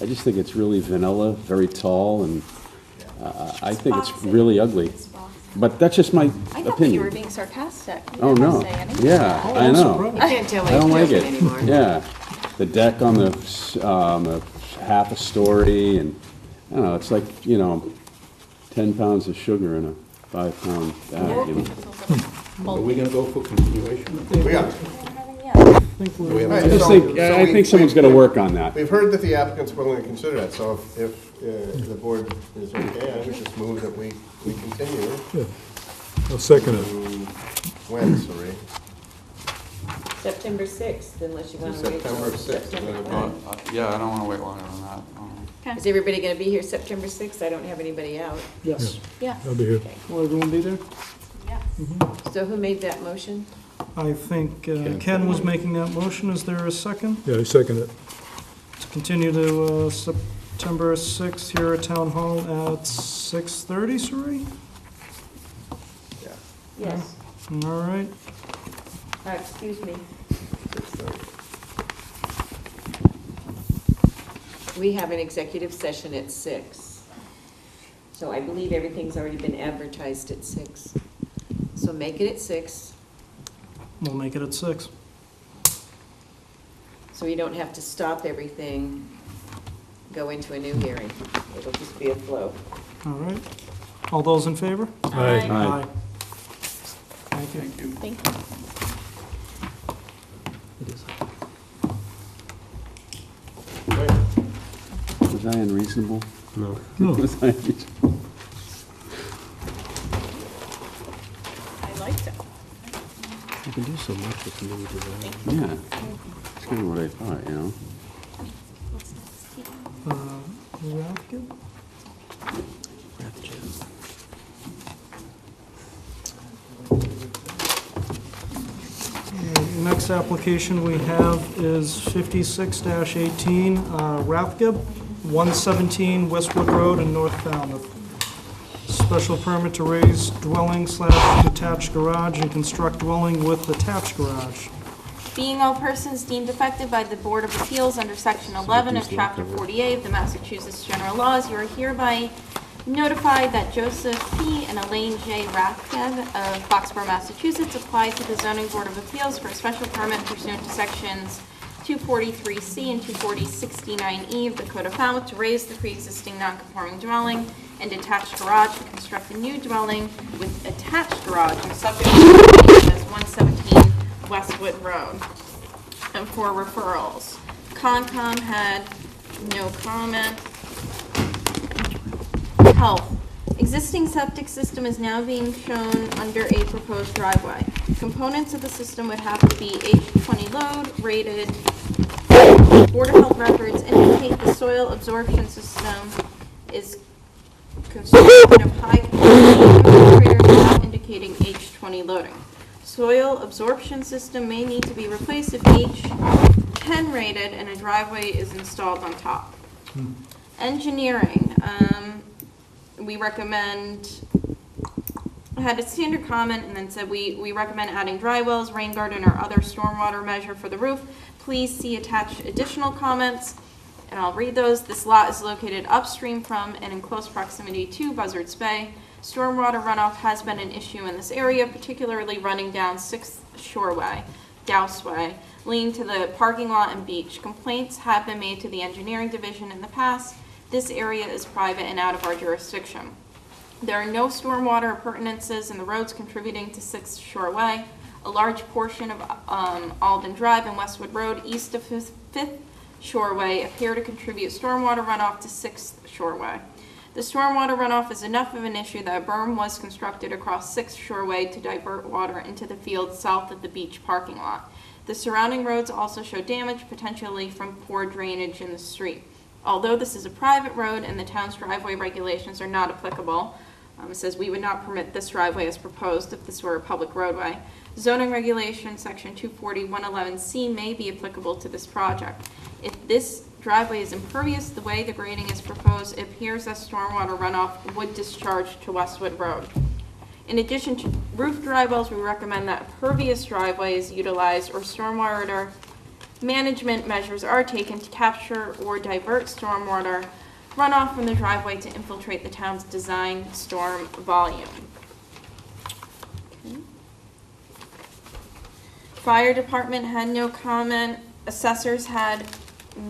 I just think it's really vanilla, very tall, and I think it's really ugly. It's boxy. But that's just my I thought that you were opinion. being sarcastic. You Oh, didn't no. say anything. Yeah, I know. You can't tell I don't like he's it. joking anymore. Yeah, the deck on the half a story, and, I don't know, it's like, 10 pounds of sugar in a 5-pound bag, you know? Are we gonna go for continuation? We are. Yeah. All right, I just so- think, so I we- think someone's gotta work on that. We've heard that the applicant's willing to consider that, so if the board is okay, I would just move that we continue Yeah. I'll second to it. when, sorry? September 6th, unless you want to wait till September 6th, September is that 9th. Yeah, I don't want to wait longer than that. Okay. Is everybody going to be here September 6th? I don't have anybody out. Yes. Yeah. I'll be here. Will everyone be there? Yes. So who made that motion? I think Ken was making that motion. Is there a second? Yeah, I second it. To continue to September 6th here at Town Hall at 6:30, Suri? Yeah. Yes. All right. Excuse me. 6:30. We have an executive session at 6. So I believe everything's already been advertised at 6. So make it at 6. We'll make it at 6. So we don't have to stop everything, go into a new hearing. It'll just be a flow. All right. All those in favor? Aye. Aye. Thank you. Thank you. Was I unreasonable? No. Was I unreasonable? I liked it. You can do so much with community design. Yeah, that's kind of what I thought, you know? What's next? Rathke? Next application we have is 56-18, Rathke, 117 Westwood Road in North Falmouth. Special permit to raise dwelling / detached garage and construct dwelling with attached garage. Being all persons deemed affected by the Board of Appeals under Section 11 of Chapter 48 of the Massachusetts General Laws, you are hereby notified that Joseph P. and Elaine J. Rathke of Foxborough, Massachusetts, applied to the Zoning Board of Appeals for a special permit pursuant to Sections 243C and 24069E of the Code of Falmouth to raise the pre-existing non-conforming dwelling and detached garage to construct a new dwelling with attached garage and subject to as 117 Westwood Road. And for referrals, Concom had no comment. Health. Existing septic system is now being shown under a proposed driveway. Components of the system would have to be H20 load, rated. Board of Health records indicate the soil absorption system is constructed of high capacity without indicating H20 loading. Soil absorption system may need to be replaced if H10 rated and a driveway is installed on top. Engineering. We recommend, had a standard comment and then said we recommend adding dry wells, rain garden, or other stormwater measure for the roof. Please see attached additional comments, and I'll read those. This lot is located upstream from and in close proximity to Buzzards Bay. Stormwater runoff has been an issue in this area, particularly running down 6th Shoreway, Dowseway, leading to the parking lot and beach. Complaints have been made to the engineering division in the past. This area is private and out of our jurisdiction. There are no stormwater appurtenances in the roads contributing to 6th Shoreway. A large portion of Alden Drive and Westwood Road east of 5th Shoreway appear to contribute stormwater runoff to 6th Shoreway. The stormwater runoff is enough of an issue that a berm was constructed across 6th Shoreway to divert water into the field south of the beach parking lot. The surrounding roads also show damage, potentially from poor drainage in the street. Although this is a private road and the town's driveway regulations are not applicable, it says we would not permit this driveway as proposed if this were a public roadway. Zoning regulation section 240-111C may be applicable to this project. If this driveway is impervious the way the grading is proposed, it appears that stormwater runoff would discharge to Westwood Road. In addition to roof dry wells, we recommend that a pervious driveway is utilized or stormwater management measures are taken to capture or divert stormwater runoff from the driveway to infiltrate the town's design storm volume. Okay. Fire department had no comment. Assessors had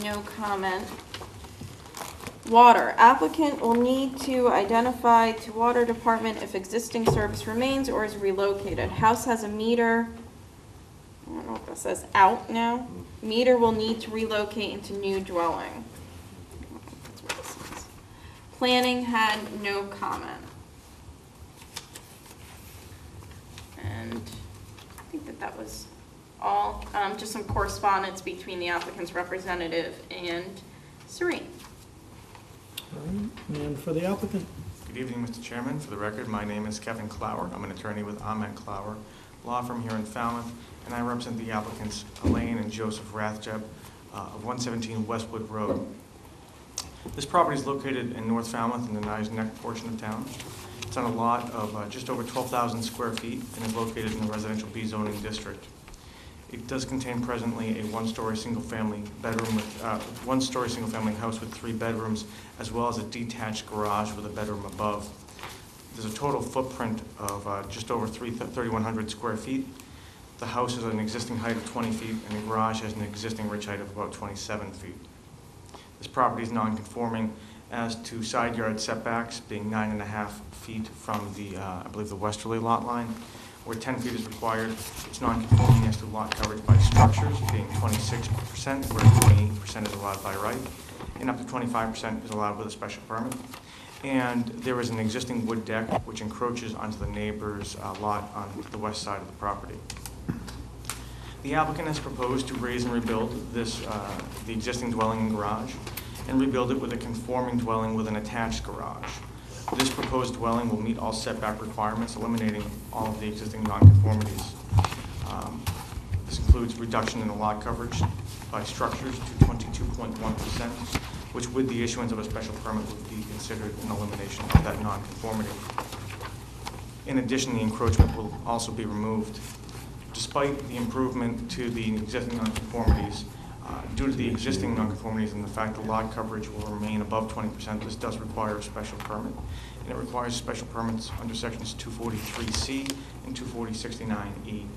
no comment. Water. Applicant will need to identify to water department if existing service remains or is relocated. House has a meter. I don't know what that says, out now. Meter will need to relocate into new dwelling. That's what this is. Planning had no comment. And I think that was all. Just some correspondence between the applicant's representative and Serene. All right. And for the applicant. Good evening, Mr. Chairman. For the record, my name is Kevin Clower. I'm an attorney with Ahmed Clower, law firm here in Falmouth, and I represent the applicants Elaine and Joseph Rathke of 117 Westwood Road. This property is located in North Falmouth in the Nyes Neck portion of town. It's on a lot of just over 12,000 square feet and is located in the residential B zoning district. It does contain presently a one-story single-family bedroom with one-story single-family house with 3 bedrooms, as well as a detached garage with a bedroom above. There's a total footprint of just over 3,100 square feet. The house has an existing height of 20 feet, and the garage has an existing ridge height of about 27 feet. This property is non-conforming as to side yard setbacks, being 9.5 feet from the, I believe, the westerly lot line, where 10 feet is required. It's non-conforming as to lot coverage by structures, being 26%, where 28% is allowed by right, and up to 25% is allowed with a special permit. And there is an existing wood deck which encroaches onto the neighbor's lot on the west side of the property. The applicant has proposed to raise and rebuild this, the existing dwelling and garage, and rebuild it with a conforming dwelling with an attached garage. This proposed dwelling will meet all setback requirements, eliminating all of the existing nonconformities. This includes reduction in the lot coverage by structures to 22.1%, which with the issuance of a special permit would be considered an elimination of that nonconformity. In addition, the encroachment will also be removed. Despite the improvement to the existing nonconformities, due to the existing nonconformities and the fact the lot coverage will remain above 20%, this does require a special permit. And it requires special permits under sections 243C and 24069E.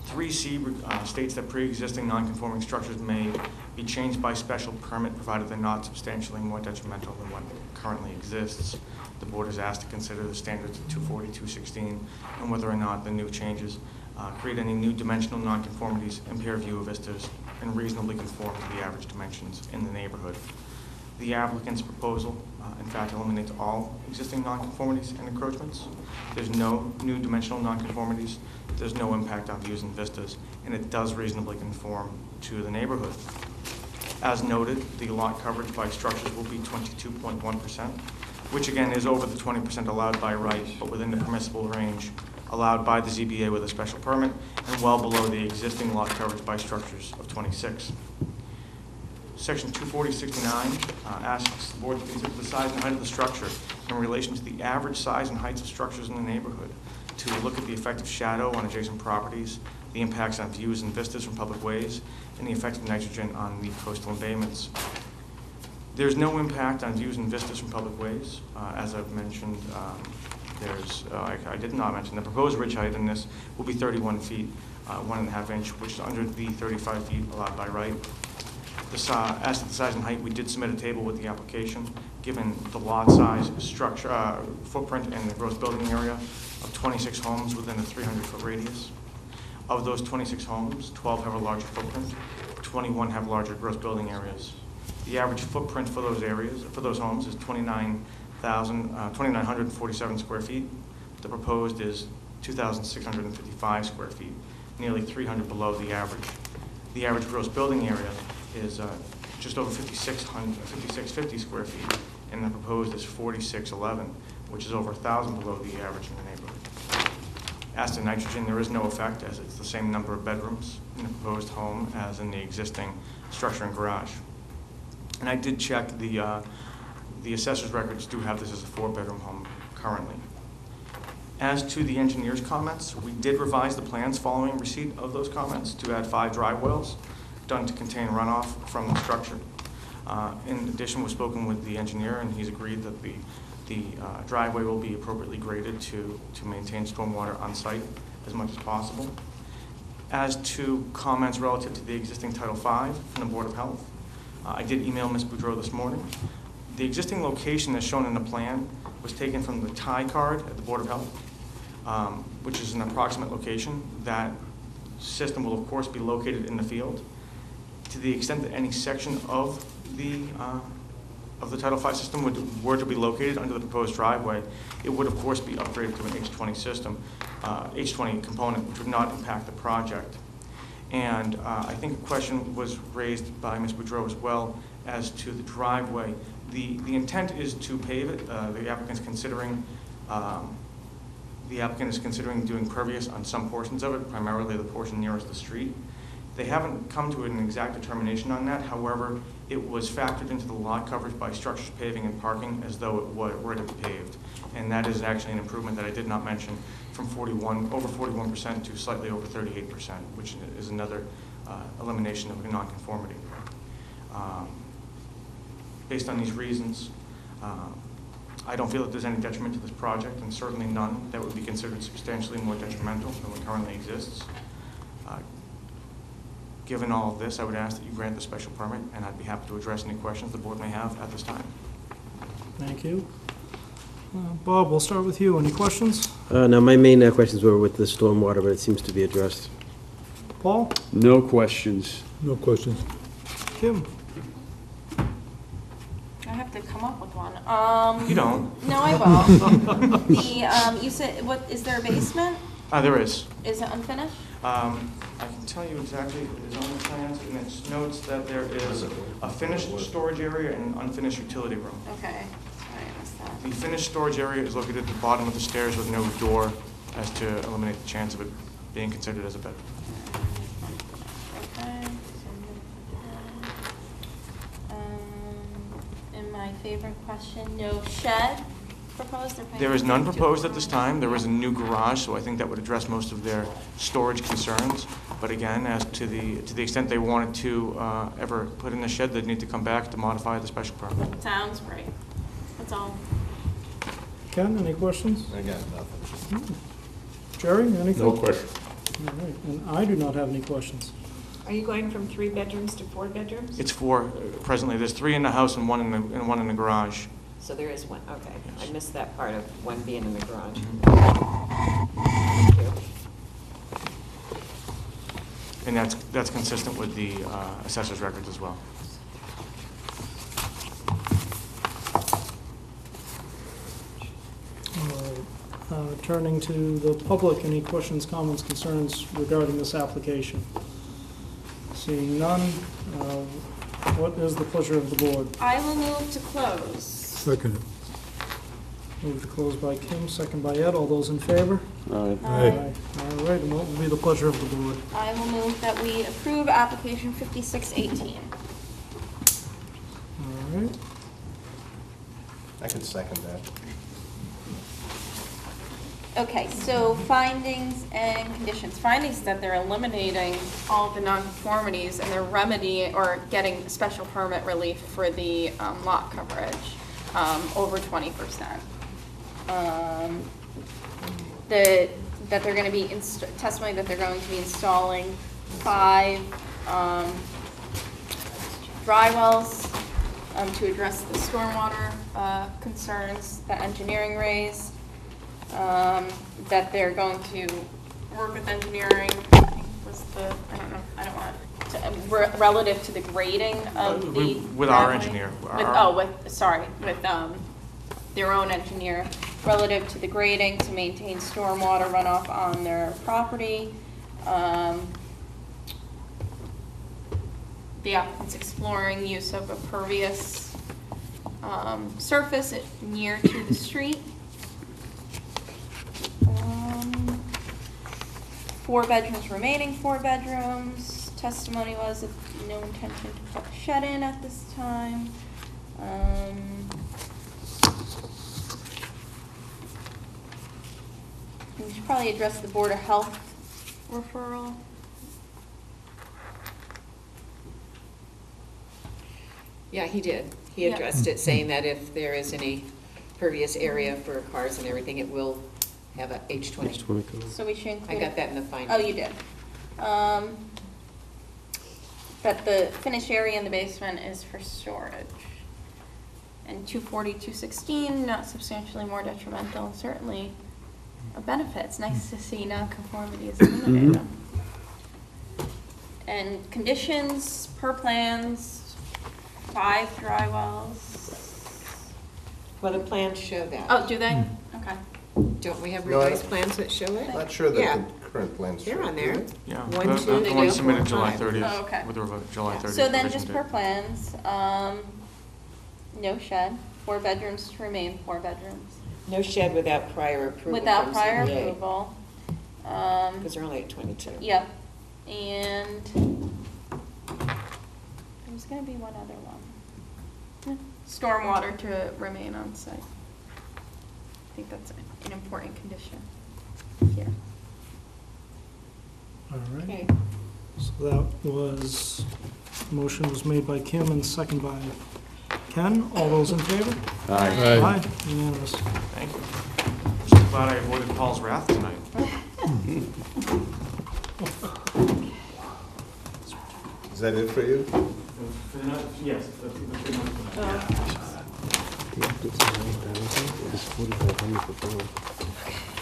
3C states that pre-existing nonconforming structures may be changed by special permit provided they're not substantially more detrimental than what currently exists. The board is asked to consider the standards of 240-216 and whether or not the new changes create any new dimensional nonconformities, impair view of vistas, and reasonably conform to the average dimensions in the neighborhood. The applicant's proposal, in fact, eliminates all existing nonconformities and encroachments. There's no new dimensional nonconformities. There's no impact on views and vistas, and it does reasonably conform to the neighborhood. As noted, the lot coverage by structures will be 22.1%, which again is over the 20% allowed by right, but within the permissible range allowed by the ZBA with a special permit, and well below the existing lot coverage by structures of 26. Section 24069 asks the board to consider the size and height of the structure in relation to the average size and heights of structures in the neighborhood, to look at the effect of shadow on adjacent properties, the impacts on views and vistas from public ways, and the effect of nitrogen on the coastal embayments. There's no impact on views and vistas from public ways. As I've mentioned, I did not mention, the proposed ridge height in this will be 31 feet, 1.5 inch, which is under the 35 feet allowed by right. As to the size and height, we did submit a table with the application, given the lot size, structure, footprint, and the gross building area of 26 homes within a 300-foot radius. Of those 26 homes, 12 have a larger footprint, 21 have larger gross building areas. The average footprint for those areas, for those homes, is 2,947 square feet. The proposed is 2,655 square feet, nearly 300 below the average. The average gross building area is just over 5,650 square feet, and the proposed is 4,611, which is over 1,000 below the average in the neighborhood. As to nitrogen, there is no effect, as it's the same number of bedrooms in the proposed home as in the existing structure and garage. And I did check, the assessor's records do have this as a 4-bedroom home currently. As to the engineer's comments, we did revise the plans following receipt of those comments to add 5 dry wells done to contain runoff from the structure. In addition, we've spoken with the engineer, and he's agreed that the driveway will be appropriately graded to maintain stormwater on site as much as possible. As to comments relative to the existing Title V from the Board of Health, I did email Ms. Boudreau this morning. The existing location as shown in the plan was taken from the tie card at the Board of Health, which is an approximate location. That system will, of course, be located in the field. To the extent that any section of the Title V system were to be located under the proposed driveway, it would, of course, be upgraded to an H20 system, H20 component, which would not impact the project. And I think a question was raised by Ms. Boudreau as well as to the driveway. The intent is to pave it. The applicant is considering doing pervious on some portions of it, primarily the portion nearest the street. They haven't come to an exact determination on that. However, it was factored into the lot coverage by structures, paving, and parking as though it were to be paved. And that is actually an improvement that I did not mention, from over 41% to slightly over 38%, which is another elimination of a nonconformity. Based on these reasons, I don't feel that there's any detriment to this project, and certainly none that would be considered substantially more detrimental than what currently exists. Given all of this, I would ask that you grant the special permit, and I'd be happy to address any questions the board may have at this time. Thank you. Bob, we'll start with you. Any questions? No, my main questions were with the stormwater, but it seems to be addressed. Paul? No questions. No questions. Kim? I have to come up with one. You don't. No, I will. You said, what, is there a basement? There is. Is it unfinished? I can tell you exactly, it is on the plans, and it notes that there is a finished storage area and an unfinished utility room. Okay, sorry, I missed that. The finished storage area is located at the bottom of the stairs with no door, as to eliminate the chance of it being considered as a bedroom. Okay, so I'm gonna put that. And my favorite question, no shed proposed or planned? There is none proposed at this time. There is a new garage, so I think that would address most of their storage concerns. But again, as to the extent they wanted to ever put in a shed, they'd need to come back to modify the special permit. Sounds great. That's all. Ken, any questions? I got nothing. Jerry, anything? No question. All right, and I do not have any questions. Are you going from 3 bedrooms to 4 bedrooms? It's 4 presently. There's 3 in the house and one in the garage. So there is one, okay. Yes. I missed that part of one being in the garage. Mm-hmm. Thank you. And that's consistent with the assessor's records as well. Turning to the public, any questions, comments, concerns regarding this application? Seeing none, what is the pleasure of the board? I will move to close. Second. Move to close by Kim, second by Ed. All those in favor? Aye. Aye. All right, and what will be the pleasure of the board? I will move that we approve application 5618. All right, I can second that. Okay, so findings and conditions. Findings that they're eliminating all the nonconformities and they're remedying or getting special permit relief for the lot coverage over 20%. That they're going to be testimony that they're going to be installing 5 dry wells to address the stormwater concerns that engineering raised. That they're going to work with engineering, I think was the, I don't know, I don't want to, relative to the grading of the With our driveway. engineer. With their own engineer, relative to the grading to maintain stormwater runoff on their property. The applicant's exploring use of a pervious surface near to the street. 4 bedrooms remaining, 4 bedrooms. Testimony was of no intention to put a shed in at this time. We should probably address the Board of Health referral. Yeah, he did. He Yeah. addressed it, saying that if there is any pervious area for cars and everything, it will have a H20. So we should I include. got that in the finding. Oh, you did. That the finished area in the basement is for storage. And 240, 216, not substantially more detrimental, certainly a benefit. It's nice to see nonconformities eliminated. And conditions per plans, 5 dry wells. Well, the plans show that. Oh, do they? Okay. Don't we have No, I revised don't- plans that show it? Not sure Yeah. that the current plans. They're show on it, there. do they? Yeah. 1, 2, The 3, one submitted 4, July 5. 30th. Oh, okay. With the July 30th. So then, revision just date. per plans, no shed, 4 bedrooms to remain 4 bedrooms. No shed without prior approval. Without from prior ZBA, approval. Because they're only at 22. Yep, and there's gonna be one other one. Stormwater to remain on site. I think that's an important condition here. all right. Okay. So that was, motion was made by Kim and second by Ken, all those in favor? Aye. Aye, unanimous. Thank you. Just glad I avoided Paul's wrath tonight. Is that it for you? Yes.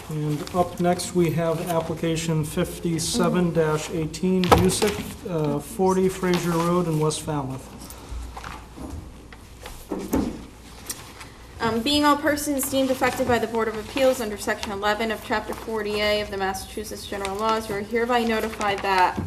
And up next, we have application 57-18, Busick, 40 Fraser Road in West Falmouth. Being all persons deemed affected by the Board of Appeals under Section 11 of Chapter 40A of the Massachusetts General Laws, you are hereby notified that,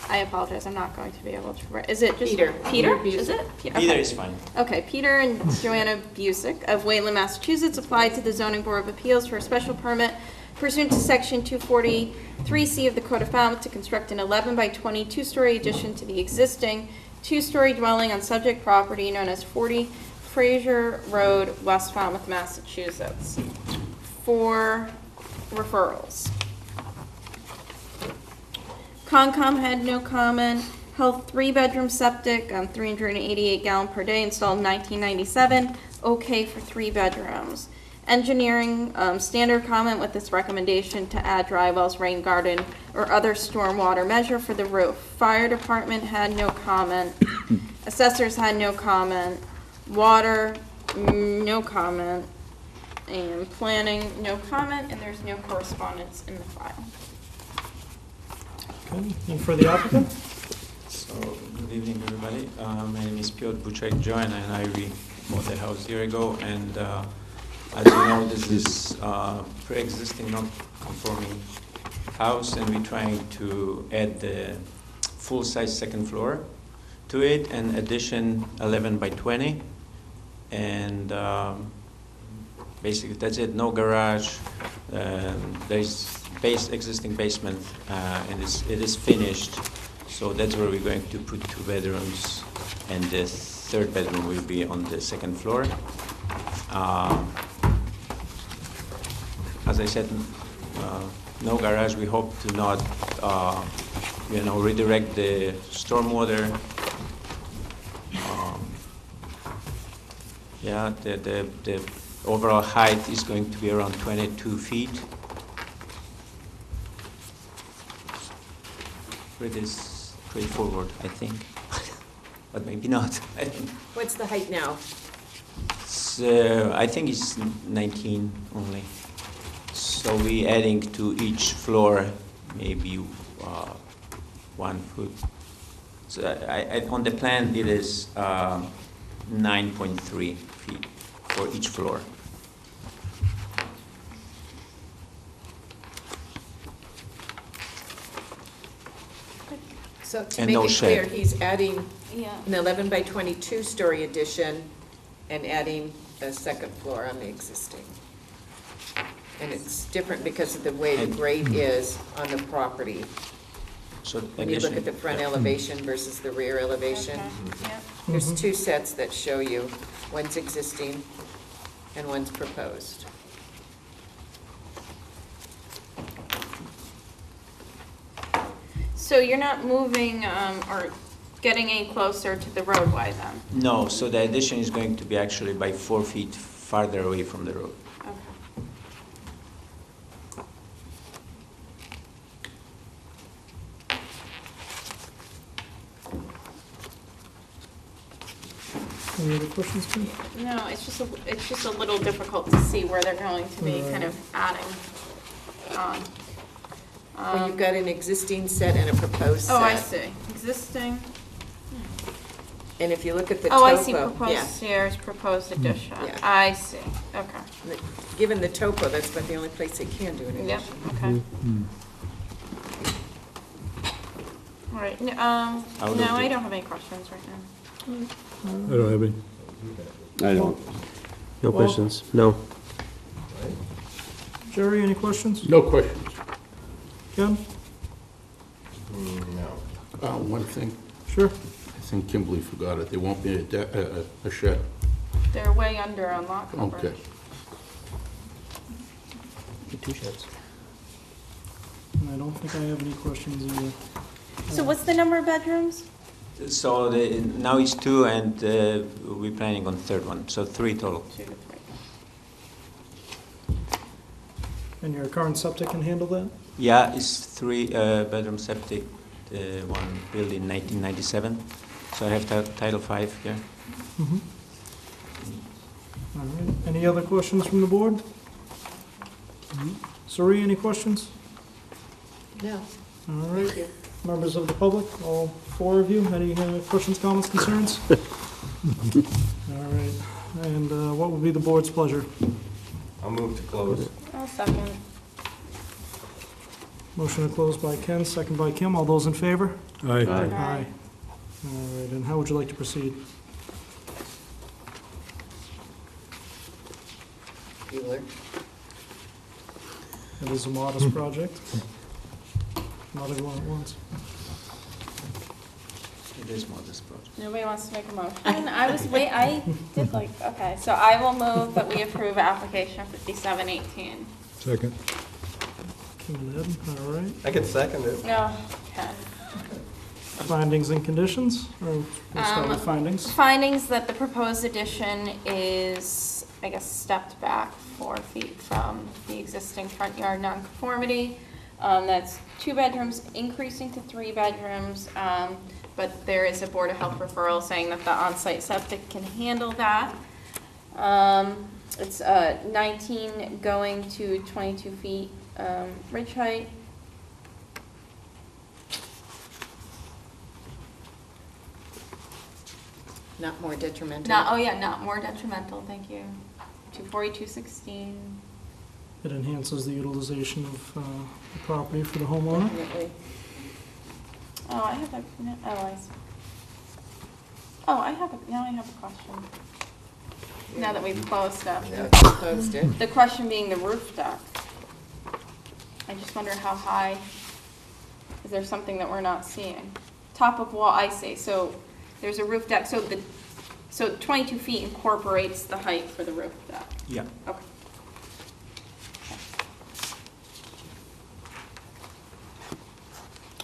I apologize, I'm not going to be able to, is it just? Peter. Peter? Peter Is it? Either Okay. is fine. Okay, Peter and Joanna Busick of Wayland, Massachusetts applied to the Zoning Board of Appeals for a special permit pursuant to Section 243C of the Code of Falmouth to construct an 11 by 20 two-story addition to the existing two-story dwelling on subject property known as 40 Fraser Road, West Falmouth, Massachusetts. 4 referrals. Concom had no comment. Health 3-bedroom septic, 388 gallon per day, installed in 1997. Okay for 3 bedrooms. Engineering, standard comment with this recommendation to add dry wells, rain garden, or other stormwater measure for the roof. Fire department had no comment. Assessors had no comment. Water, no comment. And planning, no comment, and there's no correspondence in the file. Okay, and for the applicant? So, good evening, everybody. My name is Piotr Buczek. Joanna and I, we bought the house a year ago, and as you know, this is pre-existing non-conforming house, and we're trying to add the full-size second floor to it, and addition 11 by 20, and basically that's it. No garage. There's existing basement, and it is finished. So that's where we're going to put 2 bedrooms, and the 3rd bedroom will be on the 2nd floor. As I said, no garage. We hope to not, redirect the stormwater. The overall height is going to be around 22 feet. Pretty straightforward, I think, but maybe not. What's the height now? So I think it's 19 only. So we're adding to each floor maybe 1 foot. So on the plan it is 9.3 feet for each floor. So to And make no it clear, shed. he's adding Yeah. an 11 by 22 story addition and adding a 2nd floor on the existing. And it's different because of the way the And- grade is on the property. So When you look addition- at the front elevation versus the rear elevation, Okay, yep. there's 2 sets that show you, one's existing and one's proposed. So you're not moving or getting any closer to the roadway then? No, so the addition is going to be actually by 4 feet farther away from the road. Okay. Any other questions, Kim? No, it's just a little difficult to see where they're going to be kind of adding on. Well, you've got an existing set and a proposed set. Oh, I see. Existing. And if you look at the topo. Oh, I see, yeah. proposed stairs, proposed addition. Yeah. I see, okay. Given the topo, that's about the only place they can do an Yep, addition. okay. All right, no, would no, have I to- don't have any questions right now. I don't have any. I don't. No Well- questions? No. Jerry, any questions? No questions. Ken? No. One thing, Sure. I think Kimberly forgot it, there won't be a shed. They're way under on lot coverage. Okay. 2 sheds. And I don't think I have any questions either. So what's the number of bedrooms? So now it's 2, and we're planning on the third one, so 3 total. 2 to 3. And your current septic can handle that? Yeah, it's 3 bedroom septic, one built in 1997. So I have Title 5 here. Mhm. All right. Any other questions from the board? Suri, any questions? No. All right. Members of the public, all 4 of you, any questions, comments, concerns? All right. And what would be the board's pleasure? I'll move to close. I'll second. Motion to close by Ken, second by Kim. All those in favor? Aye. Aye. All right, and how would you like to proceed? Bueller. It is a modest project. Not everyone at once. It is modest project. Nobody wants to make a motion? I did okay, so I will move that we approve application 5718. Second. Kim and Ed, all right. I can second it. No, Ken. Findings and conditions, or we'll start with findings. Findings that the proposed addition is, I guess, stepped back 4 feet from the existing front yard nonconformity. That's 2 bedrooms increasing to 3 bedrooms, but there is a Board of Health referral saying that the on-site septic can handle that. It's 19 going to 22 feet ridge height. Not more detrimental. Not more detrimental, thank you. 240, 216. It enhances the utilization of the property for the homeowner. Definitely. Oh, I have a, I see. Now I have a question. Now that we've closed stuff. Yeah. Closed it. The question being the roof deck. I just wonder how high, is there something that we're not seeing? Top of wall, I see, so there's a roof deck, so 22 feet incorporates the height for the roof deck. Yeah. Okay.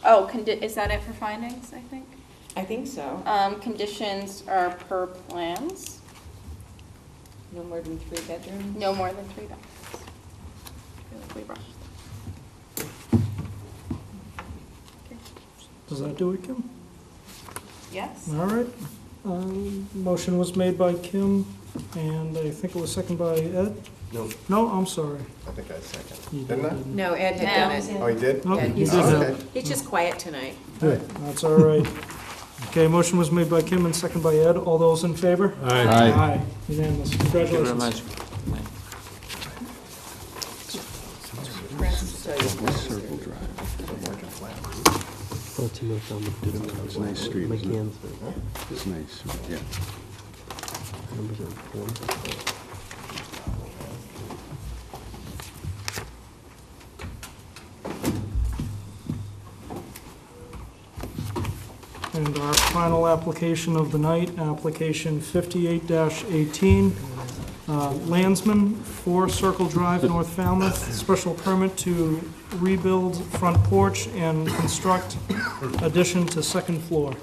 Oh, is that it for findings, I think? I think so. Conditions are per plans, No more than 3 bedrooms? no more than 3 bedrooms. I feel like we rushed. Does that do it, Kim? Yes? All right. Motion was made by Kim, and I think it was seconded by Ed? No, No, I'm sorry. I think I seconded. You Didn't I? No, Ed had done it. Oh, you did? Nope, Yeah, you he's did just- that. Okay. He's just quiet tonight. Good, that's all right. Okay, motion was made by Kim and seconded by Ed. All those in favor? Aye. Aye. Unanimous. Thank you very Congratulations. much. Oh, it's in It's a nice street, my isn't it? cans. It's nice, yeah. Numbers are important. And our final application of the night, application 58-18, Landsman, 4 Circle Drive, North Falmouth, special permit to rebuild front porch and construct addition to second floor.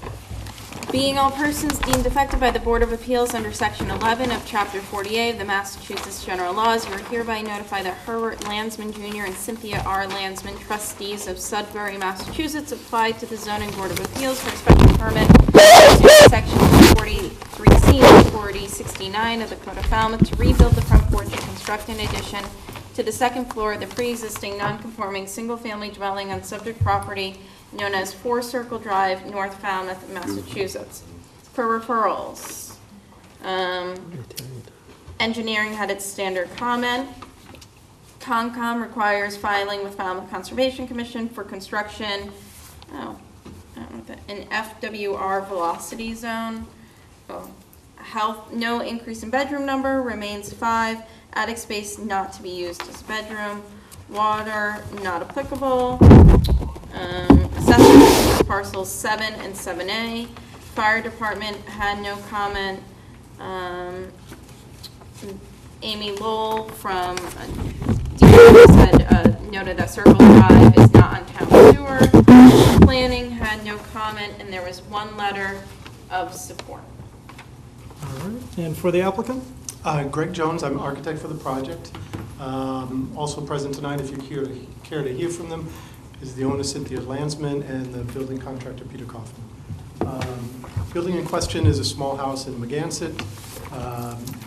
Being all persons deemed affected by the Board of Appeals under Section 11 of Chapter 48 of the Massachusetts General Laws, you are hereby notified that Herbert Landsman Jr. and Cynthia R. Landsman, trustees of Sudbury, Massachusetts, applied to the Zoning Board of Appeals for a special permit pursuant to Section 43C and 4069 of the Code of Falmouth to rebuild the front porch and construct an addition to the second floor of the pre-existing non-conforming single-family dwelling on subject property known as 4 Circle Drive, North Falmouth, Massachusetts. For referrals, engineering had its standard comment. Concom requires filing with Falmouth Conservation Commission for construction, an FWR velocity zone. Health, no increase in bedroom number, remains 5. Attic space not to be used as bedroom. Water, not applicable. Assessment parcels 7 and 7A. Fire department had no comment. Amy Lowell from DPW said, noted that Circle Drive is not on town sewer. Planning had no comment. comment, and there was one letter of support. All right. And for the applicant? Greg Jones, I'm architect for the project. Also present tonight, if you care to hear from them, is the owner Cynthia Landsman and the building contractor Peter Kaufman. Building in question is a small house in Magansett.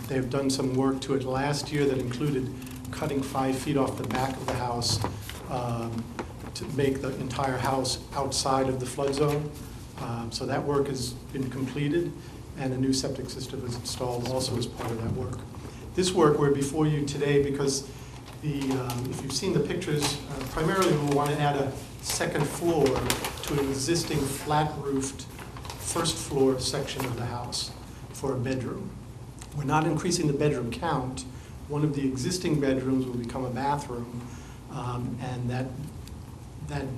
They've done some work to it last year that included cutting 5 feet off the back of the house to make the entire house outside of the flood zone. So that work has been completed, and a new septic system was installed also as part of that work. This work, we're before you today because if you've seen the pictures, primarily we want to add a second floor to an existing flat-roofed first floor section of the house for a bedroom. We're not increasing the bedroom count. One of the existing bedrooms will become a bathroom, and that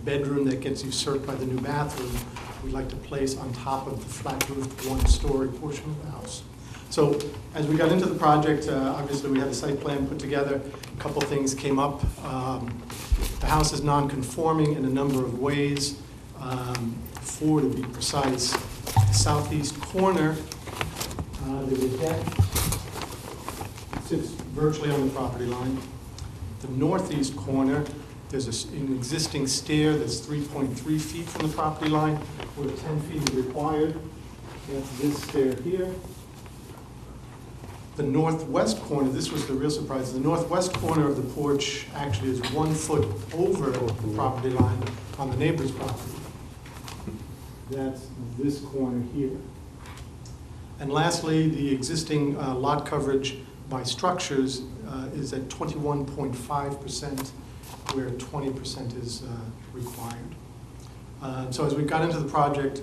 bedroom that gets usurped by the new bathroom, we'd like to place on top of the flat-roofed one-story portion of the house. So as we got into the project, obviously we had the site plan put together. A couple things came up. The house is non-conforming in a number of ways, 4 to be precise. The southeast corner, there's a deck. It sits virtually on the property line. The northeast corner, there's an existing stair that's 3.3 feet from the property line, where 10 feet is required. That's this stair here. The northwest corner, this was the real surprise, the northwest corner of the porch actually is 1 foot over the property line on the neighbor's property. That's this corner here. And lastly, the existing lot coverage by structures is at 21.5%, where 20% is required. So as we got into the project,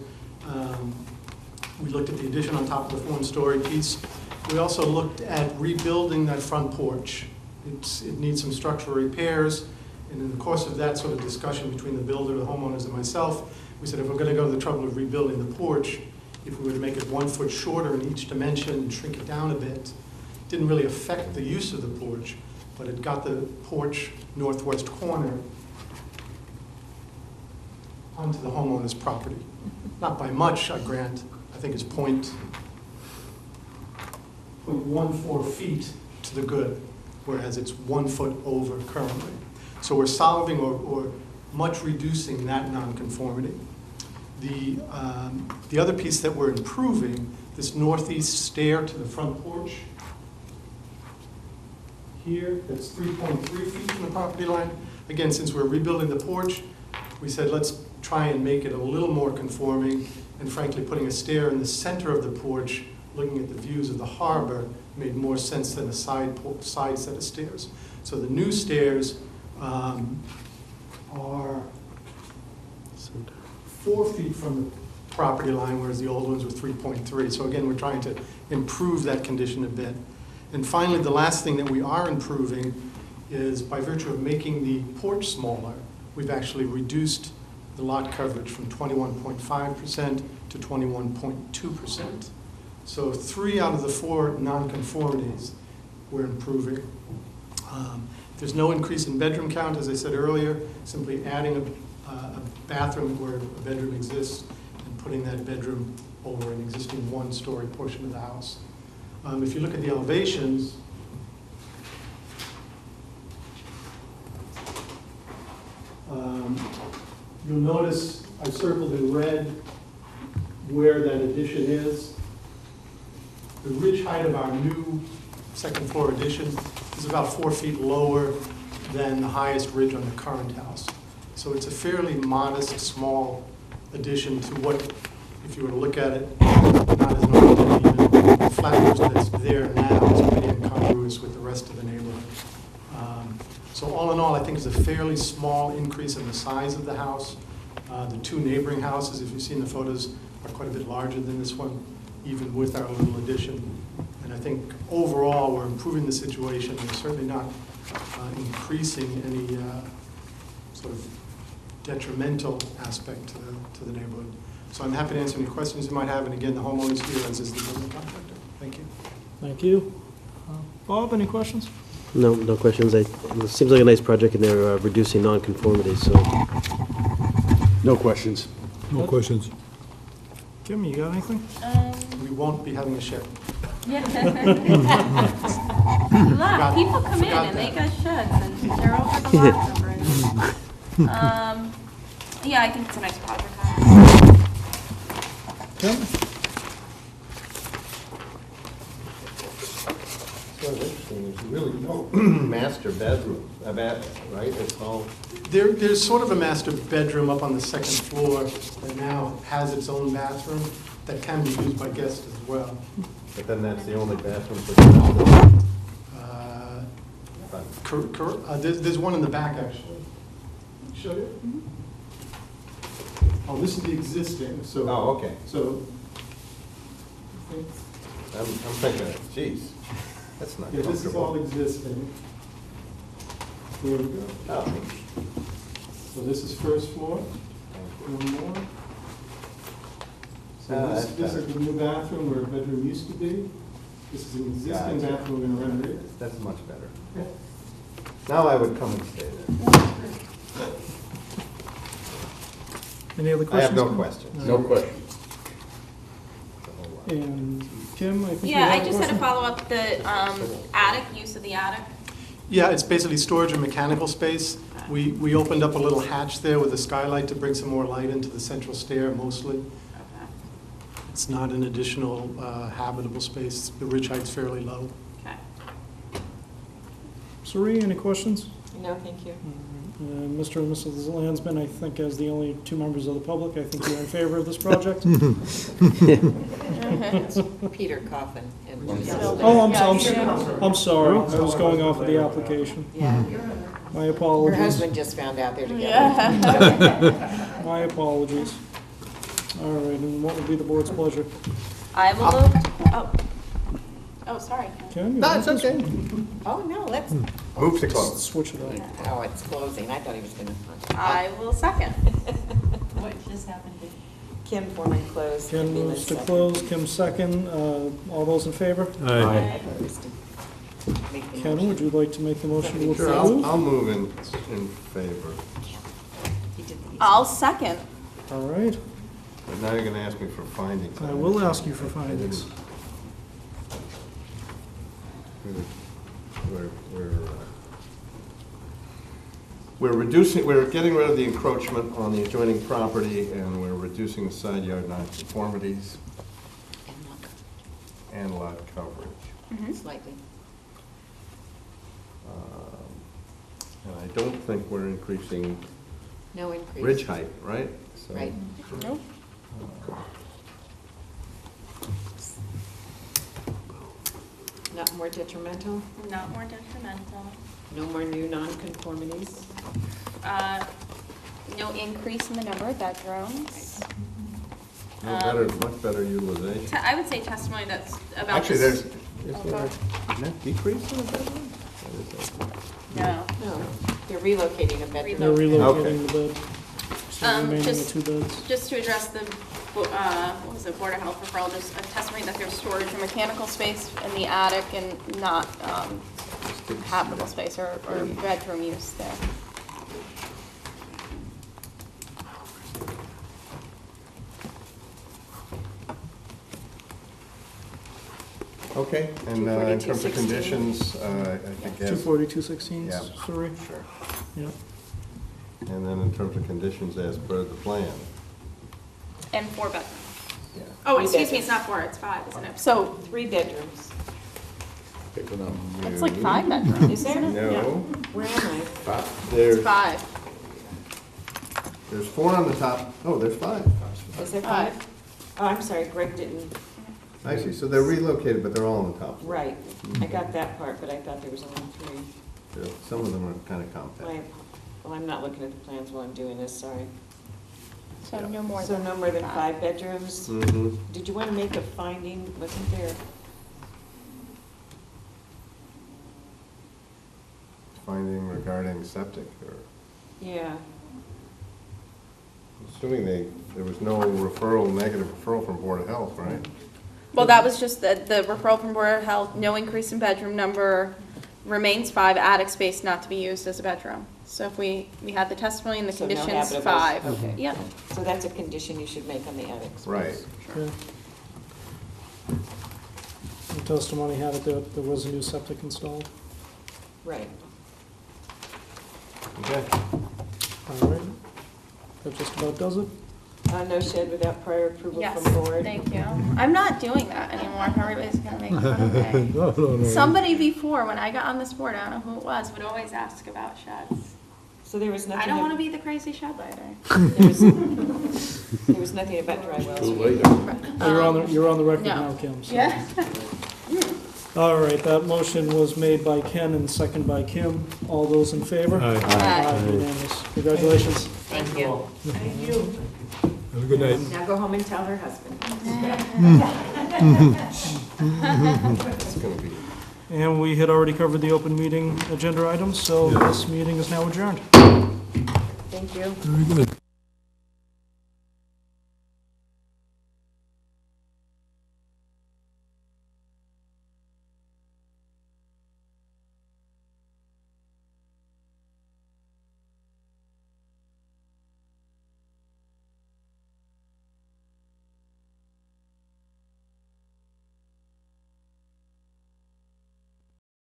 we looked at the addition on top of the one-story piece. We also looked at rebuilding that front porch. It needs some structural repairs, and in the course of that sort of discussion between the builder, the homeowners, and myself, we said if we're going to go to the trouble of rebuilding the porch, if we were to make it 1 foot shorter in each dimension and shrink it down a bit, it didn't really affect the use of the porch, but it got the porch northwest corner onto the homeowner's property. Not by much, I grant. I think it's 0.14 feet to the good, whereas it's 1 foot over currently. So we're solving or much reducing that nonconformity. The other piece that we're improving, this northeast stair to the front porch, here, that's 3.3 feet from the property line. Again, since we're rebuilding the porch, we said let's try and make it a little more conforming, and frankly, putting a stair in the center of the porch, looking at the views of the harbor, made more sense than a side set of stairs. So the new stairs are 4 feet from the property line, whereas the old ones were 3.3. So again, we're trying to improve that condition a bit. And finally, the last thing that we are improving is by virtue of making the porch smaller, we've actually reduced the lot coverage from 21.5% to 21.2%. So 3 out of the 4 nonconformities we're improving. There's no increase in bedroom count, as I said earlier, simply adding a bathroom where a bedroom exists and putting that bedroom over an existing 1-story portion of the house. If you look at the elevations, you'll notice I circled in red where that addition is. The ridge height of our new second floor addition is about 4 feet lower than the highest ridge on the current house. So it's a fairly modest, small addition to what, if you were to look at it, not as much as even the flat roof that's there now is pretty incongruous with the rest of the neighborhood. So all in all, I think it's a fairly small increase in the size of the house. The 2 neighboring houses, if you've seen the photos, are quite a bit larger than this one, even with our little addition. And I think overall, we're improving the situation. We're certainly not increasing any sort of detrimental aspect to the neighborhood. So I'm happy to answer any questions you might have. And again, the homeowner's here, as is the building contractor. Thank you. Thank you. Bob, any questions? No questions. It seems like a nice project, and they're reducing nonconformity, so. No questions. No questions. Kim, you got anything? We won't be having a shed. Look, people come in and they got sheds and they're over the lot number. Yeah, I think it's a nice project. Kim? So interesting, there's really no master bedroom, right? It's all, There's sort of a master bedroom up on the second floor that now has its own bathroom that can be used by guests as well. but then that's the only bathroom for the There's one in the back, actually. Show you? Oh, this is the existing, so. Oh, okay. So. I'm thinking, geez, that's not Yeah, this is all comfortable. existing. There we go. Oh, So this is first floor. One more. So that's this is better. the new bathroom where a bedroom used to be. This is an existing Gotcha. bathroom we're gonna renovate. That's much better. Yeah. Now I would come and stay there. Any other I questions? have no Kim? questions. No questions. And Kim, I think you Yeah, had I a just had to question? follow up the attic, use of the attic. Yeah, it's basically storage and mechanical space. We opened up a little hatch there with a skylight to bring some more light into the central stair mostly. Okay. It's not an additional habitable space. The ridge height's fairly low. Okay. Sari, any questions? No, thank you. Mr. and Mrs. Landsman, I think as the only two members of the public, I think you're in favor of this project? It's Peter Coffin and Oh, I'm sorry, I was going off of the application. Yeah. My Her apologies. husband just found out they're together. Yeah. My apologies. All right, and what would be the board's pleasure? I will move, oh, sorry. Kim? you No, want it's this? okay. Oh, no, let's, Move to close. Switch it up. oh, it's closing. I thought he was gonna. I will second. What just happened? Kim formally closed. Ken Nina moves to second. close, Kim second. All those in favor? Aye. Opposed. Make the Ken, motion. would you like to make the motion to Sure, approve? I'll move in favor. He did the easy I'll second. All right, But now you're gonna ask me for findings. I will ask you for findings. We're getting rid of the encroachment on the adjoining property, and we're reducing the side yard nonconformities and lot coverage. Slightly. And I don't think we're increasing No increase. ridge height, right? So- Right. Nope. Not more detrimental, Not more detrimental. no more new nonconformities. No increase in the number of bedrooms. No better, much better utilization. I would say testimony that's about. Actually, this- is Oh, there God. a net decrease in the bedroom? What is that? No. No, they're relocating a bedroom. They're relocating the bed. So remaining the Just- two beds. Just to address the, what was it, Board of Health referral, just a testimony that there's storage and mechanical space in the attic and not habitable space or bedroom use there. Okay, and in terms of 242.16. conditions, I think yes. 24216, Yeah. sorry. Sure. Yeah. And then in terms of conditions as per the plan. And 4 bedrooms. Yeah. Oh, Three excuse me, it's bedrooms. not 4, it's 5, isn't it? So 3 bedrooms. Pick one up. It's like 5 bedrooms. Is there? No. Where am I? There's, It's 5. there's 4 on the top. Oh, there's 5. Is there 5? Oh, I'm sorry, Greg didn't, I see, so they're relocated, but they're all on the top. floor. right. I got that part, but I thought there was only 3. Some of them are kind of compact. Well, I'm not looking at the plans while I'm doing this, sorry. So no more So than no more than 5 bedrooms? Mm-hmm. Did you want to make a finding, wasn't there? Finding regarding septic, or Yeah, assuming there was no referral, negative referral from Board of Health, right? Well, that was just the referral from Board of Health, no increase in bedroom number, remains 5, attic space not to be used as a bedroom. So if we had the testimony and the So no conditions, habitables. 5. Okay. Yep. So that's a condition you should make on the attic space. Right. Okay. The testimony had it that there was a new septic installed. Right. Okay. All right. That just about does it. No shed without prior approval Yes, from board. thank you. I'm not doing that anymore. Everybody's gonna make fun of me. No, no, no. Somebody before, when I got on this board, I don't know who it was, would always ask about sheds. So there was nothing. I don't want to be the crazy shed lighter. There was nothing about dry wells. Too late. You're on the record no. now, Kim. so- Yeah. All right, that motion was made by Ken and seconded by Kim. All those in favor? Aye. Aye. Unanimous. Congratulations. Thank you. Thank you. Have a good night. Now go home and tell her husband. It's gonna be. And we had already covered the open meeting agenda items, so this meeting is now adjourned. Thank you. Very good.